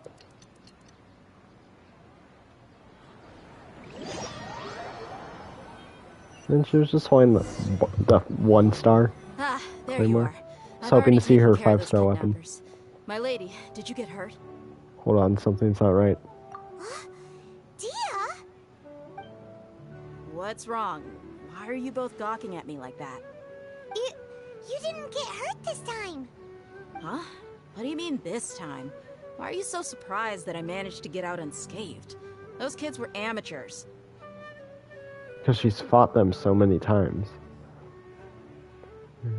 And she was just holding the 1-star. Ah, there Claymore. you are. I was hoping to see her 5-star weapon. My lady, did you get hurt? Hold on, something's not right. Dia? What's wrong? Why are you both gawking at me like that? You didn't get hurt this time. Huh? What do you mean this time? Why are you so surprised that I managed to get out unscathed? Those kids were amateurs. Because she's fought them so many times.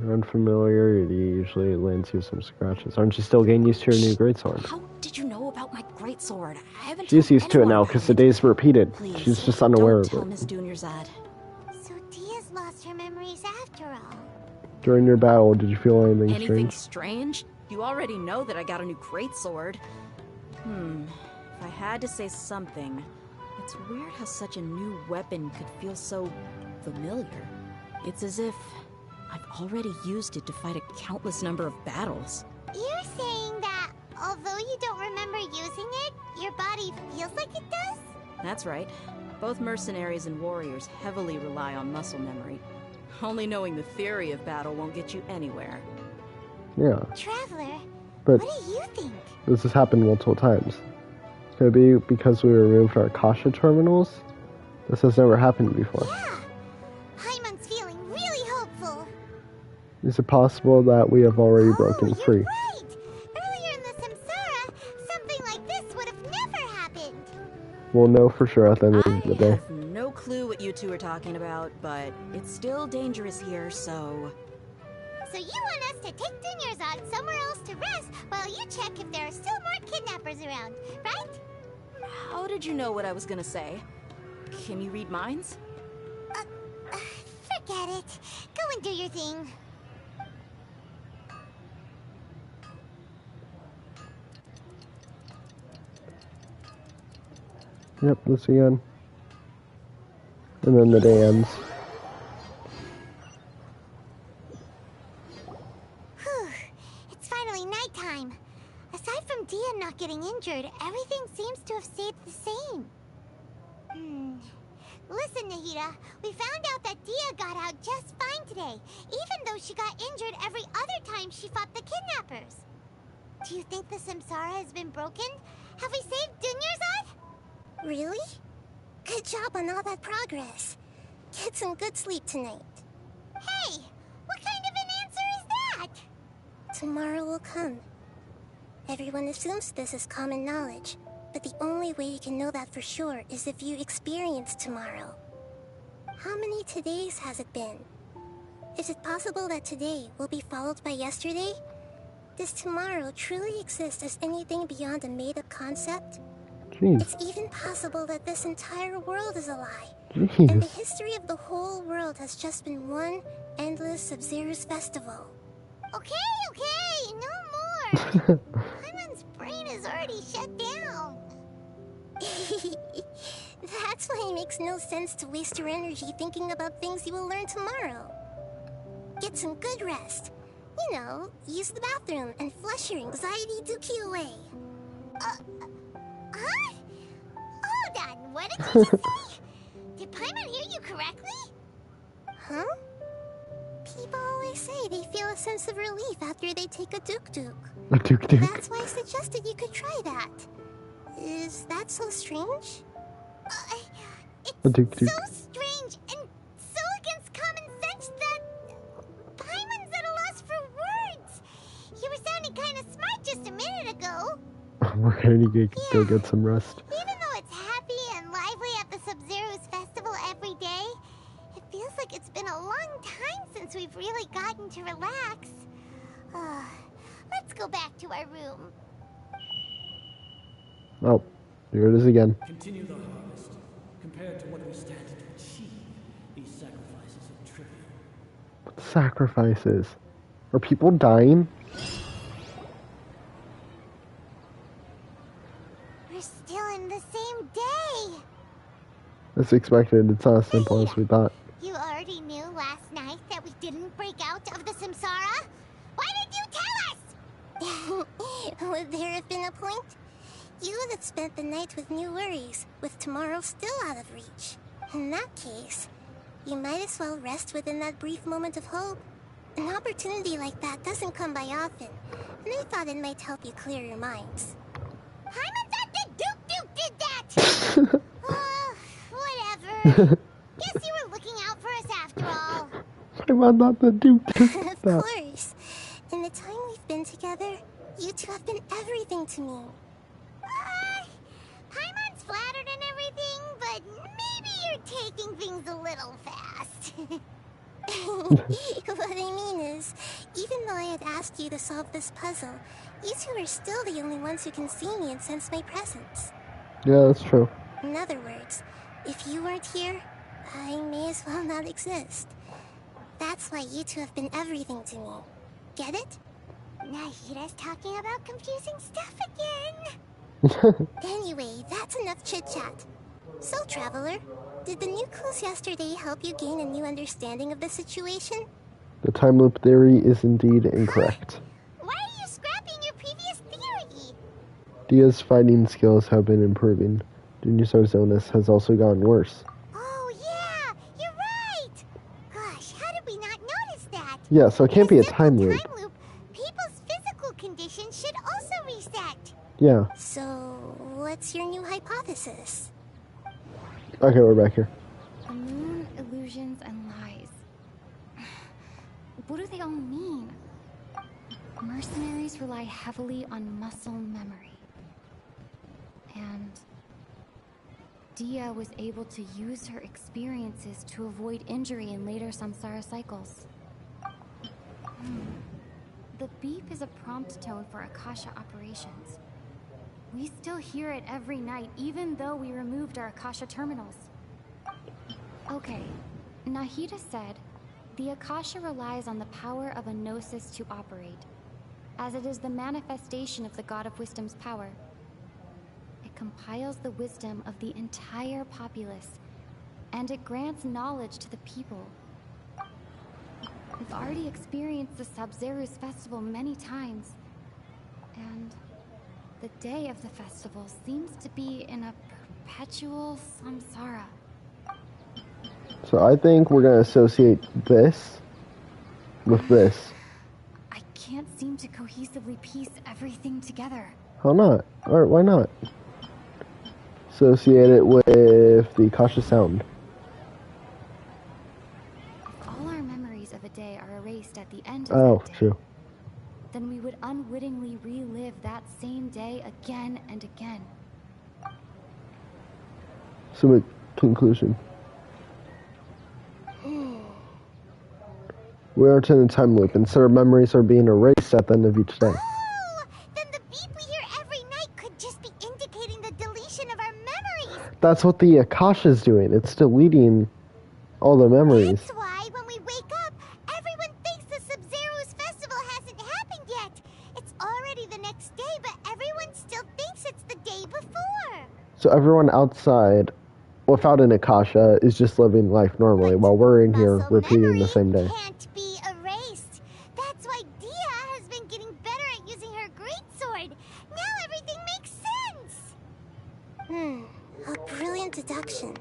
Your unfamiliarity usually lands you some scratches. Aren't you still getting used to your new greatsword? How did you know about my greatsword? I haven't She's told used to it anyone now about because the it. day's repeated. Please, She's just unaware don't of tell it. Miss Dunyarzad. So Dia's lost her memories after all. During your battle, did you feel anything Anything strange? strange? You already know that I got a new greatsword. If I had to say something, it's weird how such a new weapon could feel so familiar. It's as if I've already used it to fight a countless number of battles. You're saying that although you don't remember using it, your body feels like it does? That's right. Both mercenaries and warriors heavily rely on muscle memory. Only knowing the theory of battle won't get you anywhere. Yeah. Traveler, But what do you think? this has happened multiple times. Could it be because we removed our Kasha terminals? This has never happened before. Yeah. Paimon's feeling really hopeful. Is it possible that we have already broken free? Right! Earlier in the Samsara, something like this would have never happened. We'll know for sure at the end of the day. I have no clue what you two are talking about, but it's still dangerous here, so... So you want us to take Dunyarzad somewhere else to rest while you check if there are still more kidnappers around, right? How did you know what I was gonna say? Can you read minds? Forget it. Go and do your thing. Yep, this again. And then the day ends. Whew. It's finally nighttime. Aside from Dia not getting injured, everything seems to have stayed the same. Listen, Nahida, we found out that Dia got out just fine today, even though she got injured every other time she fought the kidnappers. Do you think the Samsara has been broken? Have we saved Dunyarzad? Really? Good job on all that progress. Get some good sleep tonight. Hey, what kind of an answer is that? Tomorrow will come. Everyone assumes this is common knowledge, but the only way you can know that for sure is if you experience tomorrow. How many todays has it been? Is it possible that today will be followed by yesterday? Does tomorrow truly exist as anything beyond a made-up concept? Jeez. It's even possible that this entire world is a lie. Jeez. And the history of the whole world has just been one endless Sub-Zero's festival. Okay, no more! Paimon's brain is already shut down. That's why it makes no sense to waste your energy thinking about things you will learn tomorrow. Get some good rest. You know, use the bathroom and flush your anxiety dookie away. Huh? Hold on, what did you just say? Did Paimon hear you correctly? Huh? People always say they feel a sense of relief after they take a duk-duk. A duk-duk. That's why I suggested you could try that. Is that so strange? A duk-duk. So strange and so against common sense that Paimon's at a loss for words. You were sounding kind of smart just a minute ago. We're gonna go get some rest. Even though it's happy and lively at the Sub-Zero's festival every day, it feels like it's been a long time since we've really gotten to relax. Let's go back to our room. Oh, here it is again. Continue the harvest. Compared to what we stand to achieve, these sacrifices are trivial. Sacrifices. Are people dying? We're still in the same day. As expected, it's not as simple as we thought. You already knew last night that we didn't break out of the Samsara? Why did you tell us? Would there have been a point? You would have spent the night with new worries, with tomorrow still out of reach. In that case, you might as well rest within that brief moment of hope. An opportunity like that doesn't come by often, and I thought it might help you clear your minds. Paimon thought that Duke did that! Whatever. Guess you were looking out for us after all. I'm not the Duke. Of course. In the time we've been together, you two have been everything to me. Paimon's flattered and everything, but maybe you're taking things a little fast. What I mean is, even though I had asked you to solve this puzzle, you two are still the only ones who can see me and sense my presence. Yeah, that's true. In other words, if you weren't here, I may as well not exist. That's why you two have been everything to me. Get it? Nahira's talking about confusing stuff again. Anyway, that's enough chit-chat. So, Traveler, did the new clues yesterday help you gain a new understanding of the situation? The time loop theory is indeed incorrect. Why are you scrapping your previous theory? Dia's fighting skills have been improving. Dunya's illness has also gotten worse. Oh, yeah! You're right! Gosh, how did we not notice that? Yeah, so it can't be a time loop. People's physical condition should also reset. Yeah. So, what's your new hypothesis? Okay, we're back here. The moon, illusions, and lies. What do they all mean? Mercenaries rely heavily on muscle memory. And Dia was able to use her experiences to avoid injury in later samsara cycles. The beep is a prompt tone for Akasha operations. We still hear it every night, even though we removed our Akasha terminals. Okay, Nahida said, the Akasha relies on the power of a gnosis to operate, as it is the manifestation of the God of Wisdom's power. It compiles the wisdom of the entire populace, and it grants knowledge to the people. We've already experienced the Sub-Zeru's festival many times, and the day of the festival seems to be in a perpetual samsara. So I think we're going to associate this with this. I can't seem to cohesively piece everything together. How not? Alright, why not? Associate it with the Akasha sound. If all our memories of a day are erased at the end of that day, True. then we would unwittingly relive that same day again and again. So, conclusion. We are in a time loop, and so our memories are being erased at the end of each day. Oh! Then the beep we hear every night could just be indicating the deletion of our memories! That's what the Akasha is doing. It's deleting all the memories. That's why when we wake up, everyone thinks the Sub-Zeru's festival hasn't happened yet. It's already the next day, but everyone still thinks it's the day before. So everyone outside, without an Akasha, is just living life normally, while we're in here repeating the same day. Can't be erased. That's why Dia has been getting better at using her greatsword. Now everything makes sense. A brilliant deduction.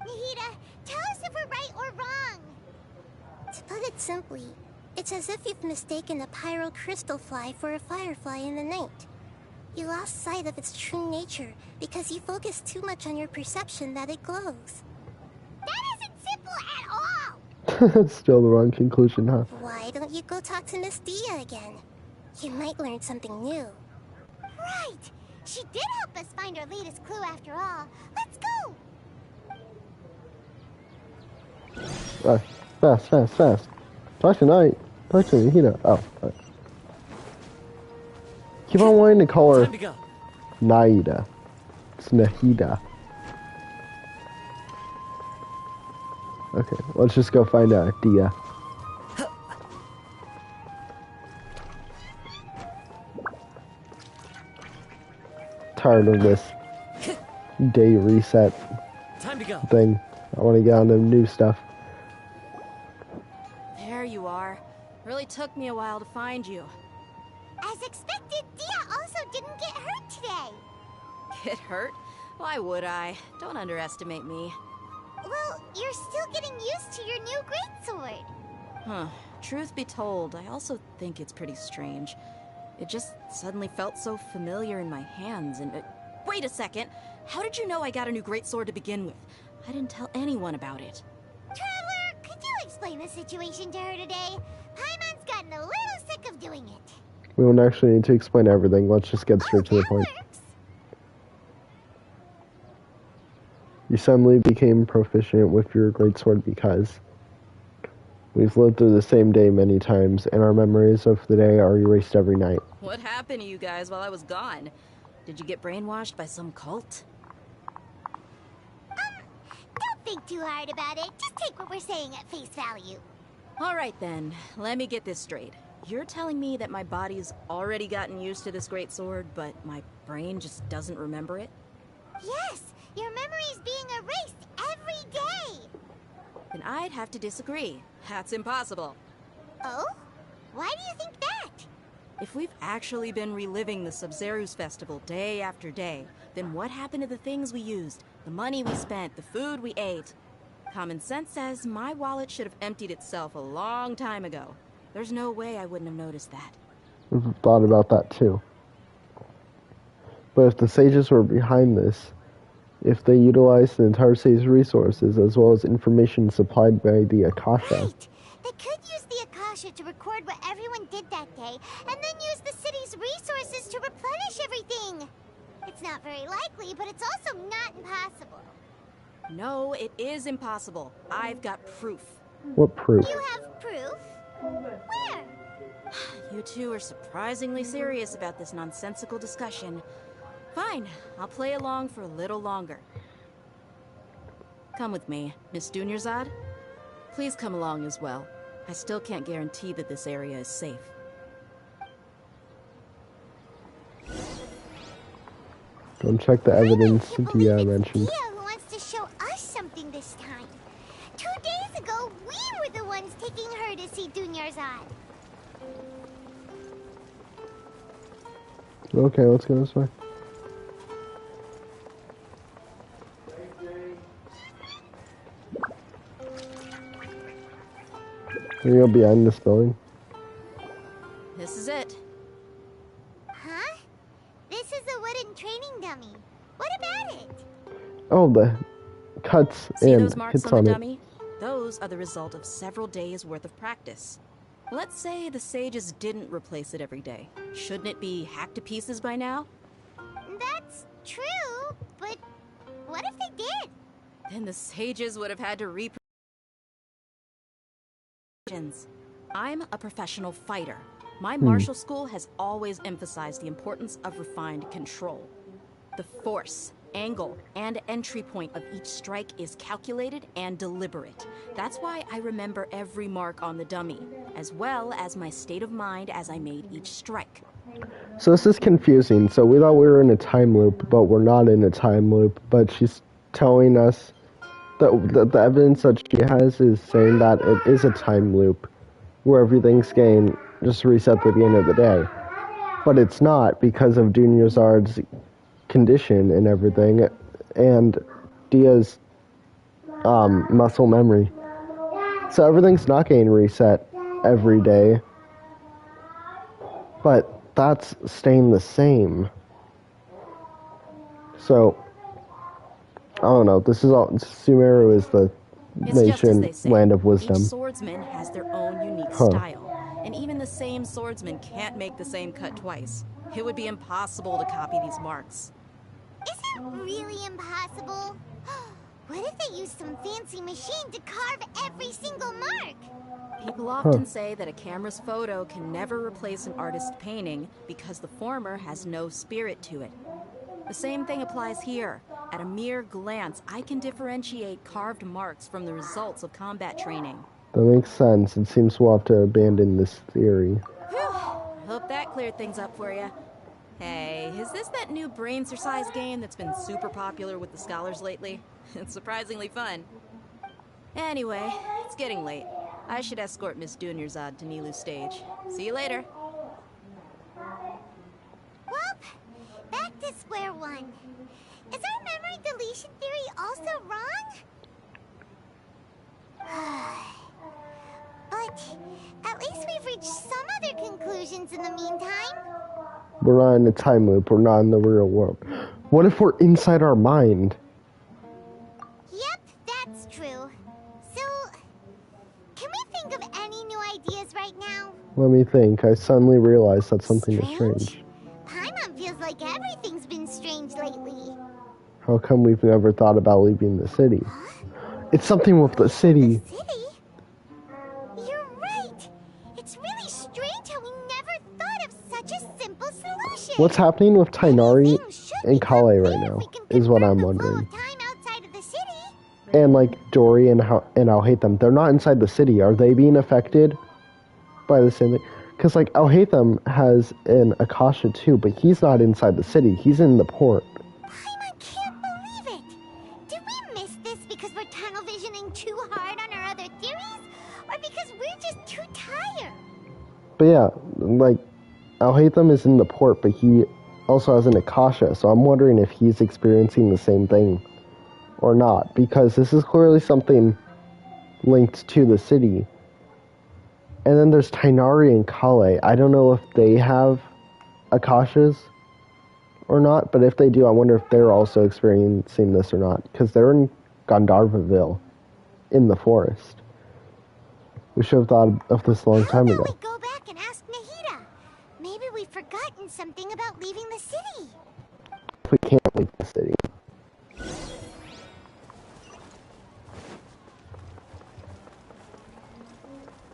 Nahida, tell us if we're right or wrong. To put it simply, it's as if you've mistaken a pyro crystal fly for a firefly in the night. You lost sight of its true nature because you focused too much on your perception that it glows. That isn't simple at all! Still the wrong conclusion, huh? Why don't you go talk to Miss Dia again? You might learn something new. Right! She did help us find our latest clue after all. Let's go! Fast. Talk tonight. Talk to Nahida. Oh, right. Keep on wanting to call her Naida. It's Nahida. Okay, let's just go find out Dia. Tired of this day reset thing. I want to get on to new stuff. There you are. Really took me a while to find you. As expected, Dia also didn't get hurt today. Get hurt? Why would I? Don't underestimate me. Well, you're still getting used to your new greatsword. Huh. Truth be told, I also think it's pretty strange. It just suddenly felt so familiar in my hands and... wait a second! How did you know I got a new greatsword to begin with? I didn't tell anyone about it. Traveler, could you explain the situation to her today? Paimon's gotten a little sick of doing it. We don't actually need to explain everything. Let's just get straight to the point. You suddenly became proficient with your greatsword because we've lived through the same day many times, and our memories of the day are erased every night. What happened to you guys while I was gone? Did you get brainwashed by some cult? Don't think too hard about it. Just take what we're saying at face value. All right then, let me get this straight. You're telling me that my body's already gotten used to this great sword, but my brain just doesn't remember it? Yes, your memory's being erased every day. Then I'd have to disagree. That's impossible. Oh? Why do you think that? If we've actually been reliving the Sub-Zeru's festival day after day, then what happened to the things we used, the money we spent, the food we ate? Common sense says my wallet should have emptied itself a long time ago. There's no way I wouldn't have noticed that. We've thought about that too. But if the sages were behind this, if they utilized the entire state's resources as well as information supplied by the Akasha. Right! They could use the Akasha to record what everyone did that day, and then use the city's resources to replenish everything! It's not very likely, but it's also not impossible. No, it is impossible. I've got proof. What proof? You have proof? Where? You two are surprisingly serious about this nonsensical discussion. Fine, I'll play along for a little longer. Come with me, Miss Dunyarzad. Please come along as well. I still can't guarantee that this area is safe. Go and check the evidence Dia mentioned. Dia who wants to show us something this time. 2 days ago, we were the ones taking her to see Dunyarzad. Okay, let's go this way. Can you go behind this building? This is it. Huh? This is a wooden training dummy. What about it? Oh, the cuts See and those marks hits on on the it. dummy? Those are the result of several days worth of practice. Let's say the sages didn't replace it every day. Shouldn't it be hacked to pieces by now? That's true, but what if they did? Then the sages would have had to reproduce. I'm a professional fighter. My martial school has always emphasized the importance of refined control. The force, angle, and entry point of each strike is calculated and deliberate. That's why I remember every mark on the dummy, as well as my state of mind as I made each strike. So this is confusing. So we thought we were in a time loop, but we're not in a time loop. But she's telling us that the evidence that she has is saying that it is a time loop, where everything's getting just reset at the end of the day. But it's not because of Dunyarzad's condition and everything, and Dia's muscle memory. So everything's not getting reset every day, but that's staying the same. So I don't know. This is all. Sumeru is the It's just as nation, they say. land of wisdom. Each swordsman has their own unique style, and even the same swordsman can't make the same cut twice. It would be impossible to copy these marks. Is it really impossible? What if they used some fancy machine to carve every single mark? People often say that a camera's photo can never replace an artist's painting because the former has no spirit to it. The same thing applies here. At a mere glance, I can differentiate carved marks from the results of combat training. That makes sense. It seems we'll have to abandon this theory. Whew. Hope that cleared things up for you. Hey, is this that new brain-exercise game that's been super popular with the scholars lately? It's surprisingly fun. Anyway, it's getting late. I should escort Miss Dunyarzad to Nilu's stage. See you later. Well, back to square one. Is our memory deletion theory also wrong? But at least we've reached some other conclusions in the meantime. We're not in a time loop. We're not in the real world. What if we're inside our mind? Yep, that's true. So, can we think of any new ideas right now? Let me think. I suddenly realized that something is strange. Paimon feels like everything's been strange lately. How come we've never thought about leaving the city? It's something with the city. The city? You're right. It's really strange how we never thought of such a simple solution. What's happening with Tainari and Kale right now is what I'm wondering. And like Dory and Alhaitham, they're not inside the city. Are they being affected by the same thing? Because like Alhaitham has an Akasha too, but he's not inside the city. He's in the port. I can't believe it. Did we miss this because we're tunnel visioning too hard on our other theories? Or because we're just too tired? But yeah, like Alhaitham is in the port, but he also has an Akasha, so I'm wondering if he's experiencing the same thing or not, because this is clearly something linked to the city. And then there's Tainari and Kale. I don't know if they have Akashas or not, but if they do, I wonder if they're also experiencing this or not, because they're in Gandharvaville, in the forest. We should have thought of this a long time ago. We go back and ask Nahida. Maybe we've forgotten something about leaving the city. We can't leave the city.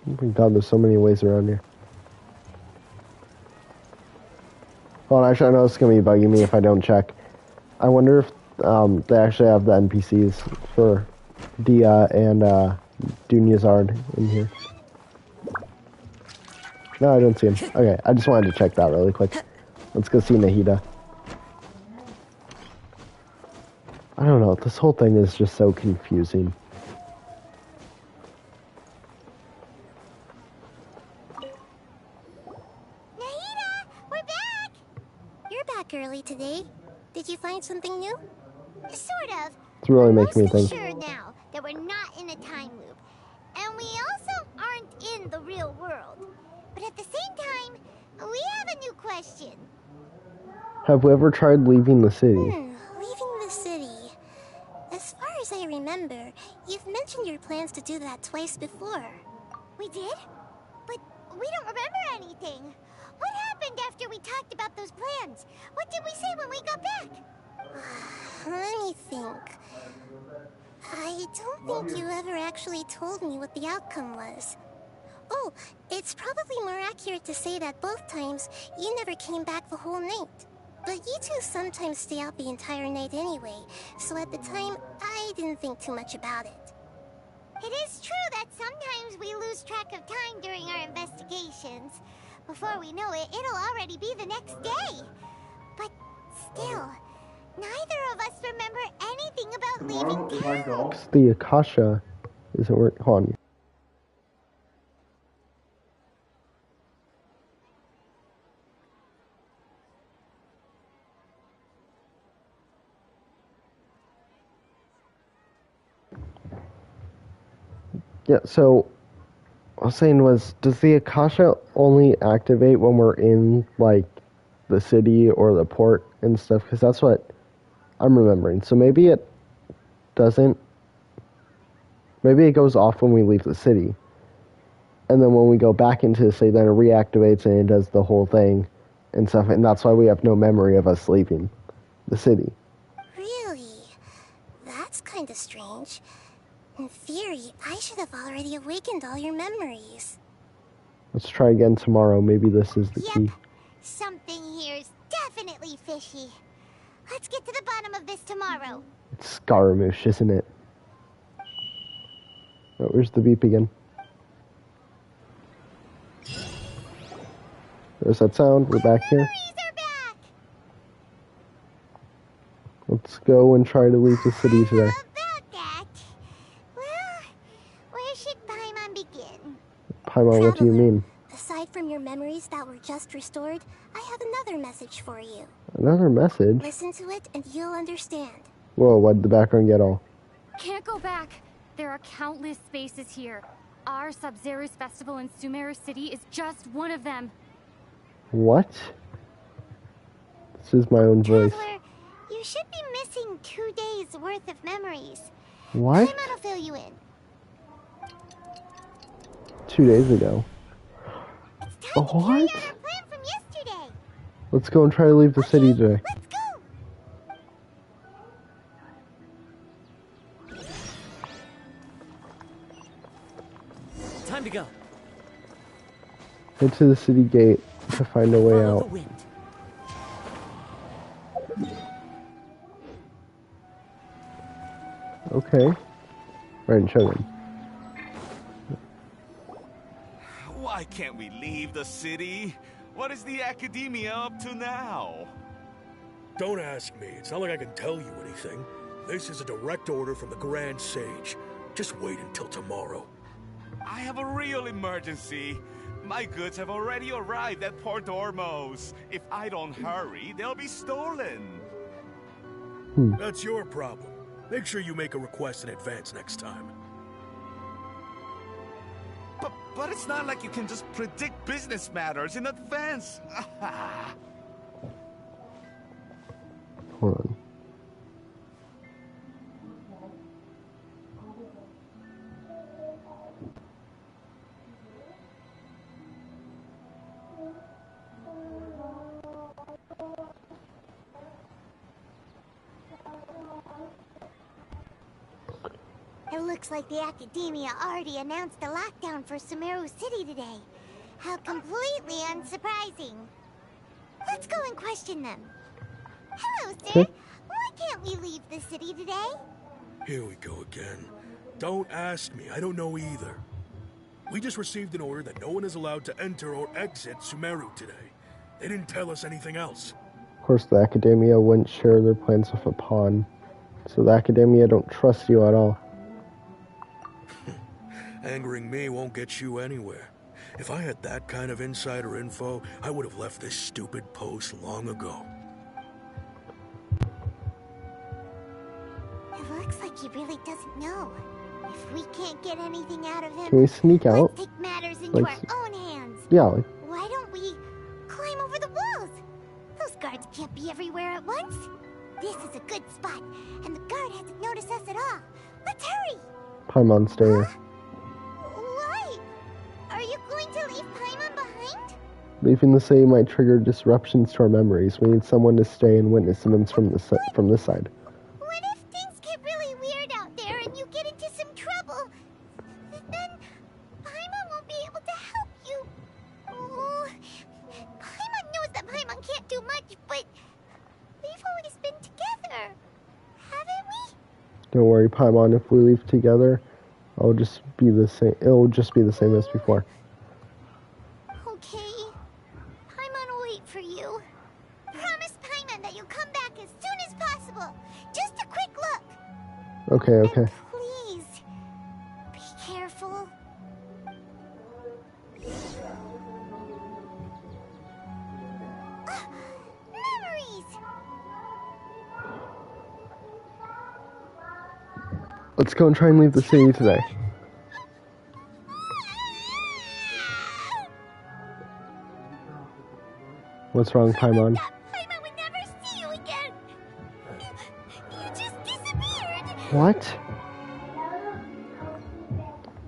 Oh my god, there's so many ways around here. Oh, and actually, I know it's going to be bugging me if I don't check. I wonder if they actually have the NPCs for Dia and Dunyazard in here. No, I don't see him. Okay, I just wanted to check that really quick. Let's go see Nahida. I don't know, this whole thing is just so confusing. Early today. Did you find something new? Sort of. It's really making me think. Sure now that we're not in a time loop, and we also aren't in the real world. But at the same time, we have a new question. Have we ever tried leaving the city? Leaving the city. As far as I remember, you've mentioned your plans to do that twice before. We did? But we don't remember anything. What happened after we talked about those plans? What did we say when we got back? Let me think. I don't think you ever actually told me what the outcome was. Oh, it's probably more accurate to say that both times you never came back the whole night. But you two sometimes stay out the entire night anyway, so at the time, I didn't think too much about it. It is true that sometimes we lose track of time during our investigations. Before we know it, it'll already be the next day. But still, neither of us remember anything about leaving town. The Akasha isn't working. Hold on. Yeah, so I was saying does the Akasha only activate when we're in, like, the city or the port and stuff? Because that's what I'm remembering. So maybe it doesn't. Maybe it goes off when we leave the city. And then when we go back into the city, then it reactivates and it does the whole thing and stuff. And that's why we have no memory of us leaving the city. Really? That's kind of strange. In theory, I should have already awakened all your memories. Let's try again tomorrow. Maybe this is the key. Something here's definitely fishy. Let's get to the bottom of this tomorrow. It's Scaramouche, isn't it? Oh, where's the beep again? There's that sound. We're back here. Let's go and try to leave the city today. Where should Paimon begin? Paimon, what do you mean? Aside from your memories that were just restored, I have another message for you. Another message? Listen to it and you'll understand. Whoa, what did the background get all? Can't go back. There are countless spaces here. Our Sub-Zero's festival in Sumeru City is just one of them. What? This is my own voice. Traveler, you should be missing 2 days worth of memories. What? Paimon will fill you in. 2 days ago. What? Let's go and try to leave the city today. Let's go. Time to go. Head to the city gate to find a way Follow out. the wind. Okay. Right, and show them. Why can't we leave the city? What is the Academia up to now? Don't ask me. It's not like I can tell you anything. This is a direct order from the Grand Sage. Just wait until tomorrow. I have a real emergency. My goods have already arrived at Port Ormos. If I don't hurry, they'll be stolen. That's your problem. Make sure you make a request in advance next time. But it's not like you can just predict business matters in advance. Hold on. It looks like the Academia already announced a lockdown for Sumeru City today. How completely unsurprising. Let's go and question them. Hello, sir. Why can't we leave the city today? Here we go again. Don't ask me. I don't know either. We just received an order that no one is allowed to enter or exit Sumeru today. They didn't tell us anything else. Of course, the Academia wouldn't share their plans with a pawn. So the Academia don't trust you at all. Angering me won't get you anywhere. If I had that kind of insider info, I would have left this stupid post long ago. It looks like he really doesn't know. If we can't get anything out of him, Can we sneak out? let's take matters into Like, our own hands. yeah, like, Why don't we climb over the walls? Those guards can't be everywhere at once. This is a good spot, and the guard hasn't noticed us at all. Let's hurry! Paimon stay. Why? Are you going to leave Paimon behind? Leaving the city might trigger disruptions to our memories. We need someone to stay and witness events from this side. What if things get really weird out there and you get into some trouble? Then Paimon won't be able to help you. Oh, Paimon knows that Paimon can't do much, but we've always been together, haven't we? Don't worry, Paimon. If we leave together, I'll just be the same. It'll just be the same as before. Okay. Paimon will wait for you. Promise Paimon that you'll come back as soon as possible. Just a quick look. Okay, okay. Please, be careful. Memories! Let's go and try and leave the city today. What's wrong, Paimon? Paimon would never see you again. You just disappeared. What?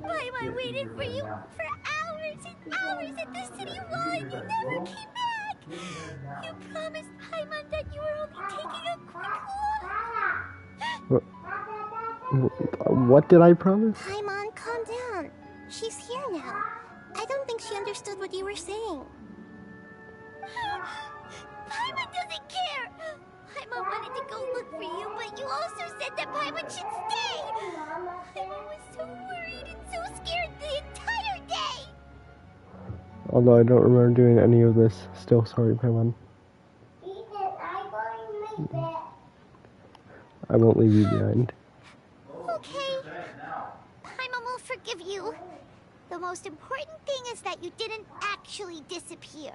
Paimon waited for you for hours and hours at the city wall and you never came back. You promised Paimon that you were only taking a quick walk. What did I promise? Paimon, calm down. She's here now. I don't think she understood what you were saying. Paimon doesn't care. Paimon wanted to go look for you, but you also said that Paimon should stay. Paimon was so worried and so scared the entire day. Although I don't remember doing any of this. Still sorry, Paimon. I won't leave you behind. Okay. Paimon will forgive you. The most important thing is that you didn't actually disappear.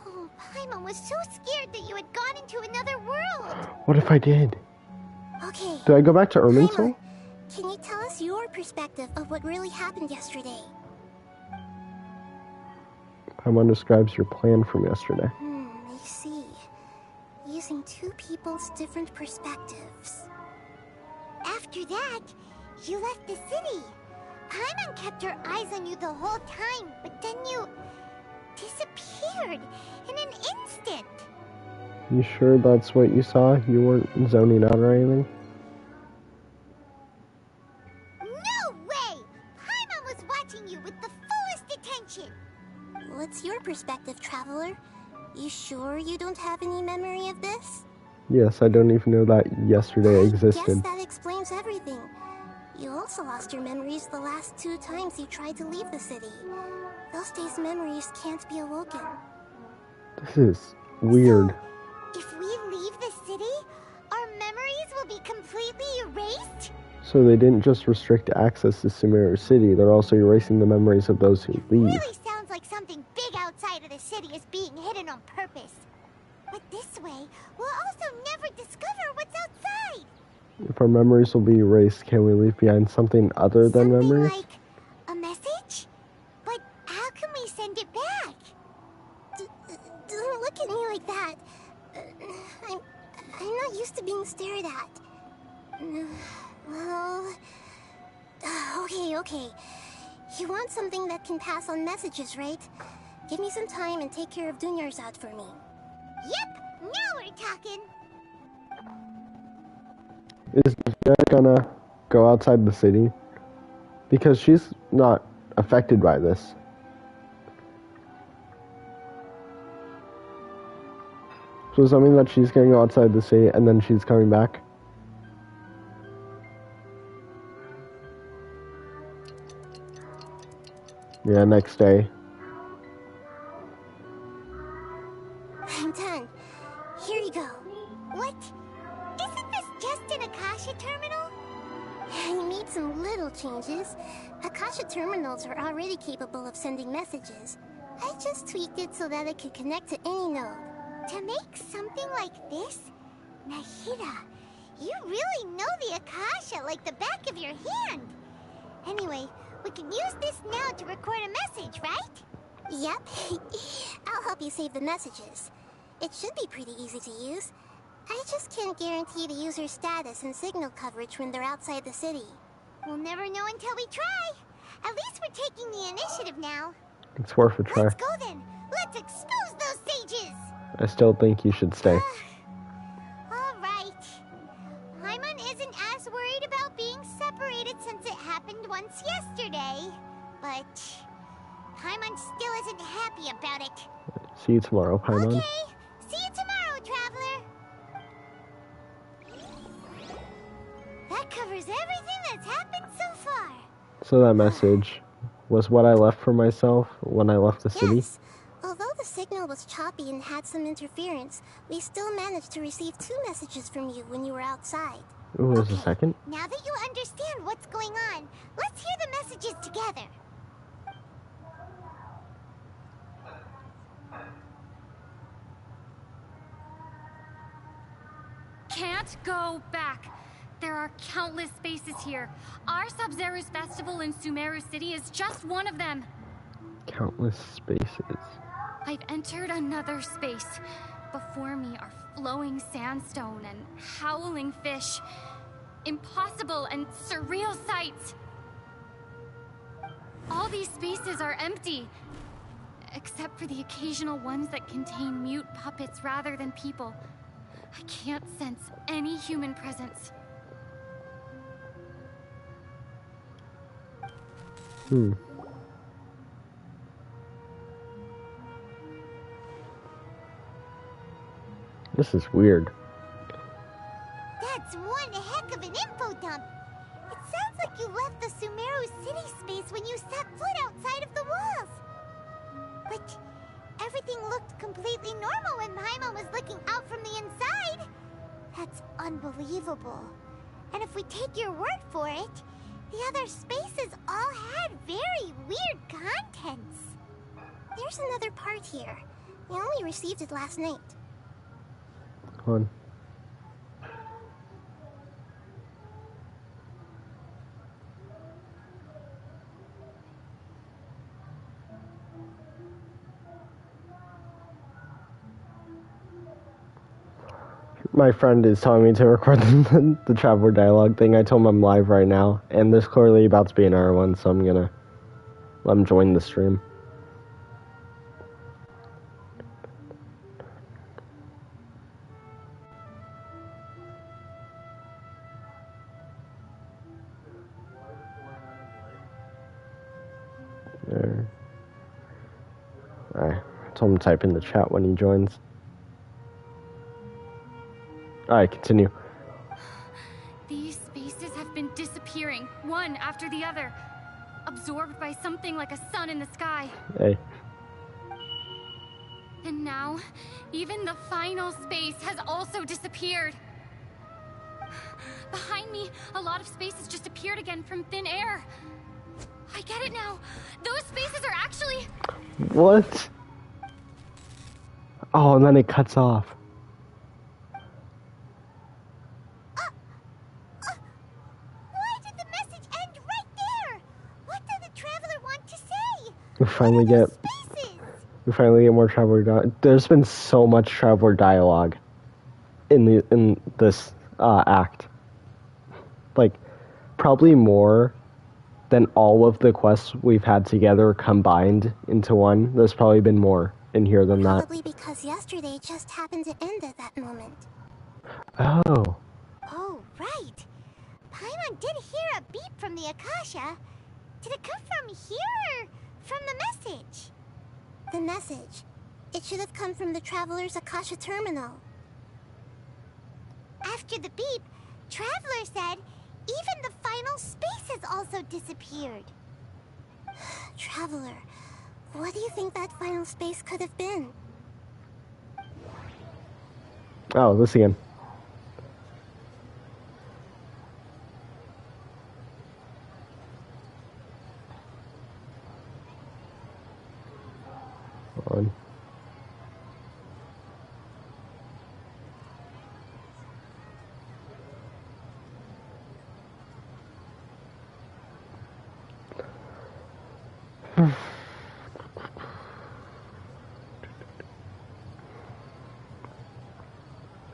Oh, Paimon was so scared that you had gone into another world. What if I did? Okay. Did I go back to Irminsul? Can you tell us your perspective of what really happened yesterday? Paimon describes your plan from yesterday. I see. Using two people's different perspectives. After that, you left the city. Paimon kept her eyes on you the whole time, but then you disappeared in an instant. You sure that's what you saw? You weren't zoning out or anything? No way! Paimon was watching you sure you don't have any memory of this? Yes, I don't even know that yesterday existed. Guess that explains everything. You also lost your memories the last 2 times you tried to leave the city. Those days' memories can't be awoken. This is weird. If we leave the city, our memories will be completely erased? So they didn't just restrict access to Sumeru City, they're also erasing the memories of those who leave. Really sounds like something big outside of the city is being hidden on purpose. But this way, we'll also never discover what's outside. If our memories will be erased, can we leave behind something other than memories? Like a message? But how can we send it back? Don't look at me like that. I'm not used to being stared at. Well... Okay. You want something that can pass on messages, right? Give me some time and take care of Dunyarzad for me. Yep, now we're talking. Is Nia gonna go outside the city? Because she's not affected by this. So does that mean that she's gonna go outside the city and then she's coming back? Yeah, next day. I'm done. Here you go. What? Isn't this just an Akasha terminal? I made some little changes. Akasha terminals are already capable of sending messages. I just tweaked it so that it could connect to any node. To make something like this? Nahida, you really know the Akasha like the back of your hand. Anyway, we can use this now to record a message, right? Yep. I'll help you save the messages. It should be pretty easy to use. I just can't guarantee the user's status and signal coverage when they're outside the city. We'll never know until we try. At least we're taking the initiative now. It's worth a try. Let's go then. Let's expose those sages. I still think you should stay. All right. Paimon isn't as worried about being separated since it happened once yesterday. But Paimon still isn't happy about it. See you tomorrow, Paimon. Okay. See you tomorrow, Traveler. That covers everything that's happened so far. So that message was what I left for myself when I left the city? Yes. Although the signal was choppy and had some interference, we still managed to receive 2 messages from you when you were outside. Ooh, there's a second? Now that you understand what's going on, let's hear the messages together. Can't go back. There are countless spaces here. Our Sub-Zero's festival in Sumeru City is just one of them. Countless spaces. I've entered another space. Before me are flowing sandstone and howling fish. Impossible and surreal sights. All these spaces are empty, except for the occasional ones that contain mute puppets rather than people. I can't sense any human presence. This is weird. That's one heck of an info dump. It sounds like you left the Sumeru city space when you set foot outside of the walls. But everything looked completely normal when Paimon was looking out from the inside. That's unbelievable. And if we take your word for it, the other spaces all had very weird contents. There's another part here. We only received it last night. Hold on. My friend is telling me to record the Traveler Dialogue thing. I told him I'm live right now, and there's clearly about to be an hour one, so I'm gonna let him join the stream. There. Alright, So I'm typing the chat when he joins. Alright, continue. These spaces have been disappearing, one after the other, absorbed by something like a sun in the sky. Hey. And now, even the final space has also disappeared. Behind me, a lot of spaces just appeared again from thin air. I get it now. Those spaces are actually... What? Oh, and then it cuts off. Why did the message end right there? What did the traveler want to say? We finally get more traveler dialogue. There's been so much traveler dialogue in this act. Like, probably more than all of the quests we've had together combined into one. There's probably been more in here than that. Probably because yesterday just happened to end at that moment. Oh. Oh, right. Paimon did hear a beep from the Akasha. Did it come from here or from the message? The message. It should have come from the Traveler's Akasha terminal. After the beep, Traveler said even the final space has also disappeared. Traveler, what do you think that final space could have been? Oh, this again. On.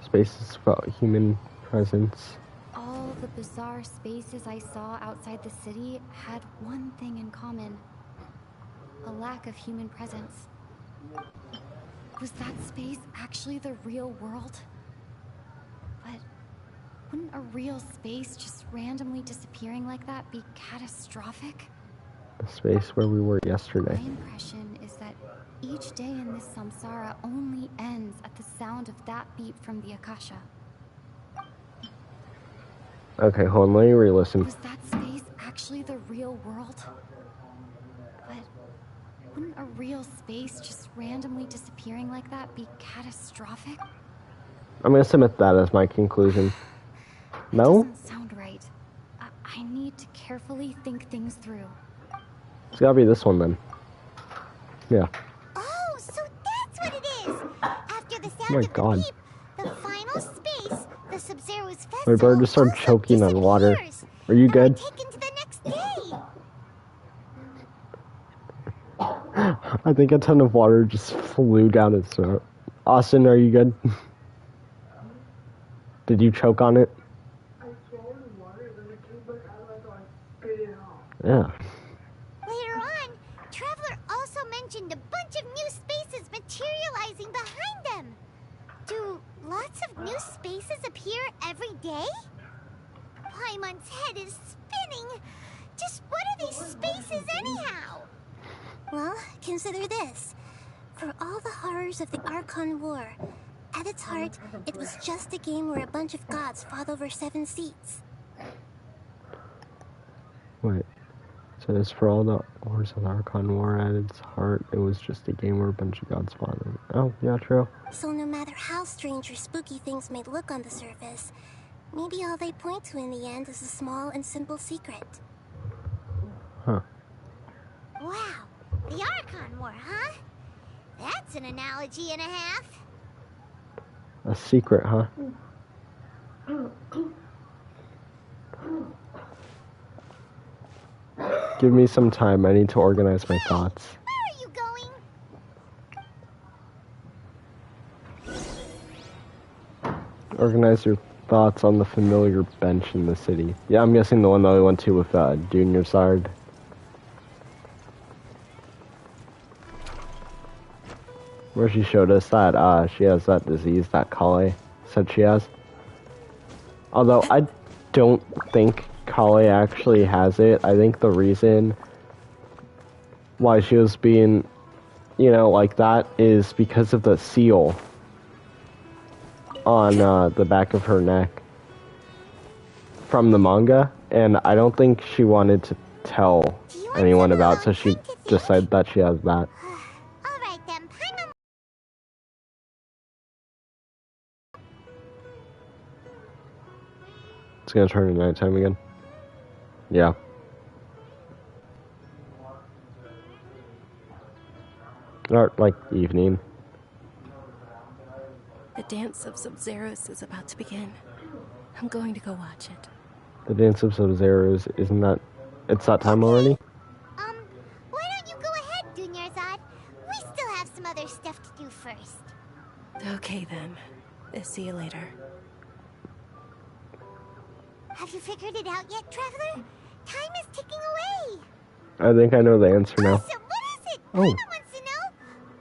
Spaces about human presence. All the bizarre spaces I saw outside the city had one thing in common. A lack of human presence. Was that space actually the real world? But wouldn't a real space just randomly disappearing like that be catastrophic? The space where we were yesterday. My impression is that each day in this samsara only ends at the sound of that beep from the Akasha. Okay, hold on, let me re-listen. Was that space actually the real world? But wouldn't a real space just randomly disappearing like that be catastrophic? I'm gonna submit that as my conclusion. No? Doesn't sound right. I need to carefully think things through. It's gotta be this one then. Yeah. Oh, so that's what it is! After the sound Oh my of god. the beep, the final space, the Sub-Zero's festival My bird just started choking on water. Are you good? taken to the next day. I think a ton of water just flew down his throat. Austin, are you good? Did you choke on it? Yeah. Later on, Traveler also mentioned a bunch of new spaces materializing behind them. Do lots of new spaces appear every day? Paimon's head is spinning. Just what are these spaces anyhow? Well, consider this. For all the horrors of the Archon War, at its heart, it was just a game where a bunch of gods fought over 7 seats. Wait. So it's for all the horrors of the Archon War at its heart, it was just a game where a bunch of gods fought. Oh, yeah, true. So no matter how strange or spooky things may look on the surface, maybe all they point to in the end is a small and simple secret. Huh. Wow, the Archon War, huh? That's an analogy and a half. A secret, huh? Give me some time. I need to organize my thoughts. Where are you going? Organize your thoughts on the familiar bench in the city. Yeah, I'm guessing the one that we went to with Junior Sard. Where she showed us that she has that disease that Kale said she has. Although I don't think Kale actually has it. I think the reason why she was being you know, like that is because of the seal on the back of her neck from the manga, and I don't think she wanted to tell anyone about, so she just said that she has that. Alright then, It's gonna turn to nighttime again. Yeah. Or, like, evening. The dance of Sub-Zeros is about to begin. I'm going to go watch it. The Dance of Sub-Zeros, isn't that... It's that time already? why don't you go ahead, Dunyarzad? We still have some other stuff to do first. Okay then. See you later. Have you figured it out yet, Traveler? Time is ticking away. I think I know the answer now. Awesome, what is it? Oh. Paimon wants to know.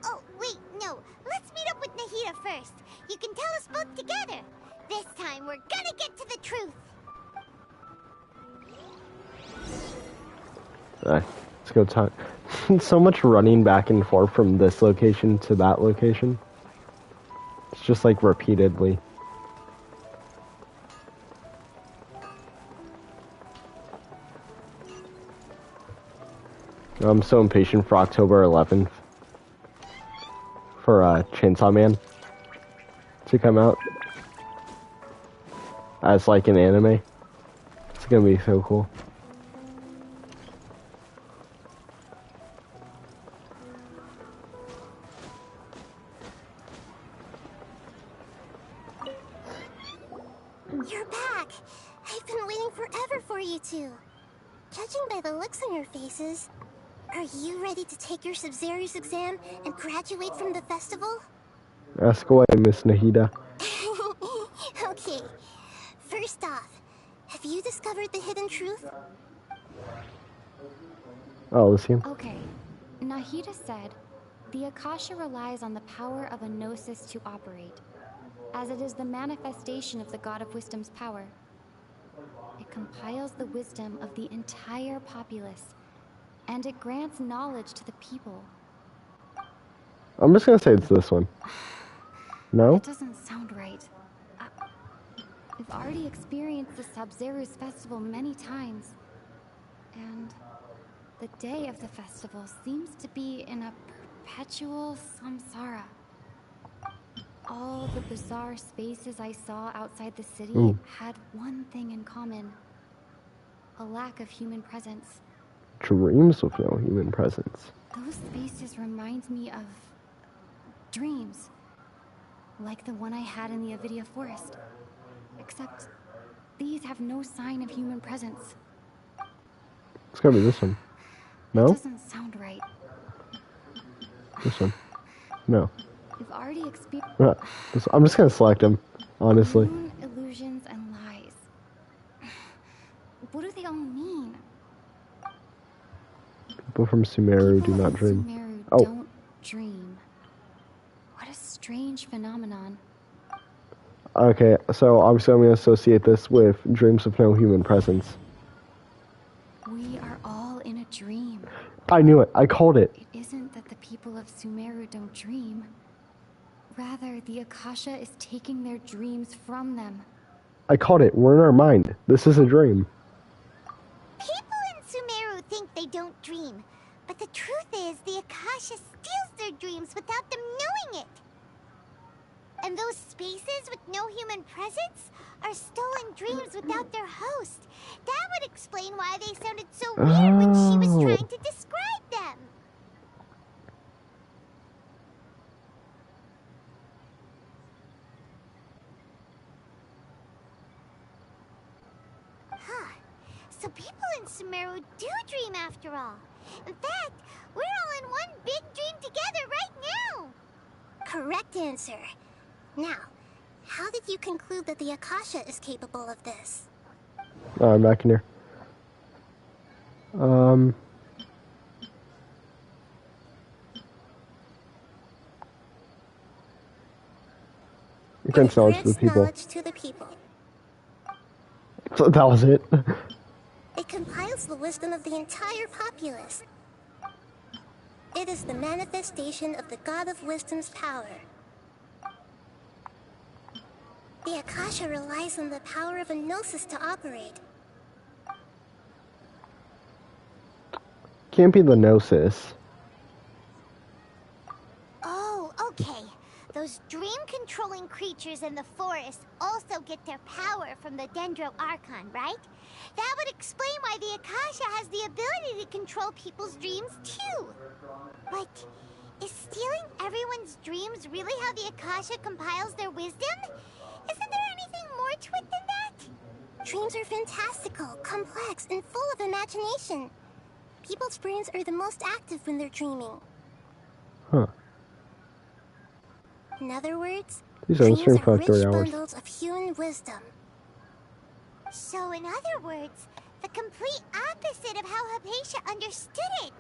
Oh, wait, no. Let's meet up with Nahida first. You can tell us both together. This time, we're gonna get to the truth. Let's go talk. So much running back and forth from this location to that location. It's just like repeatedly. I'm so impatient for October 11th for Chainsaw Man to come out as like an anime. It's gonna be so cool. You're back! I've been waiting forever for you two. Judging by the looks on your faces, are you ready to take your Sub-Zero's exam and graduate from the festival? Ask away, Miss Nahida. Okay, first off, have you discovered the hidden truth? Oh, let's see him. Okay. Nahida said, the Akasha relies on the power of a gnosis to operate, as it is the manifestation of the God of Wisdom's power. It compiles the wisdom of the entire populace, and it grants knowledge to the people. I'm just gonna say it's this one. No? It doesn't sound right. We've already experienced the Sub-Zero's festival many times, and the day of the festival seems to be in a perpetual samsara. All the bizarre spaces I saw outside the city had one thing in common: a lack of human presence. Dreams with no human presence. Those spaces remind me of dreams, like the one I had in the Avidia Forest. Except these have no sign of human presence. It's gotta be this one. No? It doesn't sound right. This one. No. We've already experienced I'm just gonna select him, honestly. illusions and lies. What do they all mean? People from Sumeru do not dream. Sumeru don't dream. What a strange phenomenon. Okay, so obviously I'm gonna associate this with dreams with no human presence. We are all in a dream. I knew it. I called it. It isn't that the people of Sumeru don't dream. Rather, the Akasha is taking their dreams from them. I called it. We're in our mind. This is a dream. People in Sumeru think they don't dream, but the truth is the Akasha steals their dreams without them knowing it. And those spaces with no human presence are stolen dreams without their host. That would explain why they sounded so weird when she was trying to describe them. Huh. So people in Sumeru do dream after all. In fact, we're all in one big dream together right now. Correct answer. Now, how did you conclude that the Akasha is capable of this? Oh, I'm back in here. Grants knowledge to the people. Knowledge to the people. So that was it. It compiles the wisdom of the entire populace. it is the manifestation of the God of Wisdom's power. The Akasha relies on the power of a gnosis to operate. Can't be the Gnosis. Oh, okay. Those dream-controlling creatures in the forest also get their power from the Dendro Archon, right? That would explain why the Akasha has the ability to control people's dreams, too. But is stealing everyone's dreams really how the Akasha compiles their wisdom? Isn't there anything more to it than that? Dreams are fantastical, complex, and full of imagination. People's brains are the most active when they're dreaming. Huh. In other words, These are on dreams stream are for like rich 3 hours. bundles of human wisdom. So in other words, the complete opposite of how Hypatia understood it.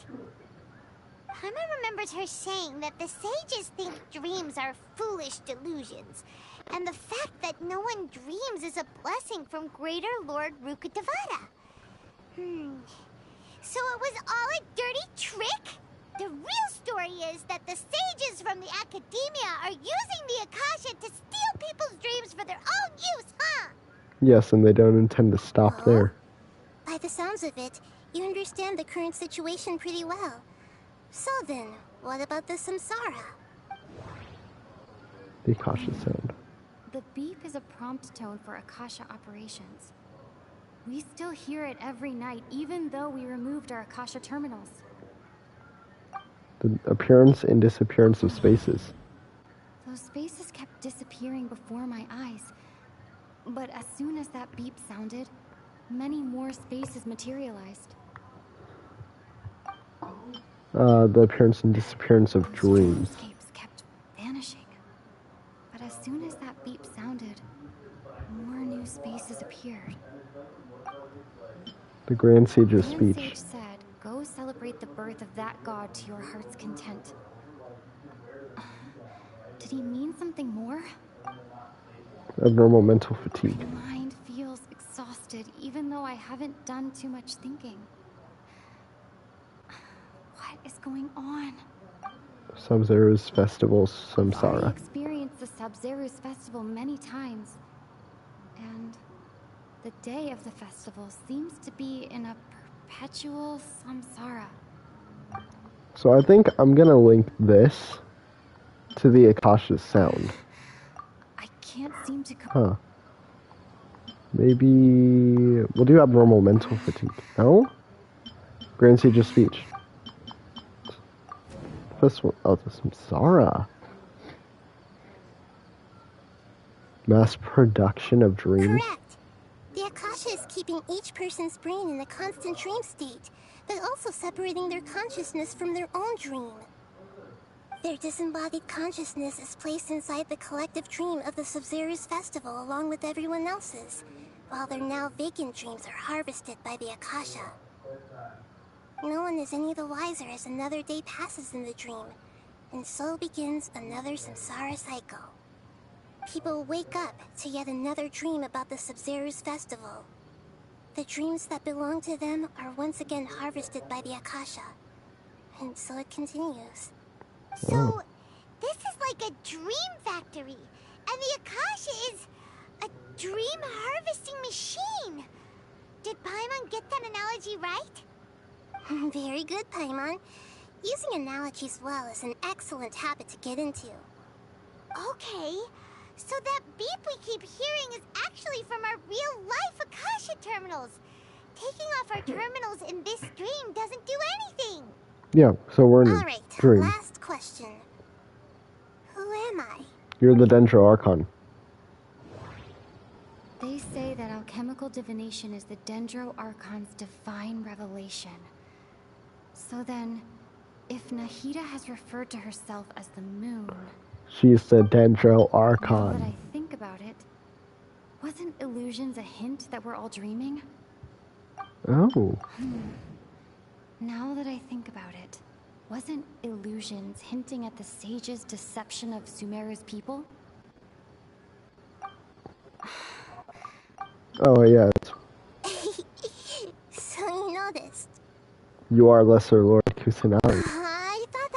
Paimon remembers her saying that the sages think dreams are foolish delusions, and the fact that no one dreams is a blessing from Greater Lord Rukkhadevata. So it was all a dirty trick? The real story is that the sages from the Academia are using the Akasha to steal people's dreams for their own use, huh? Yes, and they don't intend to stop there. By the sounds of it, you understand the current situation pretty well. So then, what about the samsara? The Akasha sound. The beep is a prompt tone for Akasha operations. We still hear it every night, even though we removed our Akasha terminals. The appearance and disappearance of spaces. Those spaces kept disappearing before my eyes. But as soon as that beep sounded, many more spaces materialized. The appearance and disappearance of dreams. Dreamscapes kept vanishing. But as soon as that beep sounded, more new spaces appeared. The Grand Sage's Grand speech. Sage said, "Go celebrate the birth of that god to your heart's content." Did he mean something more? Abnormal mental fatigue. My mind feels exhausted, even though I haven't done too much thinking. What is going on? Sub-Zero's festival I've already samsara. experienced the Sub-Zero's festival many times. And the day of the festival seems to be in a perpetual samsara. So I think I'm gonna link this to the Akasha sound. I can't seem to Huh. Maybe we'll do abnormal mental fatigue. No? Grand Sage's speech. Festival of the samsara. Mass production of dreams. Correct. The Akasha is keeping each person's brain in a constant dream state, but also separating their consciousness from their own dream. Their disembodied consciousness is placed inside the collective dream of the Sub-Zero's festival along with everyone else's, while their now vacant dreams are harvested by the Akasha. No one is any the wiser as another day passes in the dream, and so begins another samsara cycle. People wake up to yet another dream about the Sub-Zero's festival. The dreams that belong to them are once again harvested by the Akasha, and so it continues. So, this is like a dream factory, and the Akasha is a dream harvesting machine. Did Paimon get that analogy right? Very good, Paimon. Using analogies well is an excellent habit to get into. Okay, so that beep we keep hearing is actually from our real-life Akasha terminals. Taking off our terminals in this dream doesn't do anything. Yeah, so we're in a Alright, dream. last question. Who am I? You're the Dendro Archon. They say that alchemical divination is the Dendro Archon's divine revelation. So then, if Nahida has referred to herself as the moon, She's the Dendro now that Archon. I think about it, wasn't illusions a hint that we're all dreaming? Oh. Now that I think about it, wasn't illusions hinting at the sage's deception of Sumeru's people? Oh, yeah. So you noticed. You are Lesser Lord Kusanagi. I thought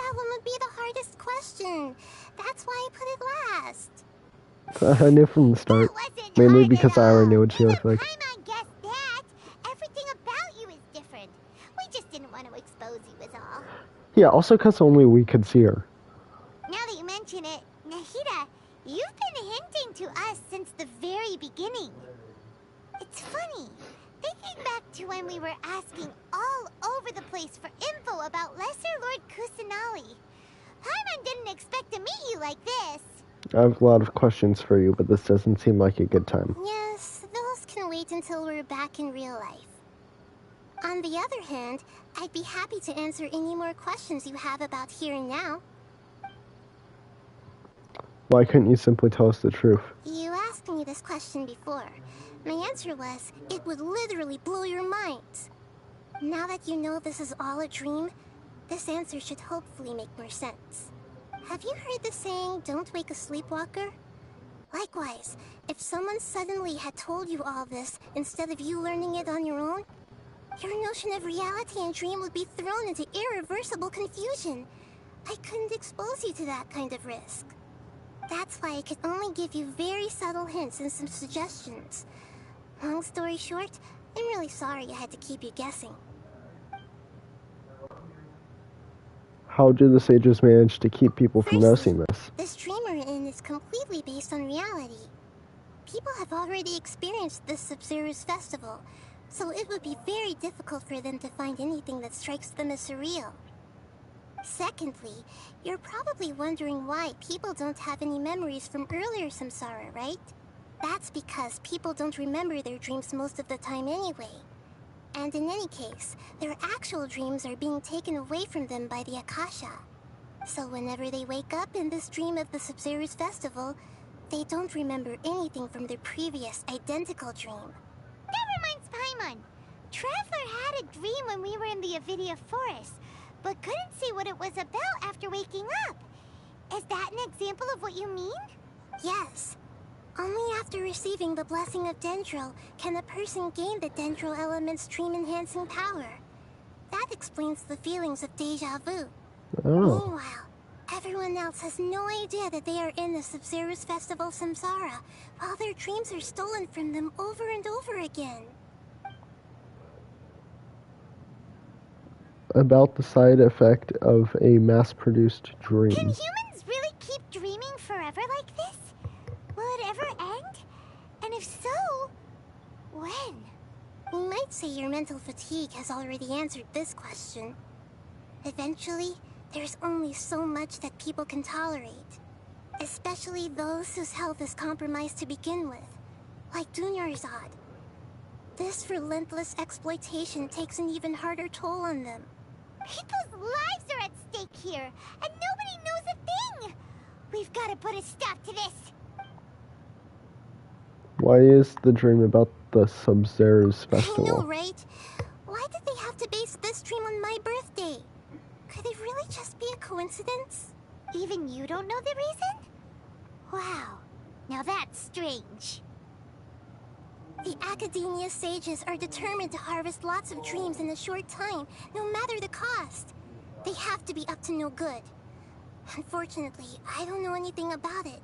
I knew from the start. Mainly because I already knew what she looked like. Paimon guessed that. Everything about you is different. We just didn't want to expose you is all. Yeah, also because only we could see her. Now that you mention it, Nahida, you've been hinting to us since the very beginning. It's funny. Thinking back to when we were asking all over the place for info about Lesser Lord Kusanali. Paimon didn't expect to meet you like this. I have a lot of questions for you, but this doesn't seem like a good time. Yes, those can wait until we're back in real life. On the other hand, I'd be happy to answer any more questions you have about here and now. Why couldn't you simply tell us the truth? You asked me this question before. My answer was, it would literally blow your minds. Now that you know this is all a dream, this answer should hopefully make more sense. Have you heard the saying, don't wake a sleepwalker? Likewise, if someone suddenly had told you all this instead of you learning it on your own, your notion of reality and dream would be thrown into irreversible confusion. I couldn't expose you to that kind of risk. That's why I could only give you very subtle hints and some suggestions. Long story short, I'm really sorry I had to keep you guessing. How do the sages manage to keep people from noticing this? This dream we're in is completely based on reality. People have already experienced this Sub-Zero's festival, so it would be very difficult for them to find anything that strikes them as surreal. Secondly, you're probably wondering why people don't have any memories from earlier samsara, right? That's because people don't remember their dreams most of the time anyway. And in any case, their actual dreams are being taken away from them by the Akasha. So whenever they wake up in this dream of the Sub-Zero's festival, they don't remember anything from their previous identical dream. That reminds Paimon. Traveler had a dream when we were in the Avidia Forest, but couldn't see what it was about after waking up. Is that an example of what you mean? Yes. Only after receiving the blessing of Dendro can a person gain the Dendro element's dream-enhancing power. That explains the feelings of deja vu. Oh. Meanwhile, everyone else has no idea that they are in the Sub-Zero's festival samsara, while their dreams are stolen from them over and over again. About the side effect of a mass-produced dream. Can humans really keep dreaming forever like this? Will it ever end? And if so, when? We might say your mental fatigue has already answered this question. Eventually, there's only so much that people can tolerate. Especially those whose health is compromised to begin with. Like Dunyarzad. This relentless exploitation takes an even harder toll on them. People's lives are at stake here, and nobody knows a thing! We've got to put a stop to this! Why is the dream about the Sub-Zero's festival? I know, right? Why did they have to base this dream on my birthday? Could it really just be a coincidence? Even you don't know the reason? Wow, now that's strange. The Academia sages are determined to harvest lots of dreams in a short time, no matter the cost. They have to be up to no good. Unfortunately, I don't know anything about it.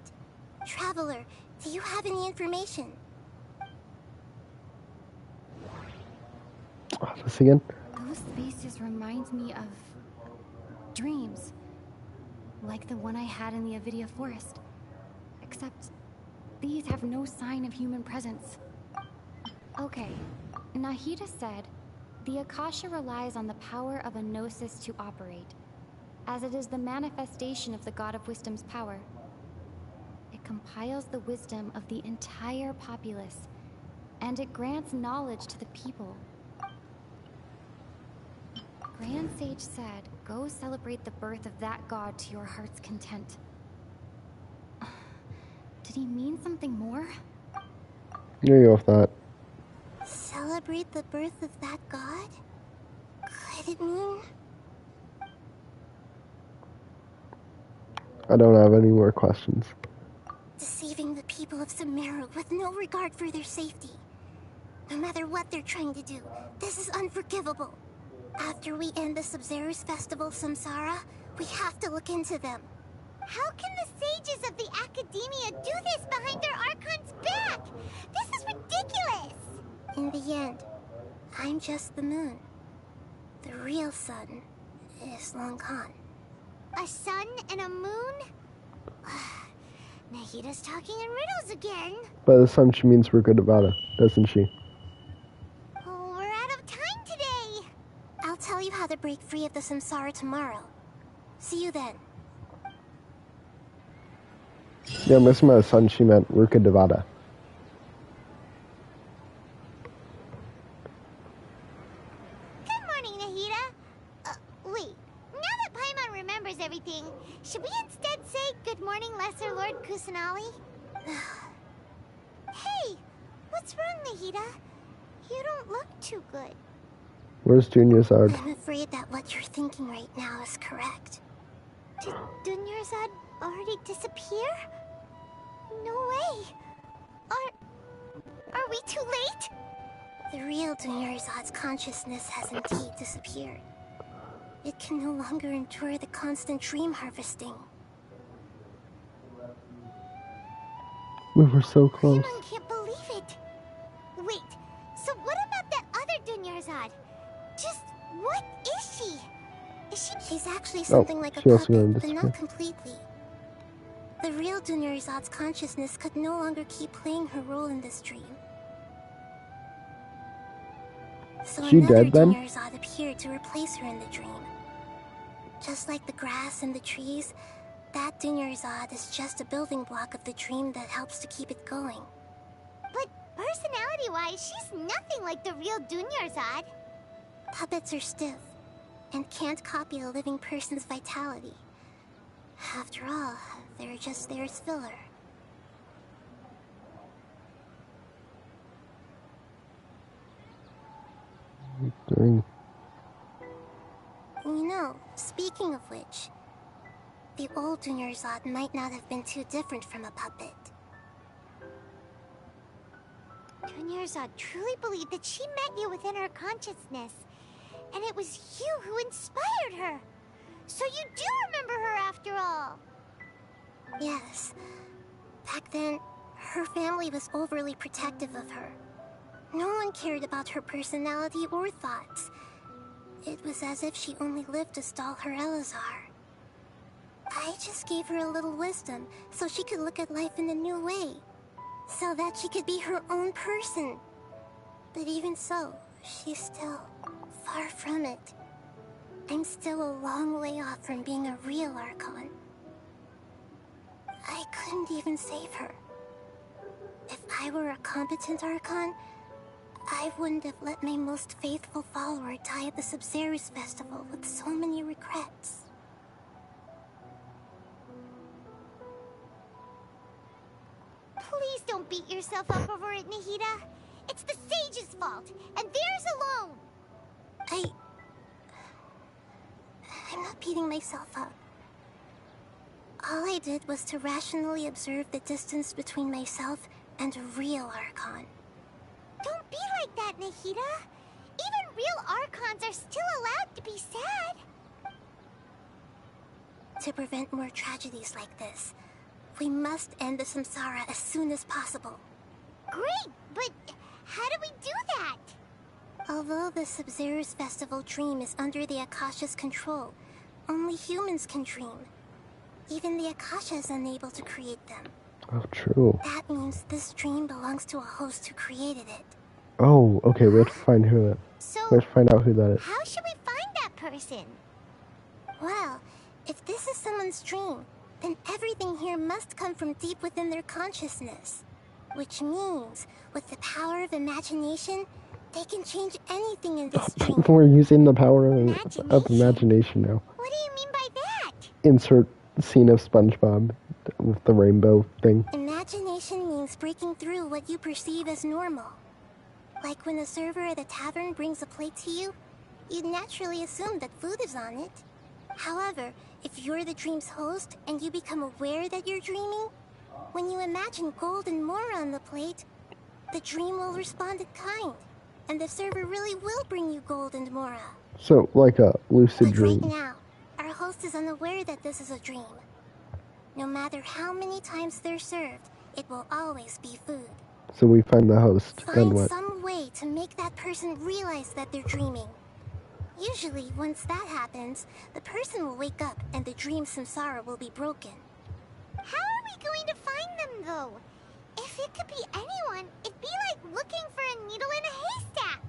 Traveler, do you have any information? This again? Those faces remind me of dreams. Like the one I had in the Avidia Forest. Except these have no sign of human presence. Okay, Nahida said, the Akasha relies on the power of a gnosis to operate, as it is the manifestation of the God of Wisdom's power. It compiles the wisdom of the entire populace, and it grants knowledge to the people. Grand Sage said, go celebrate the birth of that god to your heart's content. Did he mean something more? There you go with that. Celebrate the birth of that god? Could it mean? I don't have any more questions. Deceiving the people of Sumeru with no regard for their safety. No matter what they're trying to do, this is unforgivable. After we end the Sub-Zero's festival samsara, we have to look into them. How can the sages of the Academia do this behind their Archon's back? This is ridiculous! In the end, I'm just the moon. The real sun is long gone. A sun and a moon? Nahida's talking in riddles again. By the sun, she means we're good about it, doesn't she? Oh, we're out of time today. I'll tell you how to break free of the samsara tomorrow. See you then. Yeah, missing by the sun, she meant Ruka Devada. Good morning, Nahida. Wait, now that Paimon remembers everything, should we instead say good morning, Lesser Lord Kusanali? Hey, what's wrong, Nahida? You don't look too good. Where's Dunyarzad? I'm afraid that what you're thinking right now is correct. Did Dunyarzad already disappear? No way. Are we too late? The real Dunyarzad's consciousness has indeed disappeared. It can no longer endure the constant dream harvesting. We were so close. Paimon can't believe it. Wait, so what about that other Dunyarzad? Just what is she? She's actually something like a she also puppet, gonna but disappear. not completely. The real Dunyarzad's consciousness could no longer keep playing her role in this dream. So She another dead then? Dunyarzad appeared to replace her in the dream. Just like the grass and the trees, that Dunyarzad is just a building block of the dream that helps to keep it going. But personality-wise, she's nothing like the real Dunyarzad. Puppets are stiff and can't copy a living person's vitality. After all, they're just there as filler. Dang. You know, speaking of which, the old Dunyarzad might not have been too different from a puppet. Dunyarzad truly believed that she met you within her consciousness, and it was you who inspired her. So you do remember her after all. Yes. Back then, her family was overly protective of her. No one cared about her personality or thoughts. It was as if she only lived to stall her Elazar. I just gave her a little wisdom so she could look at life in a new way. So that she could be her own person. But even so, she's still far from it. I'm still a long way off from being a real Archon. I couldn't even save her. If I were a competent Archon, I wouldn't have let my most faithful follower die at the Sumeru festival with so many regrets. Please don't beat yourself up over it, Nahida. It's the sage's fault, and theirs alone. I'm not beating myself up. All I did was to rationally observe the distance between myself and a real Archon. Don't be like that, Nahida. Even real Archons are still allowed to be sad. To prevent more tragedies like this, we must end the samsara as soon as possible. Great, but how do we do that? Although the Sumeru festival dream is under the Akasha's control, only humans can dream. Even the Akasha is unable to create them. Oh, true. That means this dream belongs to a host who created it. Oh, okay, we have to find who that. So, we have to find out who that is. How should we find that person? Well, if this is someone's dream, then everything here must come from deep within their consciousness. Which means, with the power of imagination, they can change anything in this dream. We're using the power of imagination now. What do you mean by that? Insert scene of SpongeBob with the rainbow thing. Imagination means breaking through what you perceive as normal. Like when a server at a tavern brings a plate to you, you'd naturally assume that food is on it. However, if you're the dream's host and you become aware that you're dreaming, when you imagine gold and more on the plate, the dream will respond in kind, and the server really will bring you gold and mora. So, like a lucid But dream. right now, our host is unaware that this is a dream. No matter how many times they're served, it will always be food. So we find the host, then Find what? some way to make that person realize that they're dreaming. Usually, once that happens, the person will wake up and the dream samsara will be broken. How are we going to find them, though? If it could be anyone, it'd be like looking for a needle in a haystack.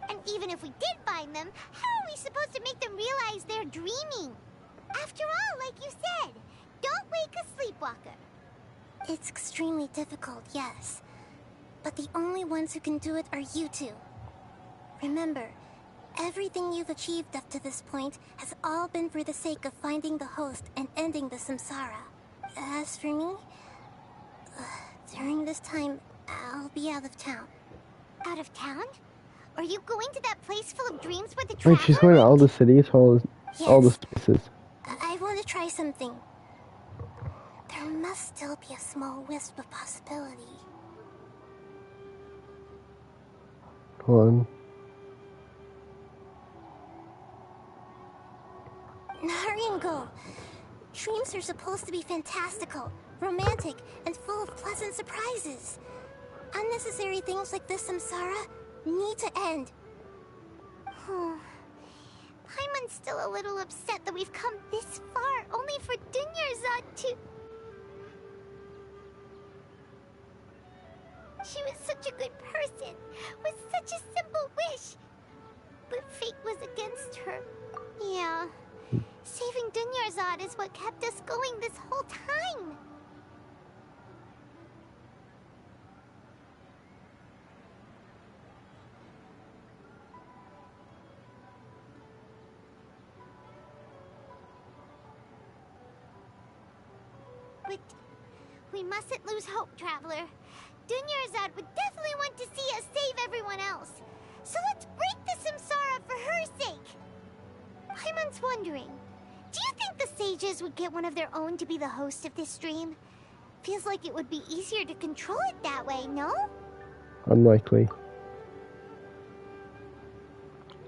And even if we did find them, how are we supposed to make them realize they're dreaming? After all, like you said, don't wake a sleepwalker. It's extremely difficult, yes. But the only ones who can do it are you two. Remember, everything you've achieved up to this point has all been for the sake of finding the host and ending the samsara. As for me, during this time, I'll be out of town. Out of town? Are you going to that place full of dreams where the Wait, traveler she's going to all the cities, all the spaces. I want to try something. There must still be a small wisp of possibility. Hold on. Hurry and go. Dreams are supposed to be fantastical, romantic, and full of pleasant surprises. Unnecessary things like this samsara need to end. Paimon's still a little upset that we've come this far only for Dunyarzad to... She was such a good person, with such a simple wish. But fate was against her. Yeah. Saving Dunyarzad is what kept us going this whole time. But we mustn't lose hope, Traveler. Dunyarzad would definitely want to see us save everyone else. So let's break the samsara for her sake. Paimon's wondering, do you think the sages would get one of their own to be the host of this stream? Feels like it would be easier to control it that way, no? Unlikely.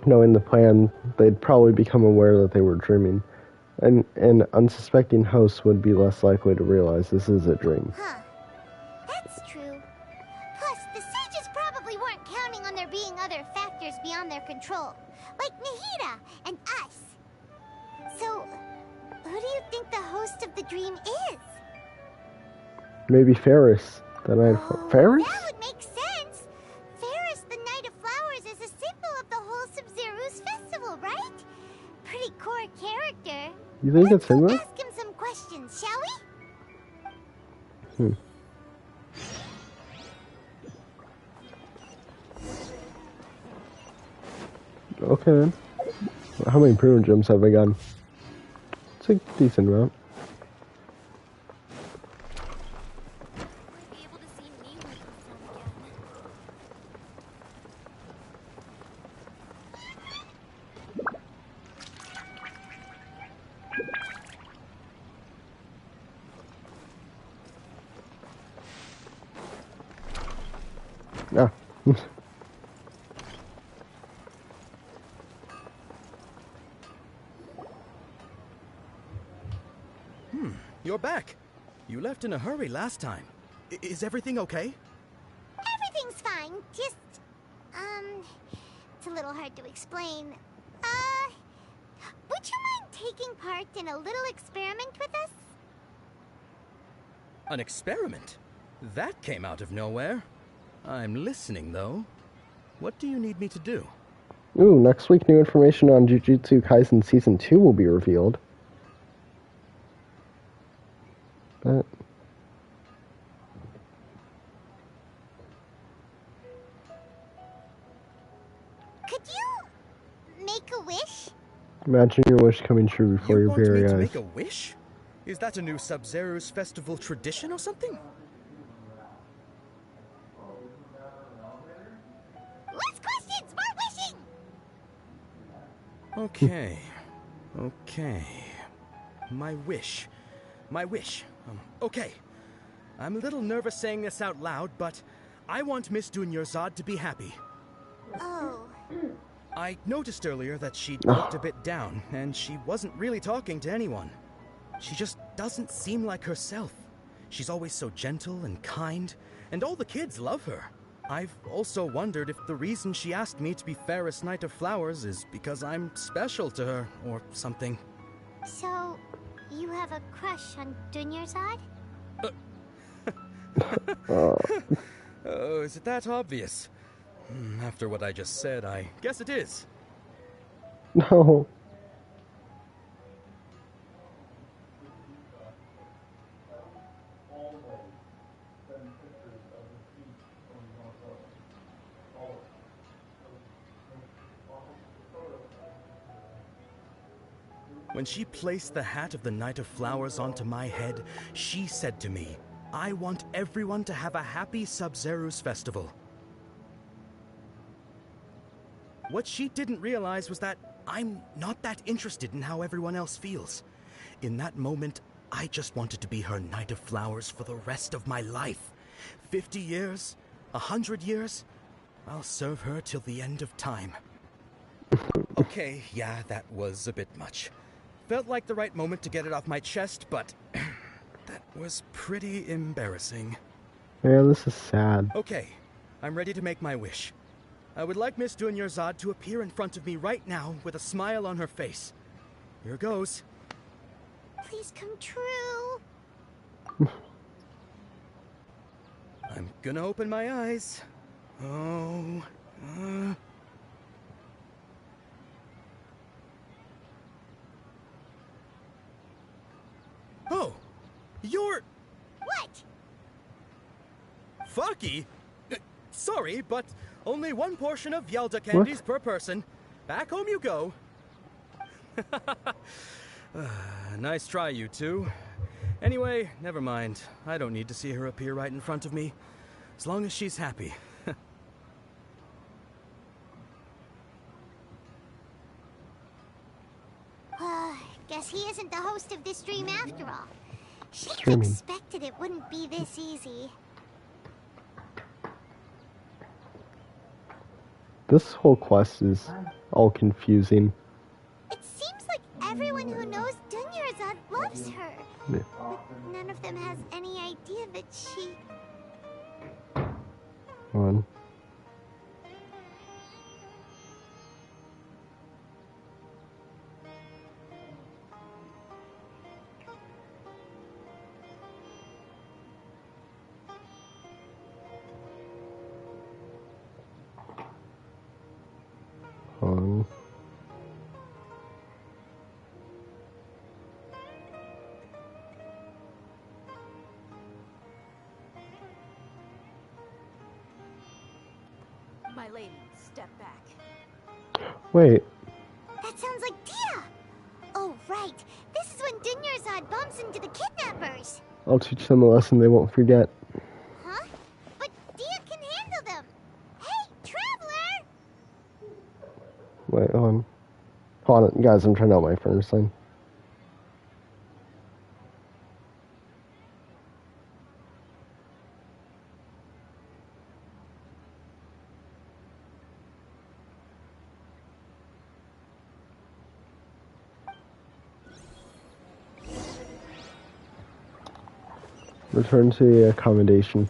Knowing the plan, they'd probably become aware that they were dreaming. And an unsuspecting host would be less likely to realize this is a dream. Huh. That's true. Plus, the sages probably weren't counting on there being other factors beyond their control, like Nahida and us. So, who do you think the host of the dream is? Maybe Ferris. The Knight of Ferris? That would make sense. Ferris, the Knight of Flowers, is a symbol of the whole Sub-Zero's festival, right? Pretty core character. You think it's him? Ask him some questions, shall we? Okay then. How many improvement gems have I gotten? It's a decent amount. Ah. You're back. You left in a hurry last time. Is everything okay? Everything's fine. Just, it's a little hard to explain. Would you mind taking part in a little experiment with us? An experiment? That came out of nowhere. I'm listening, though. What do you need me to do? Ooh, next week new information on Jujutsu Kaisen Season 2 will be revealed. But... Could you make a wish? Imagine your wish coming true before your very eyes. You want me to make a wish? Is that a new Sub-Zero's festival tradition or something? Less questions, more wishing! Okay. Okay. My wish. Okay. I'm a little nervous saying this out loud, but I want Miss Dunyarzad to be happy. Oh. I noticed earlier that she looked a bit down, and she wasn't really talking to anyone. She just doesn't seem like herself. She's always so gentle and kind, and all the kids love her. I've also wondered if the reason she asked me to be Fairest Knight of Flowers is because I'm special to her, or something. So, you have a crush on Dunyarzad? Oh, is it that obvious? After what I just said, I guess it is. No. When she placed the hat of the Knight of Flowers onto my head, she said to me, "I want everyone to have a happy Sub-Zeru's festival." What she didn't realize was that I'm not that interested in how everyone else feels. In that moment, I just wanted to be her Knight of Flowers for the rest of my life. 50 years, 100 years, I'll serve her till the end of time. Okay, yeah, that was a bit much. Felt like the right moment to get it off my chest, but that was pretty embarrassing. Yeah, this is sad. Okay, I'm ready to make my wish. I would like Miss Dunyarzad to appear in front of me right now with a smile on her face. Here goes. Please come true. I'm gonna open my eyes. Oh. Oh, you're... What? Fucky? Sorry, but only one portion of Yelda candies per person. Back home you go. Nice try, you two. Anyway, never mind. I don't need to see her appear right in front of me. As long as she's happy. Guess he isn't the host of this stream after all. She Streaming. expected it wouldn't be this easy. This whole quest is all confusing. It seems like everyone who knows Dunyarzad loves her. Yeah. But none of them has any idea that she... Hold on. My lady, step back. Wait. That sounds like Dia! Oh, right. This is when Dunyarzad bumps into the kidnappers. I'll teach them a lesson they won't forget. Huh? But Dia can handle them. Hey, Traveler! Wait, hold on. Hold on, guys, I'm trying out my furnace line. Return to the accommodation.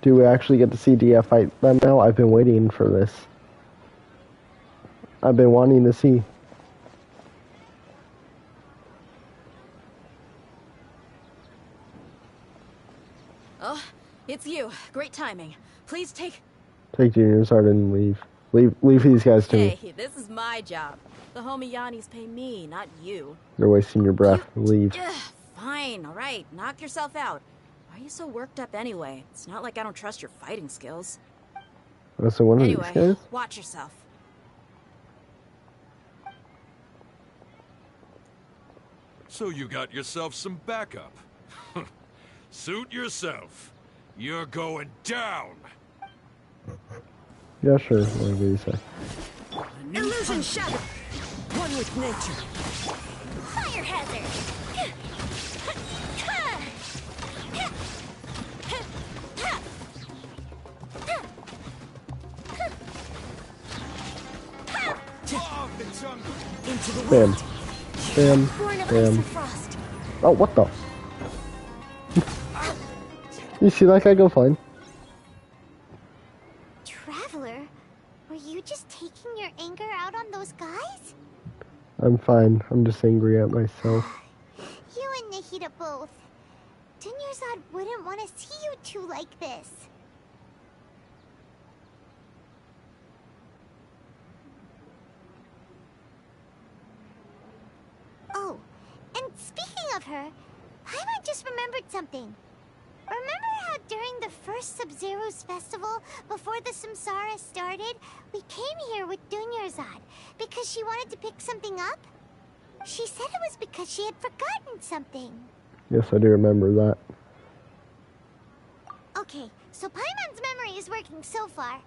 Do we actually get to see Dia fight them now? I've been waiting for this. I've been wanting to see. Oh, it's you. Great timing. Please take... Take Dunyarzad and leave. Leave these guys to me. Hey, this is my job. The homie Yannis pay me, not you. You're wasting your breath. Leave. Fine, alright. Knock yourself out. Why are you so worked up anyway? It's not like I don't trust your fighting skills. Oh, so one of these Anyway, guys? watch yourself. So you got yourself some backup. Suit yourself. You're going down. Yeah, sure. Whatever you say. Illusion shadow! One with nature. Fire hazard! Oh, the jungle! into the Bam. world. Bam. Born of ice Bam. and frost. Oh, what the? You see that guy go flying? Traveler, were you just taking your anger out on those guys? I'm fine. I'm just angry at myself. You and Nahida both. Dunyarzad wouldn't want to see you two like this. Oh, and speaking of her, Paimon just remembered something. Remember how during the first Sub-Zero's festival, before the Samsara started, we came here with Dunyarzad because she wanted to pick something up? She said it was because she had forgotten something. Yes, I do remember that. Okay, so Paimon's memory is working so far.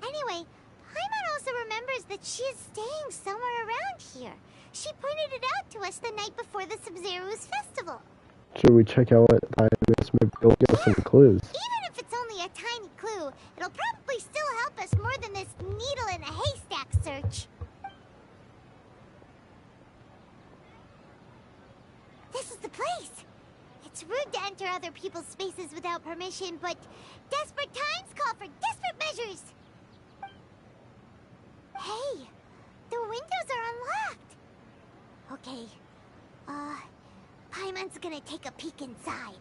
Anyway, Paimon also remembers that she is staying somewhere around here. She pointed it out to us the night before the Sub-Zero's festival. Should we check out what that is? Maybe it'll give us some clues. Even if it's only a tiny clue, it'll probably still help us more than this needle in a haystack search. This is the place. It's rude to enter other people's spaces without permission, but desperate times call for desperate measures. Hey, the windows are unlocked. Okay, Paimon's gonna take a peek inside.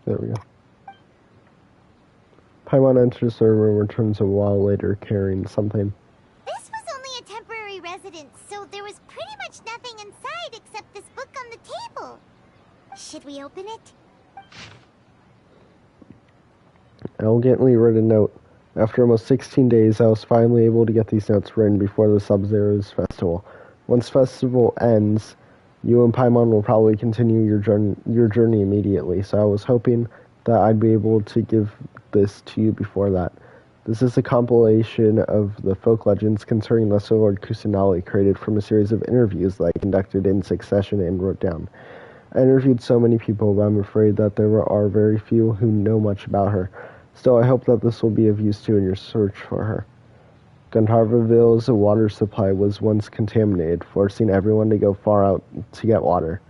There we go. Paimon enters the room and returns a while later carrying something. This was only a temporary residence, so there was pretty much nothing inside except this book on the table. Should we open it? Elegantly written note. After almost 16 days, I was finally able to get these notes written before the Sub-Zero's festival. Once festival ends, you and Paimon will probably continue your journey immediately, so I was hoping that I'd be able to give this to you before that. This is a compilation of the folk legends concerning Lesser Lord Kusanali created from a series of interviews that I conducted in succession and wrote down. I interviewed so many people, but I'm afraid that there are very few who know much about her. Still, I hope that this will be of use to you in your search for her. Gandharvaville's water supply was once contaminated, forcing everyone to go far out to get water.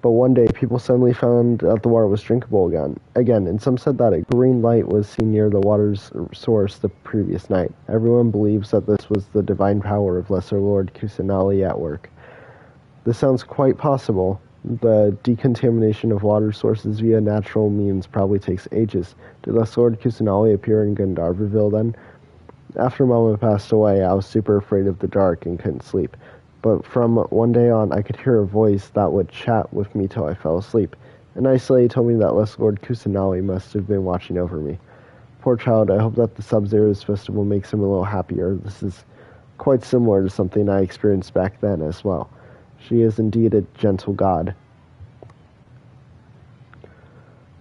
But one day, people suddenly found that the water was drinkable again, and some said that a green light was seen near the water's source the previous night. Everyone believes that this was the divine power of Lesser Lord Kusanali at work. This sounds quite possible. The decontamination of water sources via natural means probably takes ages. Did Lesser Lord Kusanali appear in Gandharvaville then? After Mama passed away, I was super afraid of the dark and couldn't sleep. But from one day on, I could hear a voice that would chat with me till I fell asleep. A nice lady told me that Lesser Lord Kusanali must have been watching over me. Poor child, I hope that the Sub-Zero's festival makes him a little happier. This is quite similar to something I experienced back then as well. She is indeed a gentle god.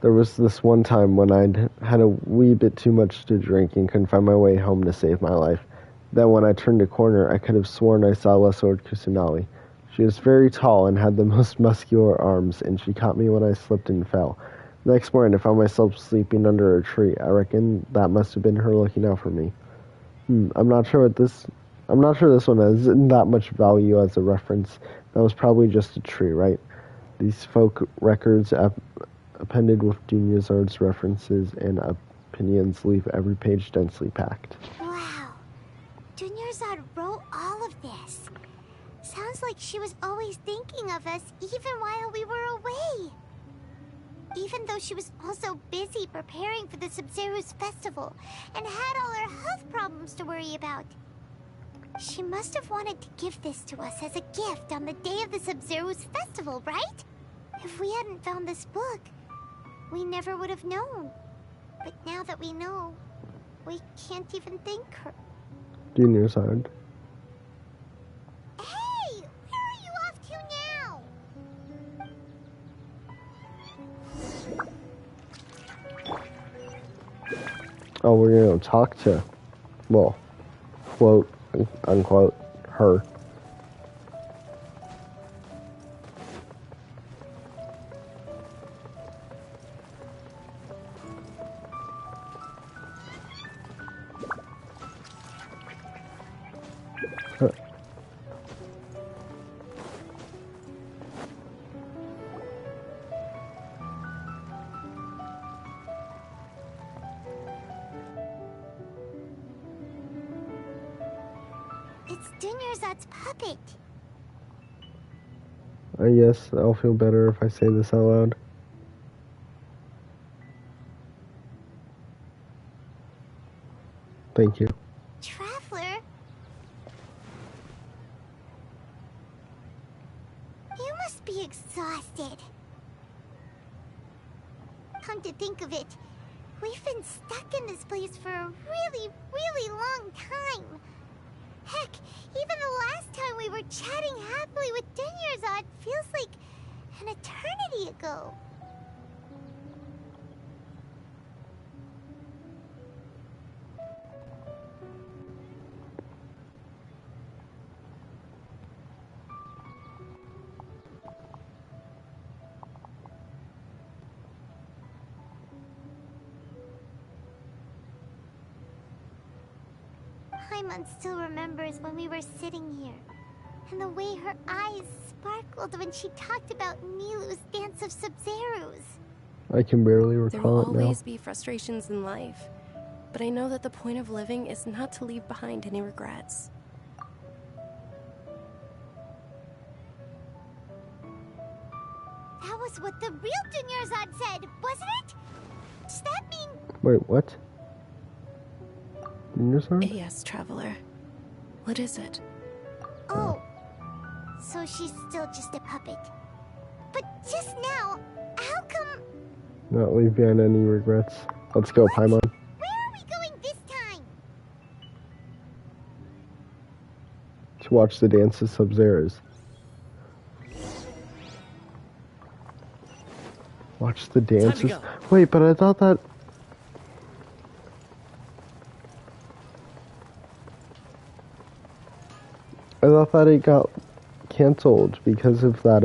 There was this one time when I'd had a wee bit too much to drink and couldn't find my way home to save my life. Then when I turned a corner, I could have sworn I saw Lesser Lord Kusanali. She was very tall and had the most muscular arms, and she caught me when I slipped and fell. The next morning, I found myself sleeping under a tree. I reckon that must have been her looking out for me. I'm not sure this one has that much value as a reference. That was probably just a tree, right? These folk records appended with Dunyarzad's references and opinions leave every page densely packed. Wow. Dunyarzad wrote all of this. Sounds like she was always thinking of us even while we were away. Even though she was also busy preparing for the Sub-Zero's festival and had all her health problems to worry about. She must have wanted to give this to us as a gift on the day of the Sub-Zero's festival, right? If we hadn't found this book, we never would have known. But now that we know, we can't even thank her. Dunyarzad. Hey! Where are you off to now? Oh, we're gonna talk to, well, quote, unquote, her. It's Dunyarzad's puppet. Yes, I'll feel better if I say this out loud. Thank you. Traveler? You must be exhausted. Come to think of it, we've been stuck in this place for a really, really long time. Heck, even the last time we were chatting happily with Dunyarzad feels like an eternity ago. Paimon still remembers when we were sitting here, and the way her eyes sparkled when she talked about Nilu's dance of Sub-Zerus. I can barely There will recall it now. always be frustrations in life, but I know that the point of living is not to leave behind any regrets. That was what the real Dunyarzad said, wasn't it? Does that mean... Wait, what? Dunyarzad? Yes, Traveler. What is it? Oh, so she's still just a puppet. But just now, how come... Not leave behind any regrets. Let's go, Paimon. Where are we going this time? To watch the dance of Sub-Zerus. Watch the dances. Wait, but I thought that... I thought that it got canceled because of that,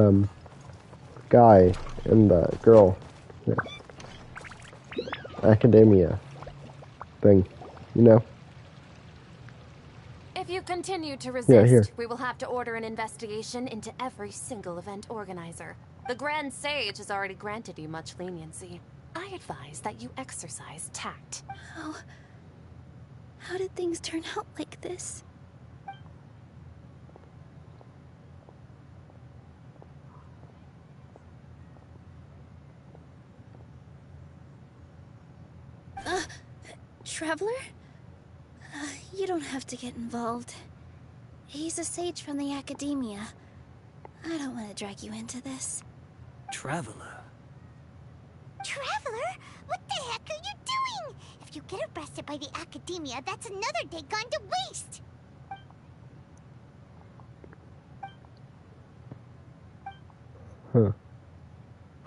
guy and the girl. Yeah. Academia thing, you know? If you continue to Yeah, here. resist, we will have to order an investigation into every single event organizer. The Grand Sage has already granted you much leniency. I advise that you exercise tact. How did things turn out like this? Traveler? You don't have to get involved. He's a sage from the Academia. I don't want to drag you into this. Traveler? Traveler? What the heck are you doing? If you get arrested by the Academia, that's another day gone to waste! Huh.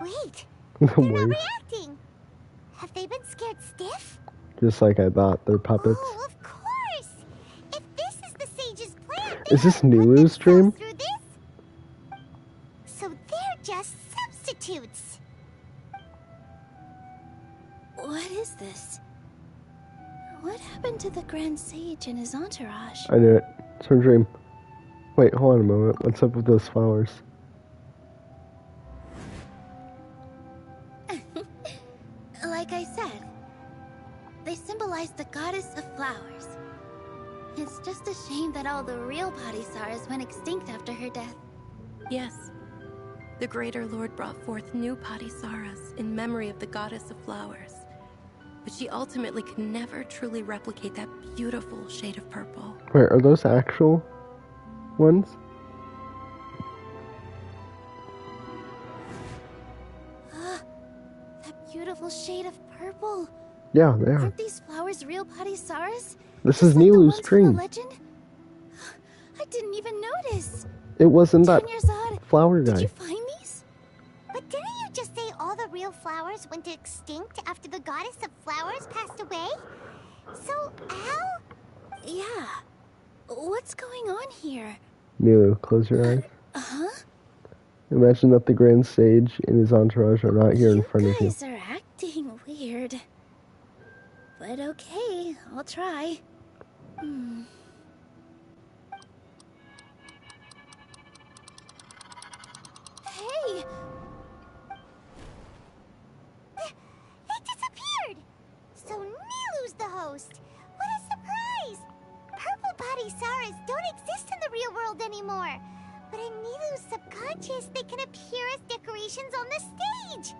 Wait, The they're not wave. reacting! Have they been scared stiff? Just like I thought, they're puppets. Oh, of course! If this is the Sage's plan, Is this Nilu's dream? through this? So they're just substitutes! What is this? What happened to the Grand Sage and his entourage? I knew it. It's her dream. Wait, hold on a moment. What's up with those flowers? Like I said, they symbolize the goddess of flowers. It's just a shame that all the real Padisaras went extinct after her death. Yes. The Greater Lord brought forth new Padisaras in memory of the goddess of flowers. But she ultimately could never truly replicate that beautiful shade of purple. Wait, are those actual ones? That beautiful shade of purple. Yeah, they are. Aren't these flowers real Padisaras? This is Nilu's The dream. legend? I didn't even notice. It wasn't that Dunyarzad, flower did guy. you find these? But didn't you just say all the real flowers went extinct after the goddess of flowers passed away? So, how? Yeah. What's going on here? Nilu, close your eyes. Uh-huh. Imagine that the Grand Sage and his entourage are not here in front of you. You guys are acting weird. But okay, I'll try. Hey! It disappeared! So Nilu's the host! What a surprise! Purple Padisaras Samsaras don't exist in the real world anymore. But in Nilu's subconscious, they can appear as decorations on the stage.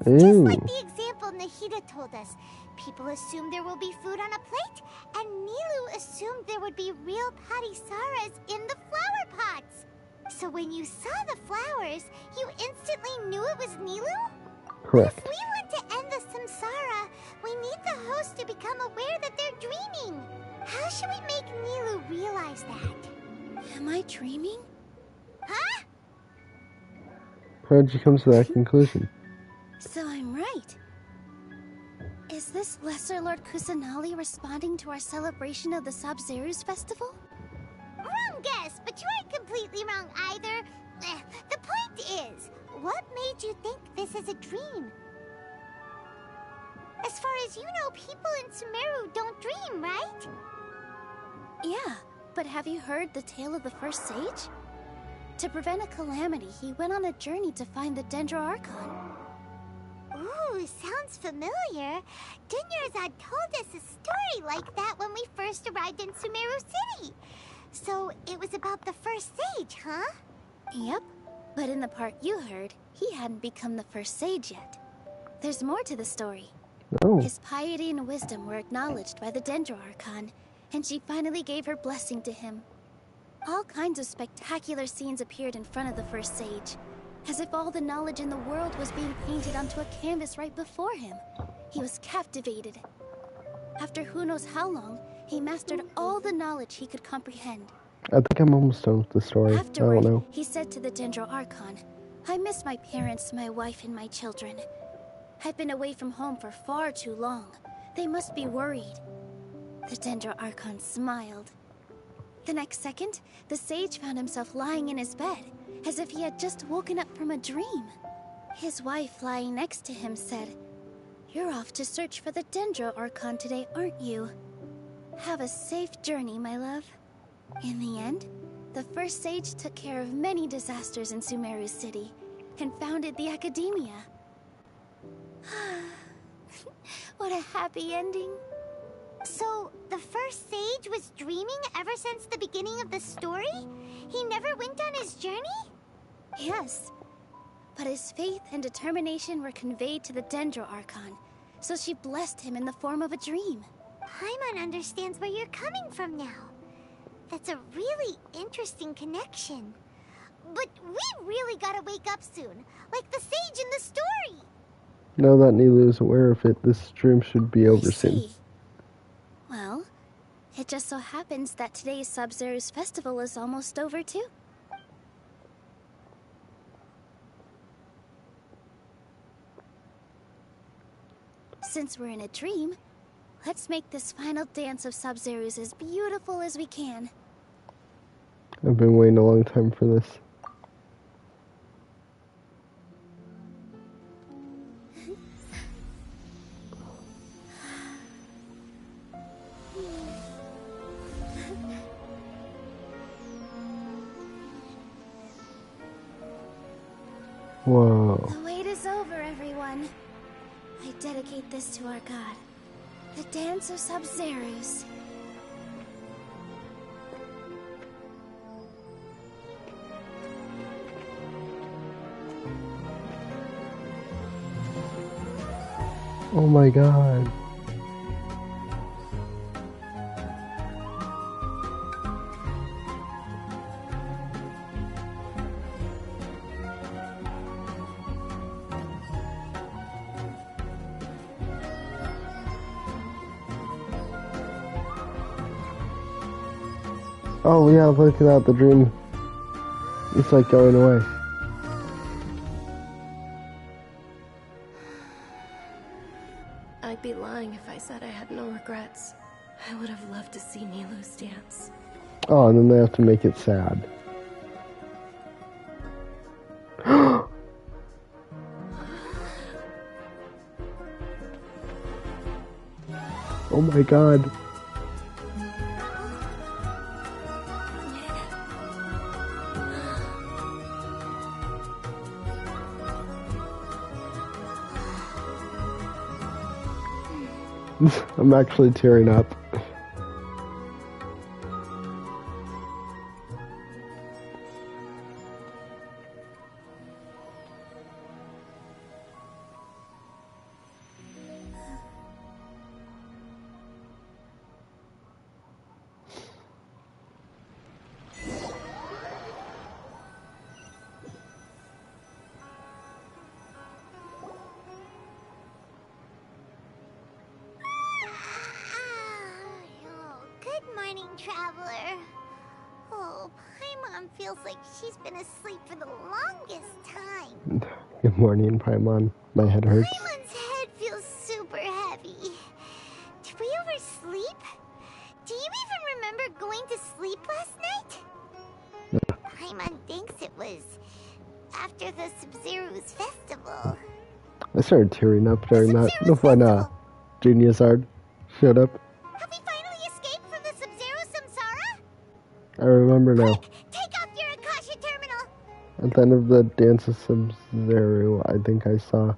It's just like the example Nahida told us. People assume there will be food on a plate, and Nilu assumed there would be real Patisaras in the flower pots. So when you saw the flowers, you instantly knew it was Nilu? Correct. If we want to end the samsara, we need the host to become aware that they're dreaming. How should we make Nilu realize that? Am I dreaming? Huh? How'd you come to that conclusion? So I'm right. Is this Lesser Lord Kusanali responding to our celebration of the Sub-Zeru's festival? Wrong guess, but you aren't completely wrong either. The point is, what made you think this is a dream? As far as you know, people in Sumeru don't dream, right? Yeah, but have you heard the tale of the first sage? To prevent a calamity, he went on a journey to find the Dendro Archon. Ooh, sounds familiar. Dunyarzad told us a story like that when we first arrived in Sumeru City. So it was about the first sage, huh? Yep, but in the part you heard, he hadn't become the first sage yet. There's more to the story. Oh. His piety and wisdom were acknowledged by the Dendro Archon, and she finally gave her blessing to him. All kinds of spectacular scenes appeared in front of the first sage, as if all the knowledge in the world was being painted onto a canvas right before him. He was captivated. After who knows how long, he mastered all the knowledge he could comprehend. I think I'm almost done with the story. Afterward, I don't know. he said to the Dendro Archon, I miss my parents, my wife, and my children. I've been away from home for far too long. They must be worried. The Dendro Archon smiled. The next second, the sage found himself lying in his bed, as if he had just woken up from a dream. His wife, lying next to him, said, You're off to search for the Dendro Archon today, aren't you? Have a safe journey, my love. In the end, the first sage took care of many disasters in Sumeru City, and founded the Academia. What a happy ending. So, the first sage was dreaming ever since the beginning of the story? He never went on his journey? Yes. But his faith and determination were conveyed to the Dendro Archon, so she blessed him in the form of a dream. Paimon understands where you're coming from now. That's a really interesting connection. But we really gotta wake up soon, like the sage in the story. Now that Nilu is aware of it, this dream should be over soon. Well, it just so happens that today's Sub-Zeru's festival is almost over too. Since we're in a dream, let's make this final dance of Sub-Zeru's as beautiful as we can. I've been waiting a long time for this. Whoa. The wait is over, everyone. I dedicate this to our god, the dance of Sub-Zeru's. Oh my god. Oh yeah, look at that, the dream. It's like going away. I'd be lying if I said I had no regrets. I would have loved to see Nilu's dance. Oh, and then they have to make it sad. Oh my god. I'm actually tearing up. morning, Traveler. Oh, Paimon feels like she's been asleep for the longest time. Good morning, Paimon. My head hurts. Paimon's head feels super heavy. Did we oversleep? Do you even remember going to sleep last night? Paimon thinks it was after the Sub-Zero's festival. I started tearing up during that when Juniazard showed up. Have we finally escaped from the Sub-Zero Samsara? I remember now. Take off your Akasha terminal! At the end of the Dance of Sub-Zero, I think I saw.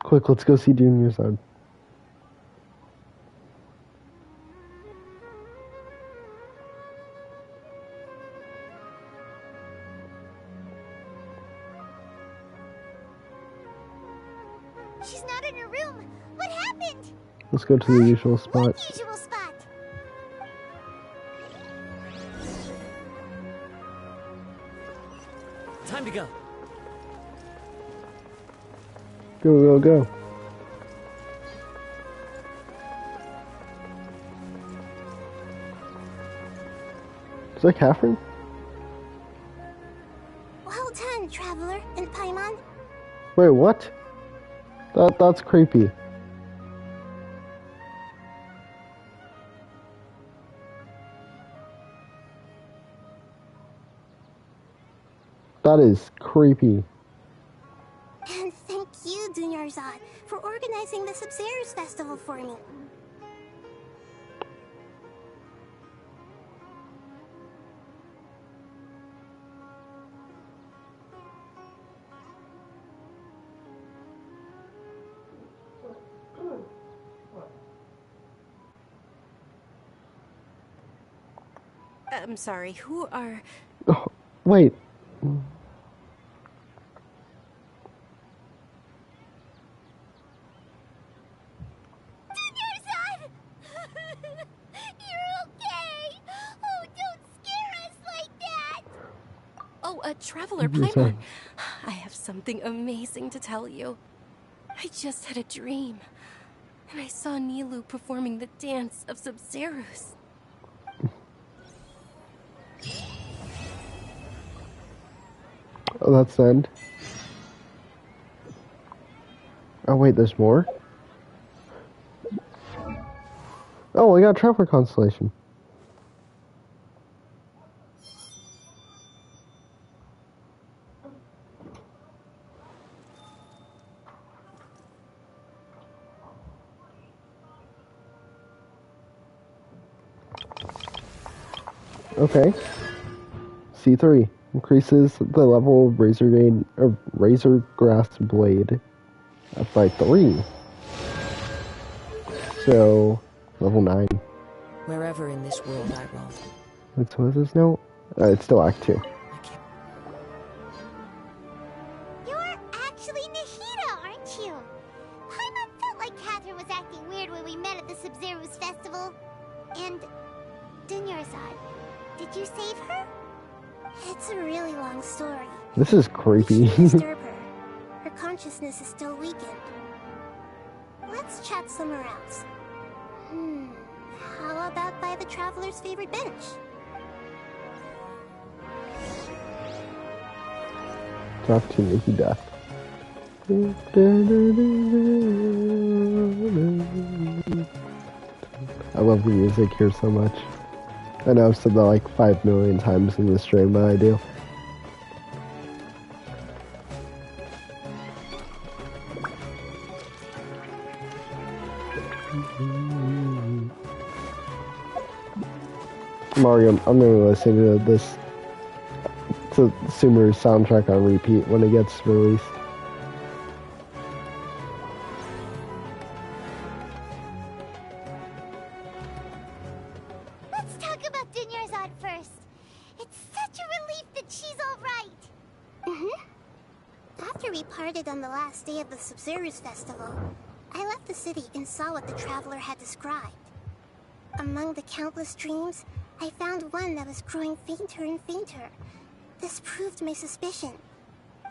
Quick, let's go see Juniazard. She's not in her room. What happened? Let's go to the usual spot. What usual spot? Time to go. Go, go, go. Is that Catherine? Well done, Traveler and Paimon. Wait, what? That's creepy. That is creepy. And thank you, Dunyarzad, for organizing the Sub-Zero's festival for me. I'm sorry, who are... Oh, wait. Dunyarzad! You're okay! Oh, don't scare us like that! Oh, a Traveler Yes, Paimon. I have something amazing to tell you. I just had a dream, and I saw Nilou performing the dance of Sub-Zeros. Oh, that's the end. Oh, wait, there's more? Oh, I got a Traveler Constellation. Okay. C3 increases the level of Razor Grass Blade by 3. So, level 9. Wherever in this world I roam. Wait, so what is this now? It's still Act 2. You're actually Nahida, aren't you? Paimon felt like Catherine was acting weird when we met at the Sub-Zero's festival. And Dunyarzad, did you save her? It's a really long story. This is creepy. Disturb her. Her consciousness is still weakened. Let's chat somewhere else. How about by the Traveler's favorite bench? Talk to Nahida. I love the music here so much. I know I've said that like 5 million times in this stream, but I do. Mario, I'm gonna listen to this to Sumeru soundtrack on repeat when it gets released. Let's talk about Dunyarzad first. It's such a relief that she's alright. After we parted on the last day of the Sub-Zero's festival, I left the city and saw what the Traveler had described. Among the countless dreams, I found one that was growing fainter and fainter. This proved my suspicion.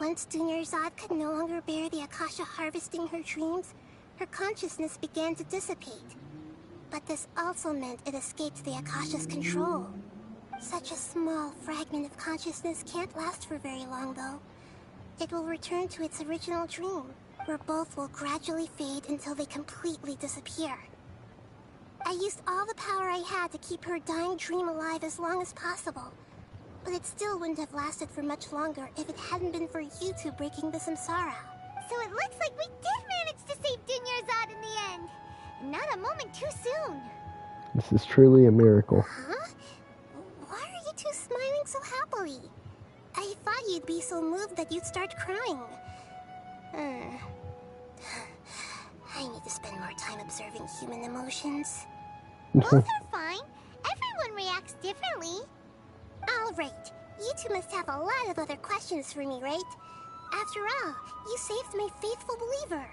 Once Dunyarzad could no longer bear the Akasha harvesting her dreams, her consciousness began to dissipate. But this also meant it escaped the Akasha's control. Such a small fragment of consciousness can't last for very long, though. It will return to its original dream, where both will gradually fade until they completely disappear. I used all the power I had to keep her dying dream alive as long as possible. But it still wouldn't have lasted for much longer if it hadn't been for you two breaking the samsara. So it looks like we did manage to save Dunyarzad in the end. Not a moment too soon. This is truly a miracle. Huh? Why are you two smiling so happily? I thought you'd be so moved that you'd start crying. I need to spend more time observing human emotions. Both are fine. Everyone reacts differently. All right. You two must have a lot of other questions for me, right? After all, you saved my faithful believer.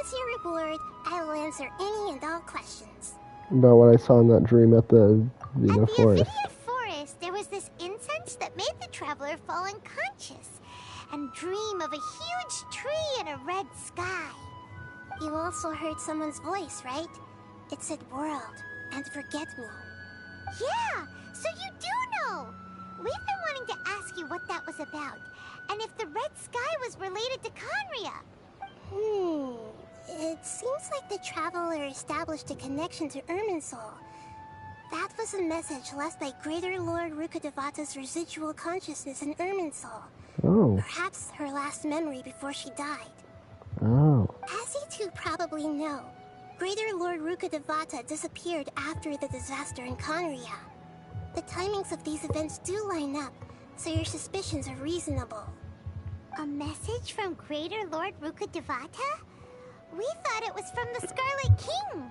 As your reward, I will answer any and all questions. About what I saw in that dream at the Vina Forest. At the forest, there was this incense that made the traveler fall unconscious and dream of a huge tree and a red sky. You also heard someone's voice, right? It said world and forget me. Yeah, so you do know. We've been wanting to ask you what that was about, and if the red sky was related to Conria. It seems like the traveler established a connection to Irminsul. That was a message left by Greater Lord Rukkhadevata's residual consciousness in Irminsul. Oh. Perhaps her last memory before she died. Oh. As you two probably know, Greater Lord Rukkhadevata disappeared after the disaster in Conria. The timings of these events do line up, so your suspicions are reasonable. A message from Greater Lord Rukkhadevata? We thought it was from the Scarlet King.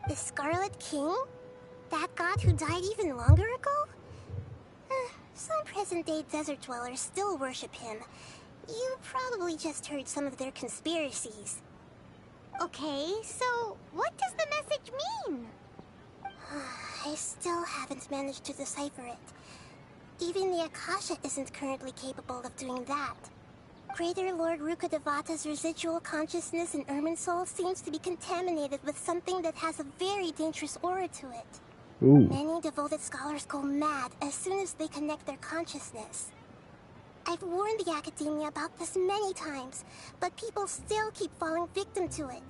The Scarlet King? That god who died even longer ago? Some present-day desert dwellers still worship him. You probably just heard some of their conspiracies. Okay, so what does the message mean? I still haven't managed to decipher it. Even the Akasha isn't currently capable of doing that. Greater Lord Rukkhadevata's residual consciousness in Irminsul seems to be contaminated with something that has a very dangerous aura to it. Ooh. Many devoted scholars go mad as soon as they connect their consciousness. I've warned the Academia about this many times, but people still keep falling victim to it.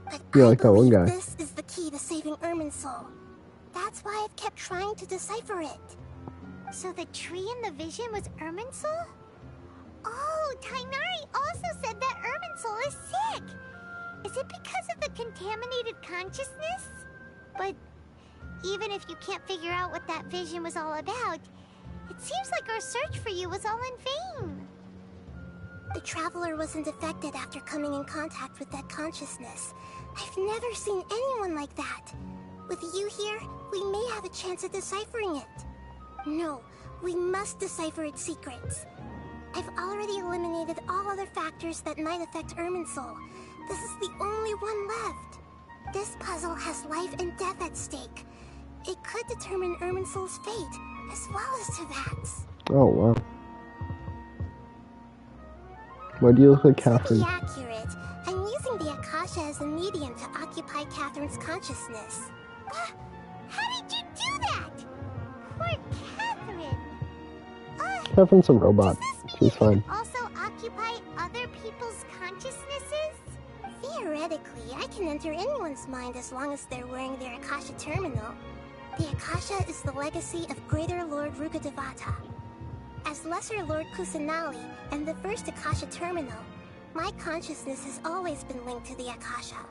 But You're I like that one believe guy. this is the key to saving Irminsul. That's why I've kept trying to decipher it. So the tree in the vision was Irminsul? Oh, Tainari also said that Irminsul is sick. Is it because of the contaminated consciousness? But even if you can't figure out what that vision was all about, it seems like our search for you was all in vain. The traveler wasn't affected after coming in contact with that consciousness. I've never seen anyone like that. With you here, we may have a chance at deciphering it. No, we must decipher its secrets. I've already eliminated all other factors that might affect Irminsul. This is the only one left. This puzzle has life and death at stake. It could determine Irminsul's fate, as well as Teyvat's. Oh, wow. Why do you look like Catherine? To be accurate, I'm using the Akasha as a medium to occupy Catherine's consciousness. How did you do that? Poor Catherine. Catherine's a robot. She's fine. Also occupy other people's consciousnesses? Theoretically, I can enter anyone's mind as long as they're wearing their Akasha terminal. The Akasha is the legacy of Greater Lord Rukkhadevata. As Lesser Lord Kusanali and the first Akasha terminal, my consciousness has always been linked to the Akasha.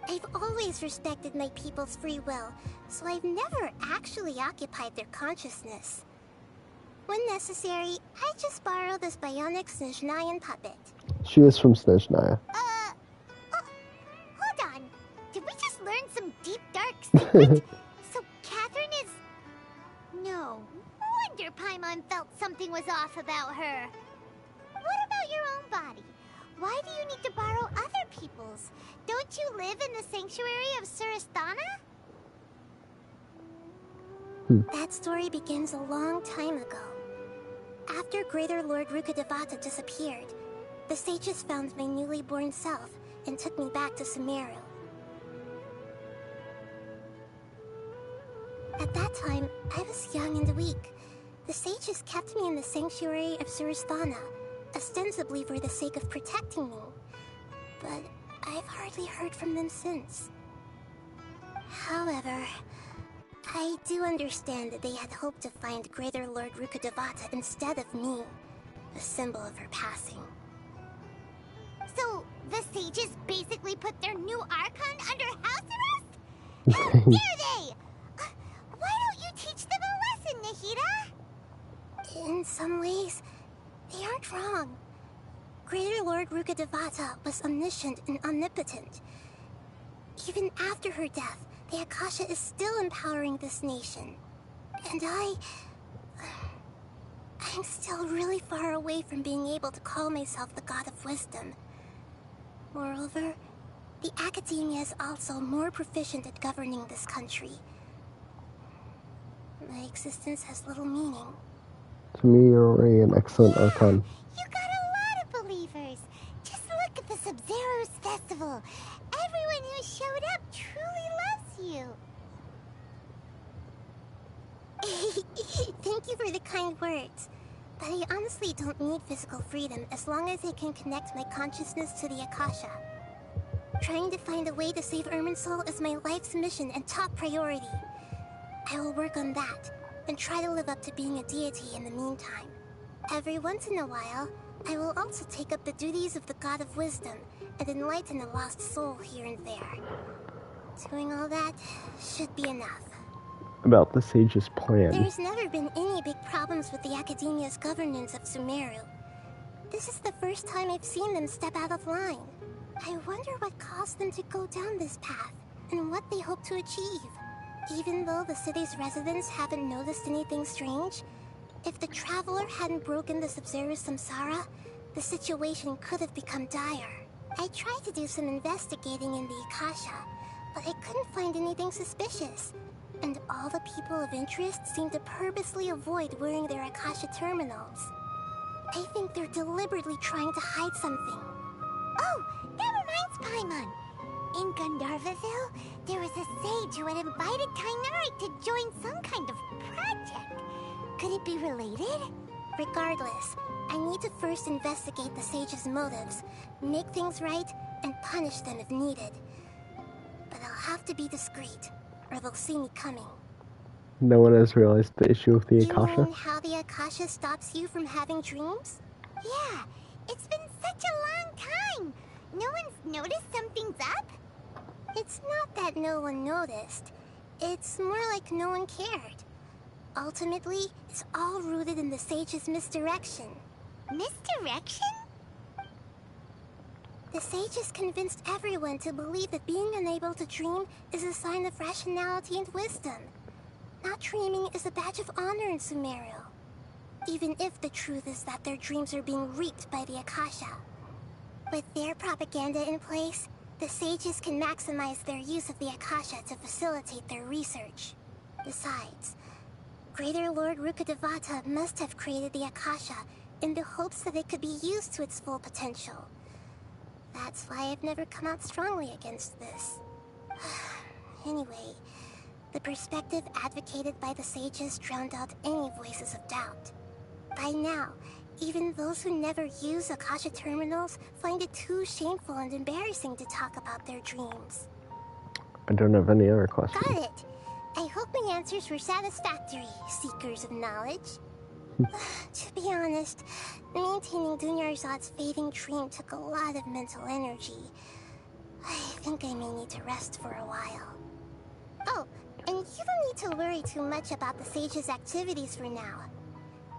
I've always respected my people's free will, so I've never actually occupied their consciousness. When necessary, I just borrow this bionic Snezhnayan puppet. She is from Snezhnaya. Hold on. Did we just learn some deep, dark secret? So Catherine is... No. Wonder Paimon felt something was off about her. What about your own body? Why do you need to borrow other people's? Don't you live in the sanctuary of Suristana? That story begins a long time ago. After Greater Lord Rukkhadevata disappeared, the sages found my newly born self and took me back to Sumeru. At that time, I was young and weak. The sages kept me in the sanctuary of Surasthana, ostensibly for the sake of protecting me. But I've hardly heard from them since. However, I do understand that they had hoped to find Greater Lord Rukkhadevata instead of me, a symbol of her passing. So, the sages basically put their new Archon under house arrest? How dare they! Why don't you teach them a lesson, Nahida? In some ways, they aren't wrong. Greater Lord Rukkhadevata was omniscient and omnipotent. Even after her death, the Akasha is still empowering this nation. And I'm still really far away from being able to call myself the God of Wisdom. Moreover, the Academia is also more proficient at governing this country. My existence has little meaning. To me, you're already an excellent Archon. You got a lot of believers. Just look at the Sub-Zero's festival. Everyone who showed up truly loves you. Thank you for the kind words. But I honestly don't need physical freedom as long as I can connect my consciousness to the Akasha. Trying to find a way to save Irminsul is my life's mission and top priority. I will work on that, and try to live up to being a deity in the meantime. Every once in a while, I will also take up the duties of the God of Wisdom and enlighten a lost soul here and there. Doing all that should be enough. About the sage's plan. There's never been any big problems with the Academia's governance of Sumeru. This is the first time I've seen them step out of line. I wonder what caused them to go down this path, and what they hope to achieve. Even though the city's residents haven't noticed anything strange, if the Traveler hadn't broken the Sub-Zero's samsara, the situation could have become dire. I tried to do some investigating in the Akasha, but I couldn't find anything suspicious. And all the people of interest seem to purposely avoid wearing their Akasha terminals. I think they're deliberately trying to hide something. Oh, that reminds Paimon. In Gandharvaville, there was a sage who had invited Kainari to join some kind of project. Could it be related? Regardless, I need to first investigate the sage's motives, make things right, and punish them if needed. But I'll have to be discreet, or they'll see me coming. No one has realized the issue with the You Akasha? mean how the Akasha stops you from having dreams? Yeah, it's been such a long time. No one's noticed something's up? It's not that no one noticed. It's more like no one cared. Ultimately, it's all rooted in the sage's misdirection. Misdirection? The sages convinced everyone to believe that being unable to dream is a sign of rationality and wisdom. Not dreaming is a badge of honor in Sumeru. Even if the truth is that their dreams are being reaped by the Akasha. With their propaganda in place, the sages can maximize their use of the Akasha to facilitate their research. Besides, Greater Lord Rukkhadevata must have created the Akasha in the hopes that it could be used to its full potential. That's why I've never come out strongly against this. Anyway, the perspective advocated by the sages drowned out any voices of doubt. By now, even those who never use Akasha terminals find it too shameful and embarrassing to talk about their dreams. I don't have any other questions. Got it! I hope my answers were satisfactory, seekers of knowledge. To be honest, maintaining Dunyarzad's fading dream took a lot of mental energy. I think I may need to rest for a while. Oh, and you don't need to worry too much about the sage's activities for now.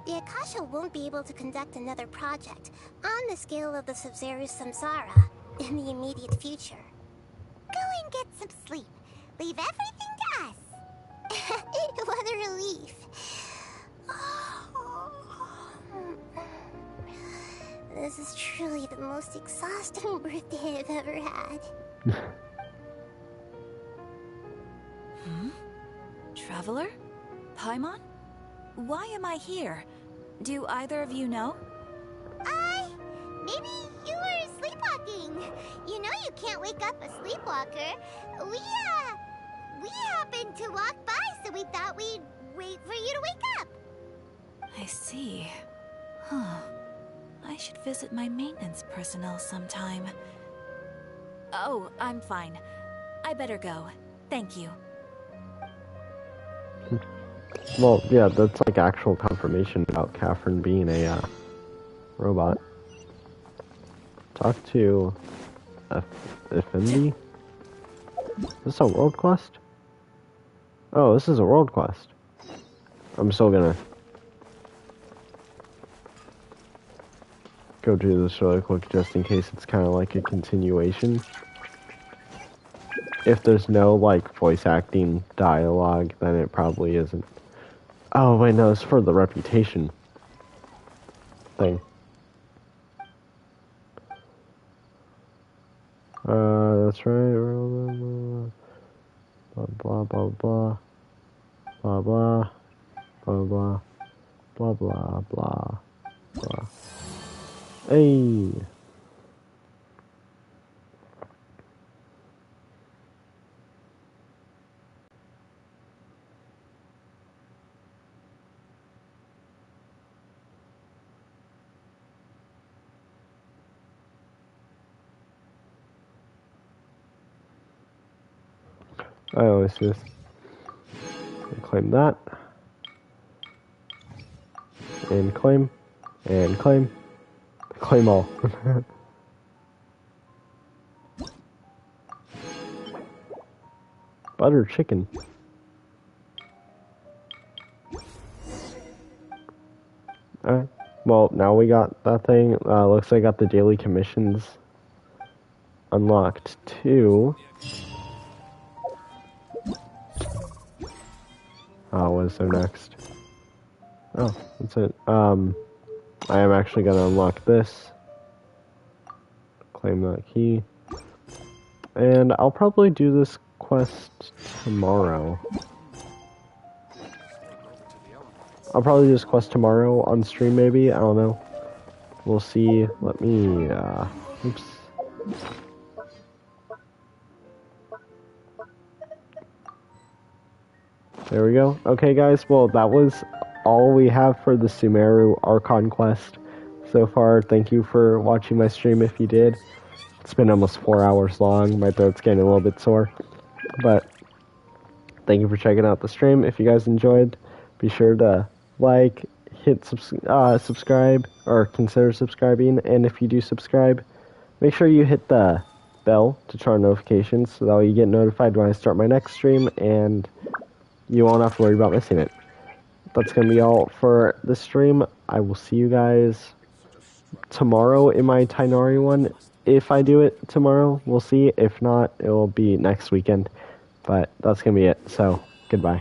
The Akasha won't be able to conduct another project on the scale of the Sub-Zero's samsara in the immediate future. Go and get some sleep. Leave everything to us. What a relief. This is truly the most exhausting birthday I've ever had. Traveler? Paimon? Why am I here? Do either of you know? Maybe you were sleepwalking. You know you can't wake up a sleepwalker. We happened to walk by so we thought we'd wait for you to wake up. I see. Huh. I should visit my maintenance personnel sometime. Oh, I'm fine. I better go. Thank you. Well, yeah, that's like actual confirmation about Catherine being a robot. Talk to Effendi? Is this a world quest? Oh, this is a world quest. I'm still gonna go do this really quick just in case it's kind of like a continuation. If there's no like voice acting dialogue, then it probably isn't. Oh wait, no, it's for the reputation thing. That's right. Blah blah blah blah blah blah blah blah blah blah blah blah. Hey. I always do this. Claim that. And claim. And claim. Claim all. Butter chicken. Alright. Well, now we got that thing. Looks like I got the daily commissions unlocked too. What is there next? Oh, that's it. I am actually gonna unlock this. Claim that key. And I'll probably do this quest tomorrow. I'll probably do this quest tomorrow on stream maybe, I don't know. We'll see. Let me, oops. There we go. Okay guys, well that was all we have for the Sumeru Archon quest so far. Thank you for watching my stream if you did. It's been almost 4 hours long. My throat's getting a little bit sore. But thank you for checking out the stream. If you guys enjoyed, be sure to like, hit subscribe, or consider subscribing. And if you do subscribe, make sure you hit the bell to turn on notifications so that way you get notified when I start my next stream and you won't have to worry about missing it. That's going to be all for the stream. I will see you guys tomorrow in my Tainari one. If I do it tomorrow, we'll see. If not, it will be next weekend. But that's going to be it. So, goodbye.